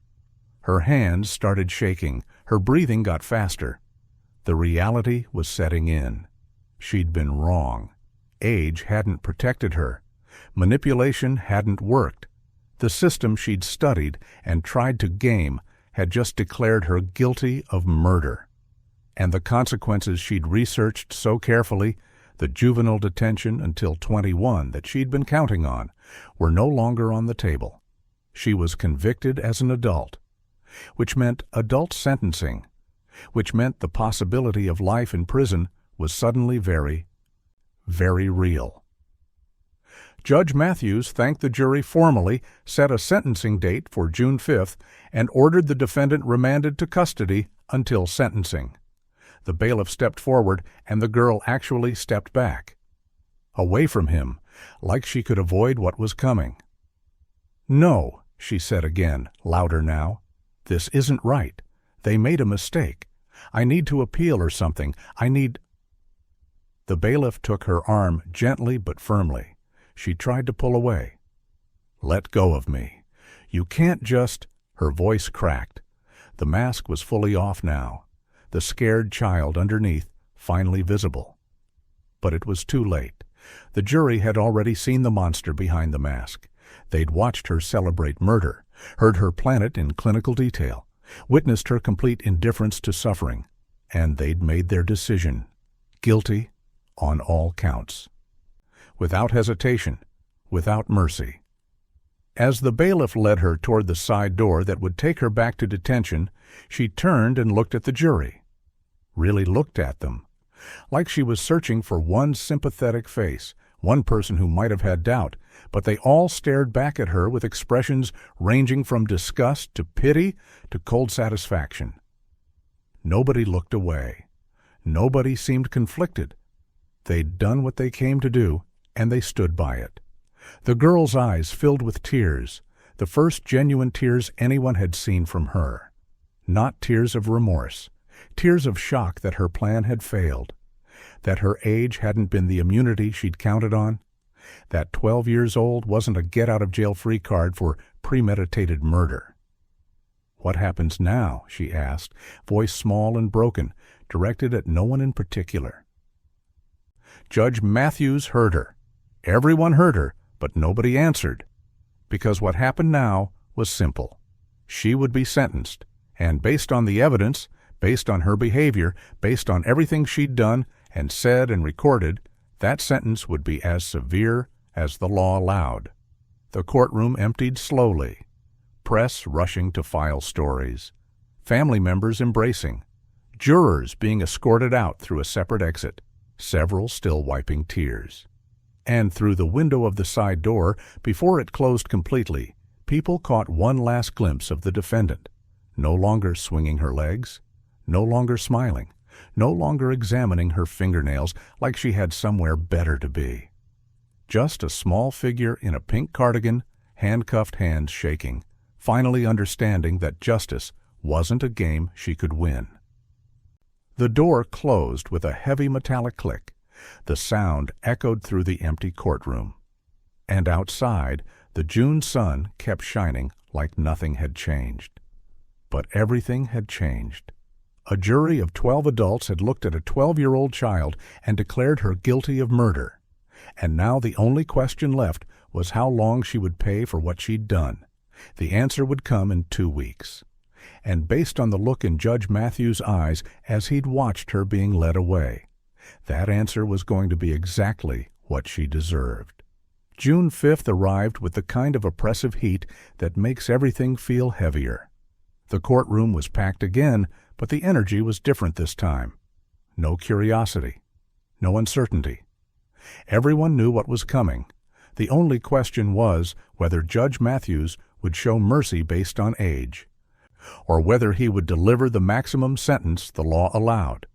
Her hands started shaking, her breathing got faster. The reality was setting in. She'd been wrong. Age hadn't protected her. Manipulation hadn't worked. The system she'd studied and tried to game had just declared her guilty of murder. And the consequences she'd researched so carefully, the juvenile detention until 21 that she'd been counting on, were no longer on the table. She was convicted as an adult, which meant adult sentencing, which meant the possibility of life in prison was suddenly very, very real. Judge Matthews thanked the jury formally, set a sentencing date for June 5th, and ordered the defendant remanded to custody until sentencing. The bailiff stepped forward, and the girl actually stepped back. Away from him, like she could avoid what was coming. "No," she said again, louder now. "This isn't right. They made a mistake. I need to appeal or something. I need—" The bailiff took her arm gently but firmly. She tried to pull away. "Let go of me. You can't just—" Her voice cracked. The mask was fully off now, the scared child underneath finally visible. But it was too late. The jury had already seen the monster behind the mask. They'd watched her celebrate murder, heard her plan it in clinical detail, witnessed her complete indifference to suffering, and they'd made their decision. Guilty on all counts. Without hesitation, without mercy. As the bailiff led her toward the side door that would take her back to detention, she turned and looked at the jury. Really looked at them. Like she was searching for one sympathetic face, one person who might have had doubt, but they all stared back at her with expressions ranging from disgust to pity to cold satisfaction. Nobody looked away. Nobody seemed conflicted. They'd done what they came to do, and they stood by it. The girl's eyes filled with tears, the first genuine tears anyone had seen from her. Not tears of remorse, tears of shock that her plan had failed, that her age hadn't been the immunity she'd counted on, that 12 years old wasn't a get-out-of-jail-free card for premeditated murder. "What happens now?" she asked, voice small and broken, directed at no one in particular. Judge Matthews heard her. Everyone heard her, but nobody answered. Because what happened now was simple. She would be sentenced, and based on the evidence, based on her behavior, based on everything she'd done and said and recorded, That sentence would be as severe as the law allowed. The courtroom emptied slowly, press rushing to file stories, family members embracing, jurors being escorted out through a separate exit, several still wiping tears. And through the window of the side door, before it closed completely, people caught one last glimpse of the defendant, no longer swinging her legs, no longer smiling, no longer examining her fingernails like she had somewhere better to be. Just a small figure in a pink cardigan, handcuffed hands shaking, finally understanding that justice wasn't a game she could win. The door closed with a heavy metallic click. The sound echoed through the empty courtroom. And outside, the June sun kept shining like nothing had changed. But everything had changed. A jury of 12 adults had looked at a 12-year-old child and declared her guilty of murder. And now the only question left was how long she would pay for what she'd done. The answer would come in 2 weeks. And based on the look in Judge Matthews' eyes as he'd watched her being led away, that answer was going to be exactly what she deserved. June 5th arrived with the kind of oppressive heat that makes everything feel heavier. The courtroom was packed again, but the energy was different this time. No curiosity, no uncertainty. Everyone knew what was coming. The only question was whether Judge Matthews would show mercy based on age, or whether he would deliver the maximum sentence the law allowed.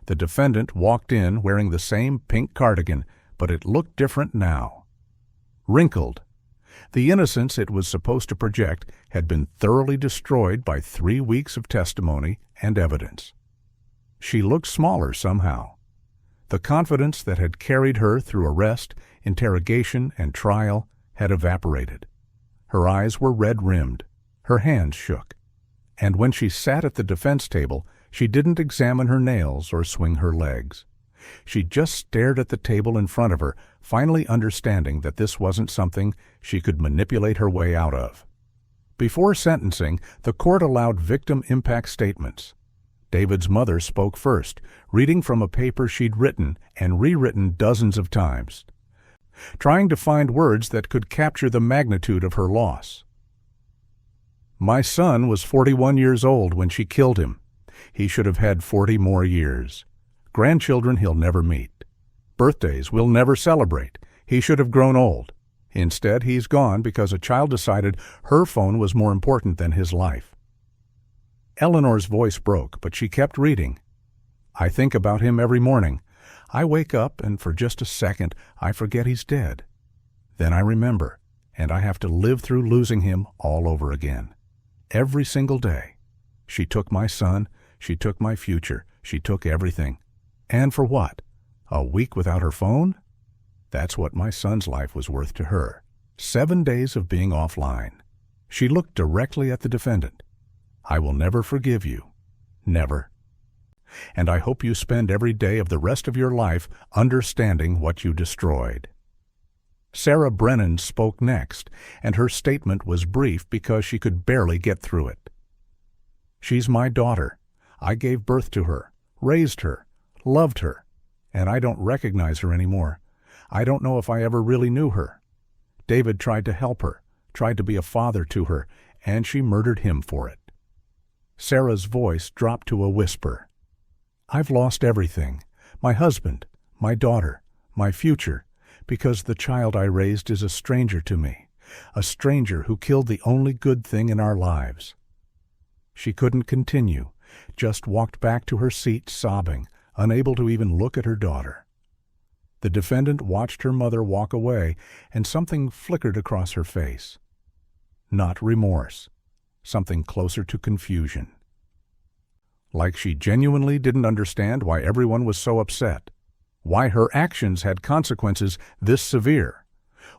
The defendant walked in wearing the same pink cardigan, but it looked different now. Wrinkled. The innocence it was supposed to project had been thoroughly destroyed by 3 weeks of testimony and evidence. She looked smaller somehow. The confidence that had carried her through arrest, interrogation, and trial had evaporated. Her eyes were red-rimmed. Her hands shook. And when she sat at the defense table, she didn't examine her nails or swing her legs. She just stared at the table in front of her, finally understanding that this wasn't something she could manipulate her way out of. Before sentencing, the court allowed victim impact statements. David's mother spoke first, reading from a paper she'd written and rewritten dozens of times, trying to find words that could capture the magnitude of her loss. "My son was 41 years old when she killed him. He should have had 40 more years. Grandchildren he'll never meet. Birthdays we'll never celebrate. He should have grown old. Instead, he's gone because a child decided her phone was more important than his life." Eleanor's voice broke, but she kept reading. "I think about him every morning. I wake up, and for just a second, I forget he's dead. Then I remember, and I have to live through losing him all over again. Every single day. She took my son, she took my future, she took everything. And for what? A week without her phone? That's what my son's life was worth to her. 7 days of being offline." She looked directly at the defendant. "I will never forgive you. Never. And I hope you spend every day of the rest of your life understanding what you destroyed." Sarah Brennan spoke next, and her statement was brief because she could barely get through it. "She's my daughter. I gave birth to her, raised her, loved her, and I don't recognize her anymore. I don't know if I ever really knew her. David tried to help her, tried to be a father to her, and she murdered him for it." Sarah's voice dropped to a whisper. "I've lost everything, my husband, my daughter, my future, because the child I raised is a stranger to me, a stranger who killed the only good thing in our lives." She couldn't continue, just walked back to her seat sobbing, unable to even look at her daughter. The defendant watched her mother walk away, and something flickered across her face. Not remorse, something closer to confusion. Like she genuinely didn't understand why everyone was so upset, why her actions had consequences this severe,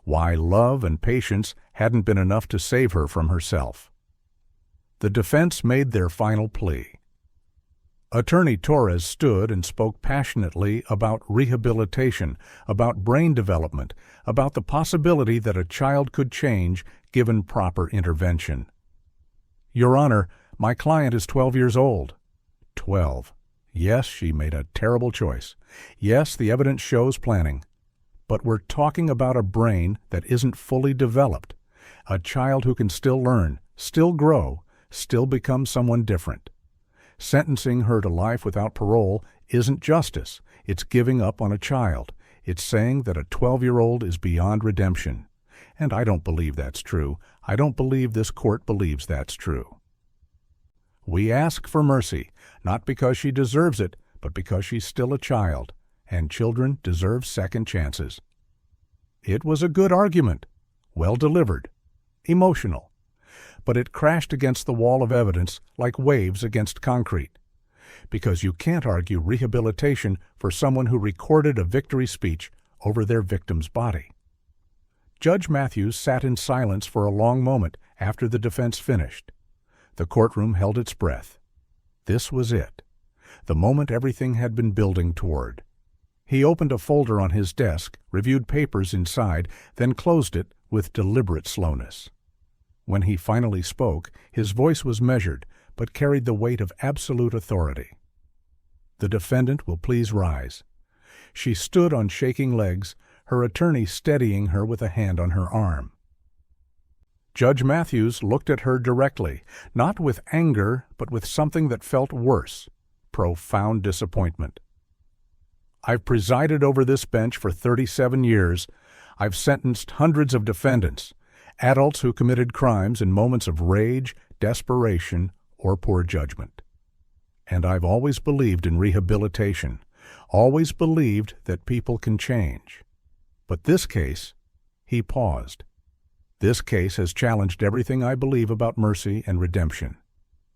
why love and patience hadn't been enough to save her from herself. The defense made their final plea. Attorney Torres stood and spoke passionately about rehabilitation, about brain development, about the possibility that a child could change given proper intervention. "Your Honor, my client is 12 years old." 12. Yes, she made a terrible choice. Yes, the evidence shows planning. But we're talking about a brain that isn't fully developed, a child who can still learn, still grow, still become someone different. Sentencing her to life without parole isn't justice. It's giving up on a child. It's saying that a 12-year-old is beyond redemption. And I don't believe that's true. I don't believe this court believes that's true. We ask for mercy, not because she deserves it, but because she's still a child, and children deserve second chances. It was a good argument, well delivered, emotional, but it crashed against the wall of evidence like waves against concrete, because you can't argue rehabilitation for someone who recorded a victory speech over their victim's body. Judge Matthews sat in silence for a long moment after the defense finished. The courtroom held its breath. This was it, the moment everything had been building toward. He opened a folder on his desk, reviewed papers inside, then closed it with deliberate slowness. When he finally spoke, his voice was measured, but carried the weight of absolute authority. "The defendant will please rise." She stood on shaking legs, her attorney steadying her with a hand on her arm. Judge Matthews looked at her directly, not with anger, but with something that felt worse, profound disappointment. "I've presided over this bench for 37 years. I've sentenced hundreds of defendants, adults who committed crimes in moments of rage, desperation, or poor judgment. And I've always believed in rehabilitation, always believed that people can change. But this case," he paused, "this case has challenged everything I believe about mercy and redemption."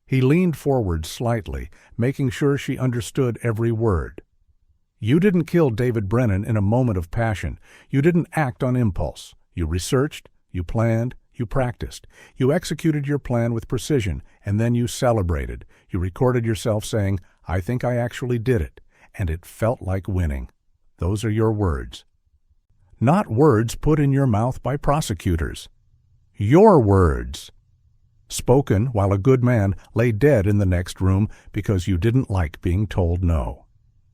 He leaned forward slightly, making sure she understood every word. "You didn't kill David Brennan in a moment of passion. You didn't act on impulse. You researched, you planned, you practiced. You executed your plan with precision, and then you celebrated. You recorded yourself saying, 'I think I actually did it, and it felt like winning.' Those are your words. Not words put in your mouth by prosecutors. Your words. Spoken while a good man lay dead in the next room because you didn't like being told no."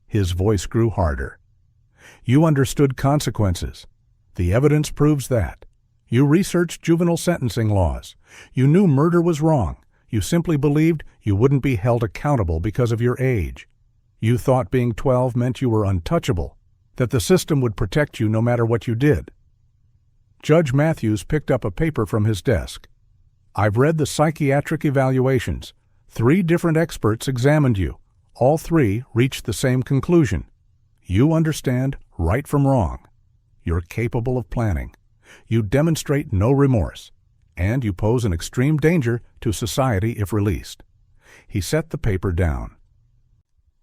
His voice grew harder. "You understood consequences. The evidence proves that. You researched juvenile sentencing laws. You knew murder was wrong. You simply believed you wouldn't be held accountable because of your age. You thought being 12 meant you were untouchable, that the system would protect you no matter what you did." Judge Matthews picked up a paper from his desk. "I've read the psychiatric evaluations. 3 different experts examined you. All 3 reached the same conclusion. You understand right from wrong. You're capable of planning. You demonstrate no remorse. And you pose an extreme danger to society if released." He set the paper down.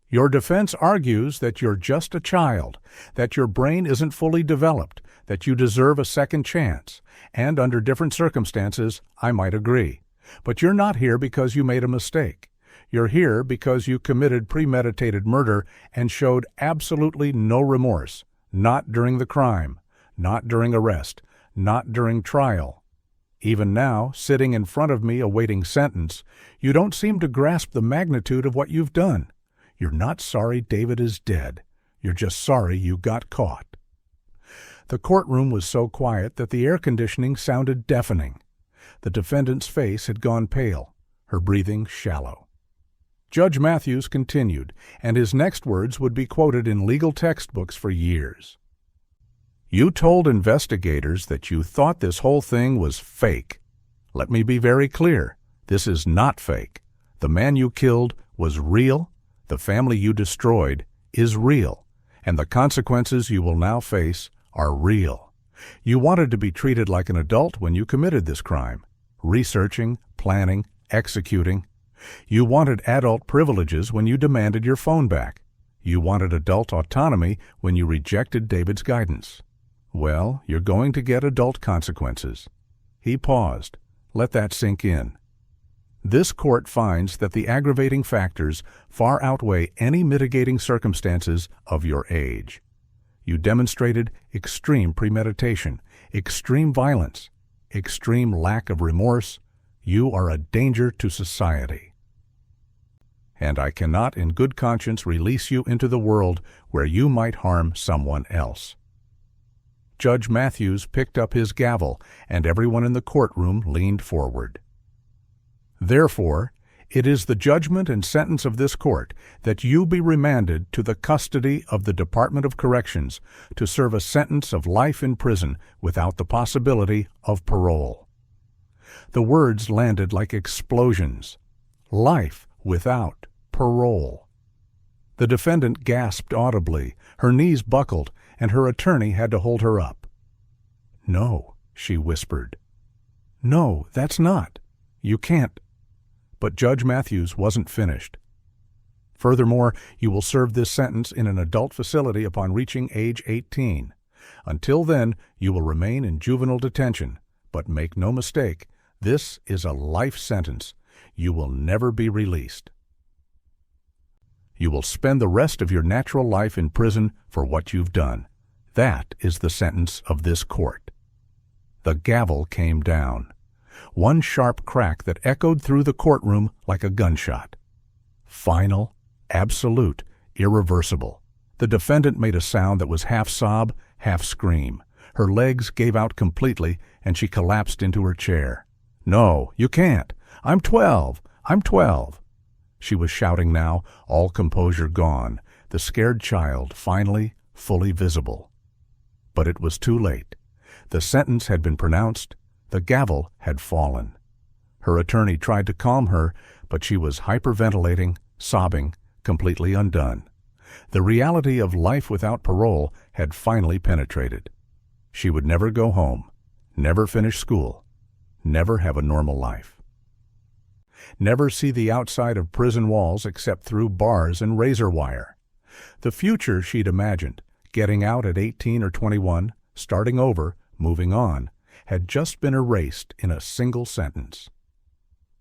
"Your defense argues that you're just a child, that your brain isn't fully developed, that you deserve a second chance, and under different circumstances, I might agree. But you're not here because you made a mistake. You're here because you committed premeditated murder and showed absolutely no remorse, not during the crime, not during arrest, not during trial. Even now, sitting in front of me awaiting sentence, you don't seem to grasp the magnitude of what you've done. You're not sorry David is dead. You're just sorry you got caught." The courtroom was so quiet that the air conditioning sounded deafening. The defendant's face had gone pale, her breathing shallow. Judge Matthews continued, and his next words would be quoted in legal textbooks for years. "You told investigators that you thought this whole thing was fake. Let me be very clear. This is not fake. The man you killed was real. The family you destroyed is real. And the consequences you will now face are real. You wanted to be treated like an adult when you committed this crime. Researching, planning, executing. You wanted adult privileges when you demanded your phone back. You wanted adult autonomy when you rejected David's guidance. Well, you're going to get adult consequences." He paused. Let that sink in. This court finds that the aggravating factors far outweigh any mitigating circumstances of your age. You demonstrated extreme premeditation, extreme violence, extreme lack of remorse. You are a danger to society. and I cannot in good conscience release you into the world where you might harm someone else." Judge Matthews picked up his gavel, and everyone in the courtroom leaned forward. "Therefore, it is the judgment and sentence of this court that you be remanded to the custody of the Department of Corrections to serve a sentence of life in prison without the possibility of parole." The words landed like explosions. Life without parole. The defendant gasped audibly, her knees buckled, and her attorney had to hold her up. "No," she whispered. "No, that's not. You can't." But Judge Matthews wasn't finished. "Furthermore, you will serve this sentence in an adult facility upon reaching age 18. Until then, you will remain in juvenile detention. But make no mistake, this is a life sentence. You will never be released. You will spend the rest of your natural life in prison for what you've done. That is the sentence of this court." The gavel came down. One sharp crack that echoed through the courtroom like a gunshot. Final, absolute, irreversible. The defendant made a sound that was half sob, half scream. Her legs gave out completely, and she collapsed into her chair. "No, you can't. I'm 12. I'm 12. She was shouting now, all composure gone, the scared child finally fully visible. But it was too late. The sentence had been pronounced. The gavel had fallen. Her attorney tried to calm her, but she was hyperventilating, sobbing, completely undone. The reality of life without parole had finally penetrated. She would never go home, never finish school, never have a normal life. Never see the outside of prison walls except through bars and razor wire. The future she'd imagined, getting out at 18 or 21, starting over, moving on, had just been erased in a single sentence.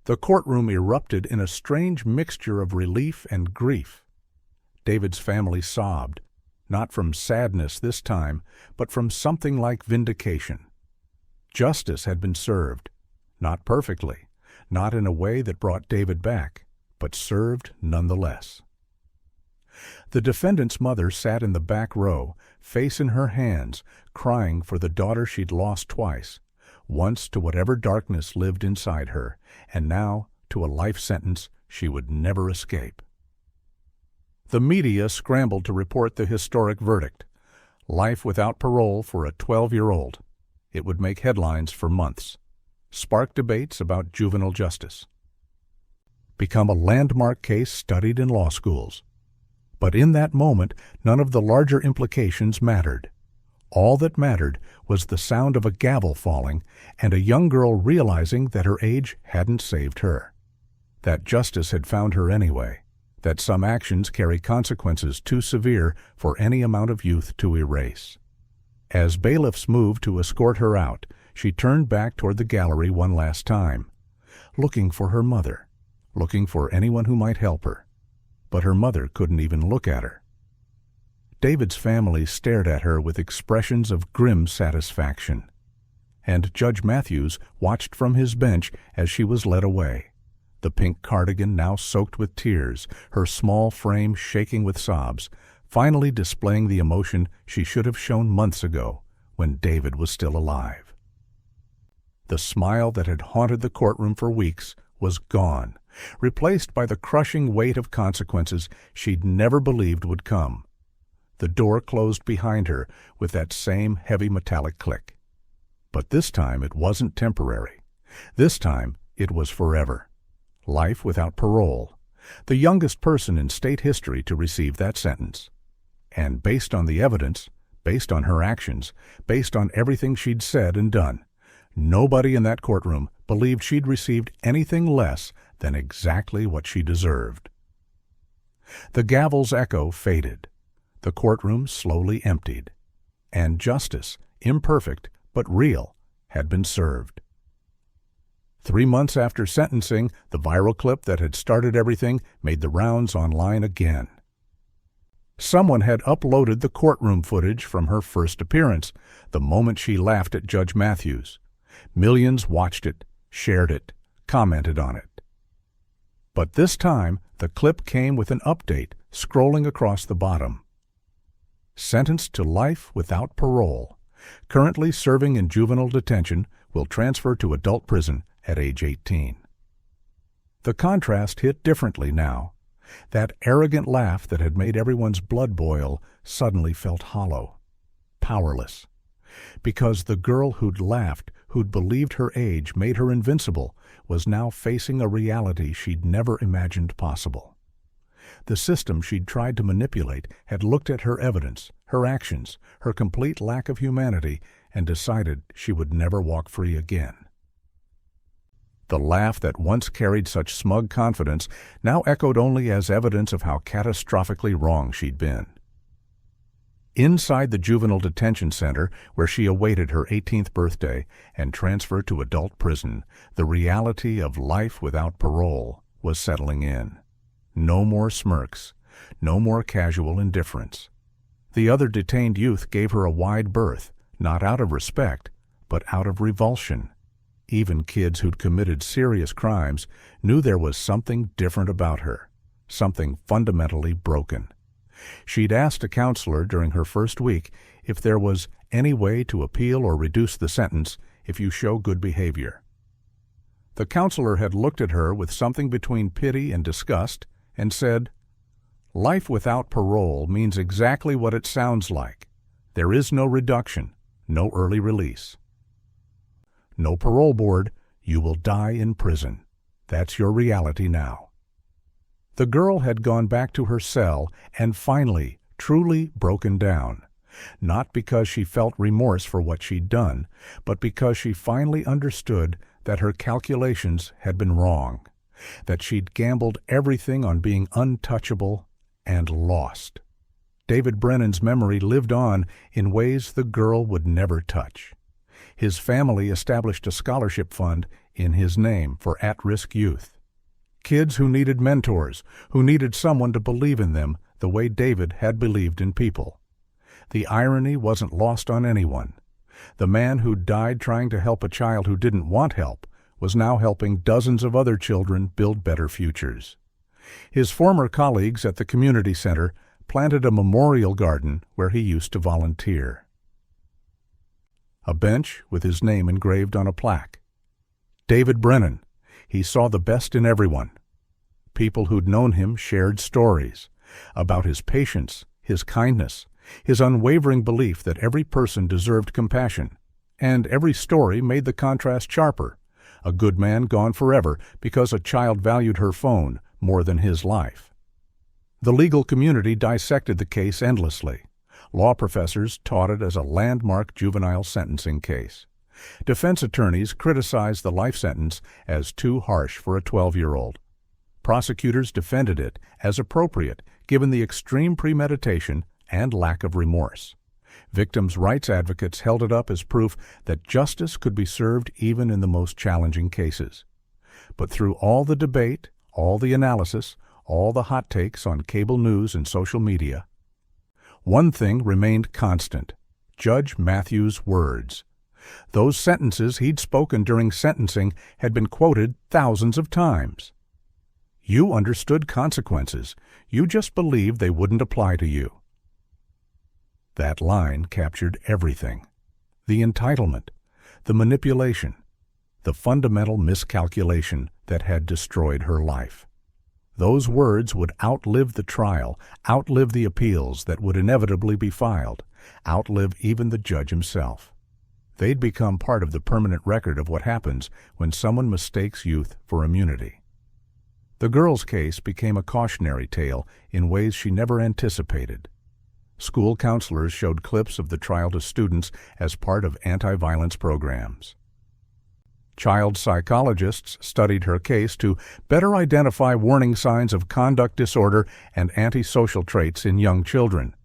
The courtroom erupted in a strange mixture of relief and grief. David's family sobbed, not from sadness this time, but from something like vindication. Justice had been served, not perfectly, not in a way that brought David back, but served nonetheless. The defendant's mother sat in the back row, face in her hands, crying for the daughter she'd lost twice, once to whatever darkness lived inside her, and now to a life sentence she would never escape. The media scrambled to report the historic verdict: life without parole for a 12-year-old. It would make headlines for months, spark debates about juvenile justice, become a landmark case studied in law schools. But in that moment, none of the larger implications mattered. All that mattered was the sound of a gavel falling and a young girl realizing that her age hadn't saved her, that justice had found her anyway, that some actions carry consequences too severe for any amount of youth to erase. As bailiffs moved to escort her out, she turned back toward the gallery one last time, looking for her mother, looking for anyone who might help her. But her mother couldn't even look at her. David's family stared at her with expressions of grim satisfaction, and Judge Matthews watched from his bench as she was led away, the pink cardigan now soaked with tears, her small frame shaking with sobs, finally displaying the emotion she should have shown months ago when David was still alive. The smile that had haunted the courtroom for weeks was gone, replaced by the crushing weight of consequences she'd never believed would come. The door closed behind her with that same heavy metallic click. But this time it wasn't temporary. This time it was forever. Life without parole. The youngest person in state history to receive that sentence. And based on the evidence, based on her actions, based on everything she'd said and done, nobody in that courtroom believed she'd received anything less than exactly what she deserved. The gavel's echo faded. The courtroom slowly emptied. And justice, imperfect but real, had been served. 3 months after sentencing, the viral clip that had started everything made the rounds online again. Someone had uploaded the courtroom footage from her first appearance, the moment she laughed at Judge Matthews. Millions watched it, shared it, commented on it. But this time, The clip came with an update scrolling across the bottom. Sentenced to life without parole. Currently serving in juvenile detention, will transfer to adult prison at age 18. The contrast hit differently now. That arrogant laugh that had made everyone's blood boil suddenly felt hollow, powerless. Because the girl who'd laughed, who'd believed her age made her invincible, was now facing a reality she'd never imagined possible. The system she'd tried to manipulate had looked at her evidence, her actions, her complete lack of humanity, and decided she would never walk free again. The laugh that once carried such smug confidence now echoed only as evidence of how catastrophically wrong she'd been. Inside the juvenile detention center, where she awaited her 18th birthday and transferred to adult prison, the reality of life without parole was settling in. No more smirks, no more casual indifference. The other detained youth gave her a wide berth, not out of respect, but out of revulsion. Even kids who'd committed serious crimes knew there was something different about her, something fundamentally broken. She'd asked a counselor during her first week if there was any way to appeal or reduce the sentence if you show good behavior. The counselor had looked at her with something between pity and disgust and said, "Life without parole means exactly what it sounds like. There is no reduction, no early release. No parole board, you will die in prison. That's your reality now." The girl had gone back to her cell and finally, truly broken down. Not because she felt remorse for what she'd done, but because she finally understood that her calculations had been wrong, that she'd gambled everything on being untouchable and lost. David Brennan's memory lived on in ways the girl would never touch. His family established a scholarship fund in his name for at-risk youth. Kids who needed mentors, who needed someone to believe in them the way David had believed in people. The irony wasn't lost on anyone. The man who died trying to help a child who didn't want help was now helping dozens of other children build better futures. His former colleagues at the community center planted a memorial garden where he used to volunteer. A bench with his name engraved on a plaque. David Brennan. He saw the best in everyone. People who'd known him shared stories about his patience, his kindness, his unwavering belief that every person deserved compassion, and every story made the contrast sharper. A good man gone forever because a child valued her phone more than his life. The legal community dissected the case endlessly. Law professors taught it as a landmark juvenile sentencing case. Defense attorneys criticized the life sentence as too harsh for a 12-year-old. Prosecutors defended it as appropriate given the extreme premeditation and lack of remorse. Victims' rights advocates held it up as proof that justice could be served even in the most challenging cases. But through all the debate, all the analysis, all the hot takes on cable news and social media, one thing remained constant: Judge Matthews' words. Those sentences he'd spoken during sentencing had been quoted thousands of times. You understood consequences. You just believed they wouldn't apply to you. That line captured everything. The entitlement, the manipulation, the fundamental miscalculation that had destroyed her life. Those words would outlive the trial, outlive the appeals that would inevitably be filed, outlive even the judge himself. They'd become part of the permanent record of what happens when someone mistakes youth for immunity. The girl's case became a cautionary tale in ways she never anticipated. School counselors showed clips of the trial to students as part of anti-violence programs. Child psychologists studied her case to better identify warning signs of conduct disorder and antisocial traits in young children.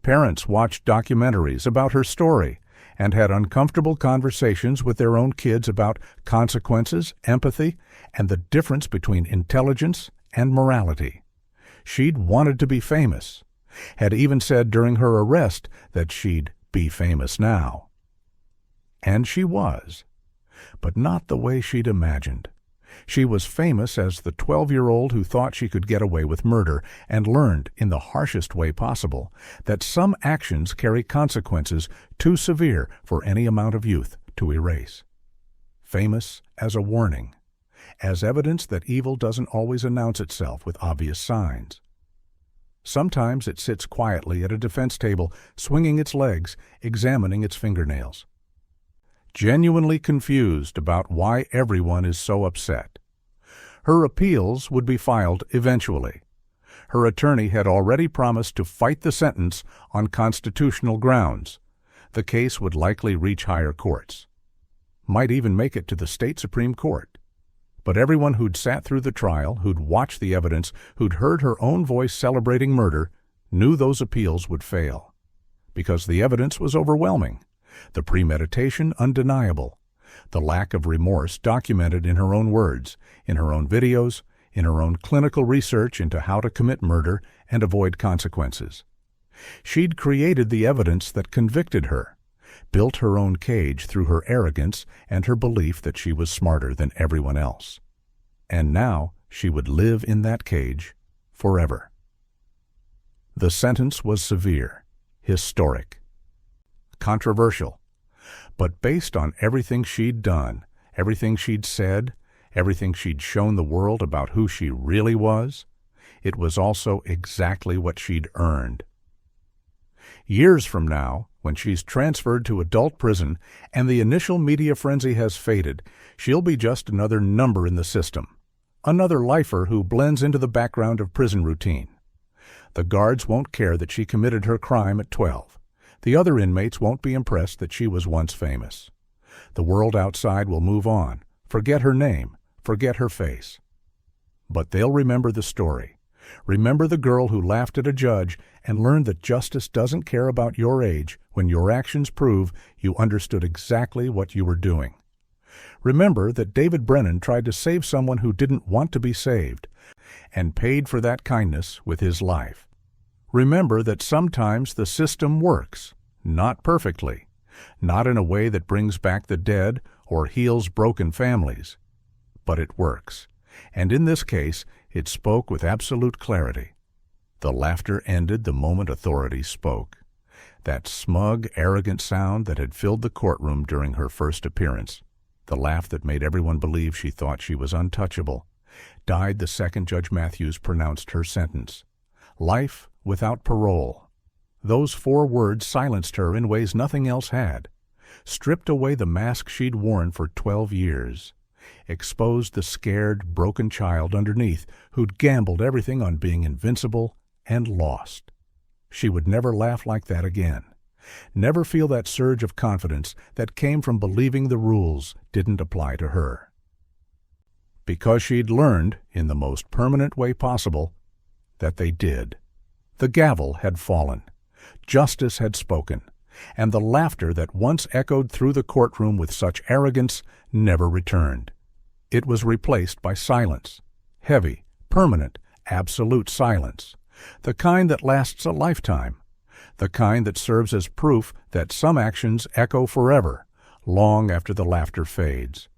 Parents watched documentaries about her story and had uncomfortable conversations with their own kids about consequences, empathy, and the difference between intelligence and morality. She'd wanted to be famous, had even said during her arrest that she'd be famous now. And she was, but not the way she'd imagined. She was famous as the 12-year-old who thought she could get away with murder and learned, in the harshest way possible, that some actions carry consequences too severe for any amount of youth to erase. Famous as a warning, as evidence that evil doesn't always announce itself with obvious signs. Sometimes it sits quietly at a defense table, swinging its legs, examining its fingernails. Genuinely confused about why everyone is so upset. Her appeals would be filed eventually. Her attorney had already promised to fight the sentence on constitutional grounds. The case would likely reach higher courts. Might even make it to the state Supreme Court. But everyone who'd sat through the trial, who'd watched the evidence, who'd heard her own voice celebrating murder, knew those appeals would fail. Because the evidence was overwhelming. The premeditation undeniable, the lack of remorse documented in her own words, in her own videos, in her own clinical research into how to commit murder and avoid consequences. She'd created the evidence that convicted her, built her own cage through her arrogance and her belief that she was smarter than everyone else. And now she would live in that cage forever. The sentence was severe, historic, controversial, but based on everything she'd done, everything she'd said, everything she'd shown the world about who she really was, it was also exactly what she'd earned. Years from now, when she's transferred to adult prison and the initial media frenzy has faded, she'll be just another number in the system, another lifer who blends into the background of prison routine. The guards won't care that she committed her crime at 12. The other inmates won't be impressed that she was once famous. The world outside will move on, forget her name, forget her face. But they'll remember the story. Remember the girl who laughed at a judge and learned that justice doesn't care about your age when your actions prove you understood exactly what you were doing. Remember that David Brennan tried to save someone who didn't want to be saved and paid for that kindness with his life. Remember that sometimes the system works, not perfectly, not in a way that brings back the dead or heals broken families, but it works. And in this case, it spoke with absolute clarity. The laughter ended the moment authorities spoke. That smug, arrogant sound that had filled the courtroom during her first appearance, the laugh that made everyone believe she thought she was untouchable, died the second Judge Matthews pronounced her sentence. Life without parole. Those 4 words silenced her in ways nothing else had, stripped away the mask she'd worn for 12 years, exposed the scared, broken child underneath who'd gambled everything on being invincible and lost. She would never laugh like that again, never feel that surge of confidence that came from believing the rules didn't apply to her. Because she'd learned, in the most permanent way possible, that they did. The gavel had fallen. Justice had spoken, and the laughter that once echoed through the courtroom with such arrogance never returned. It was replaced by silence, heavy, permanent, absolute silence, the kind that lasts a lifetime, the kind that serves as proof that some actions echo forever, long after the laughter fades.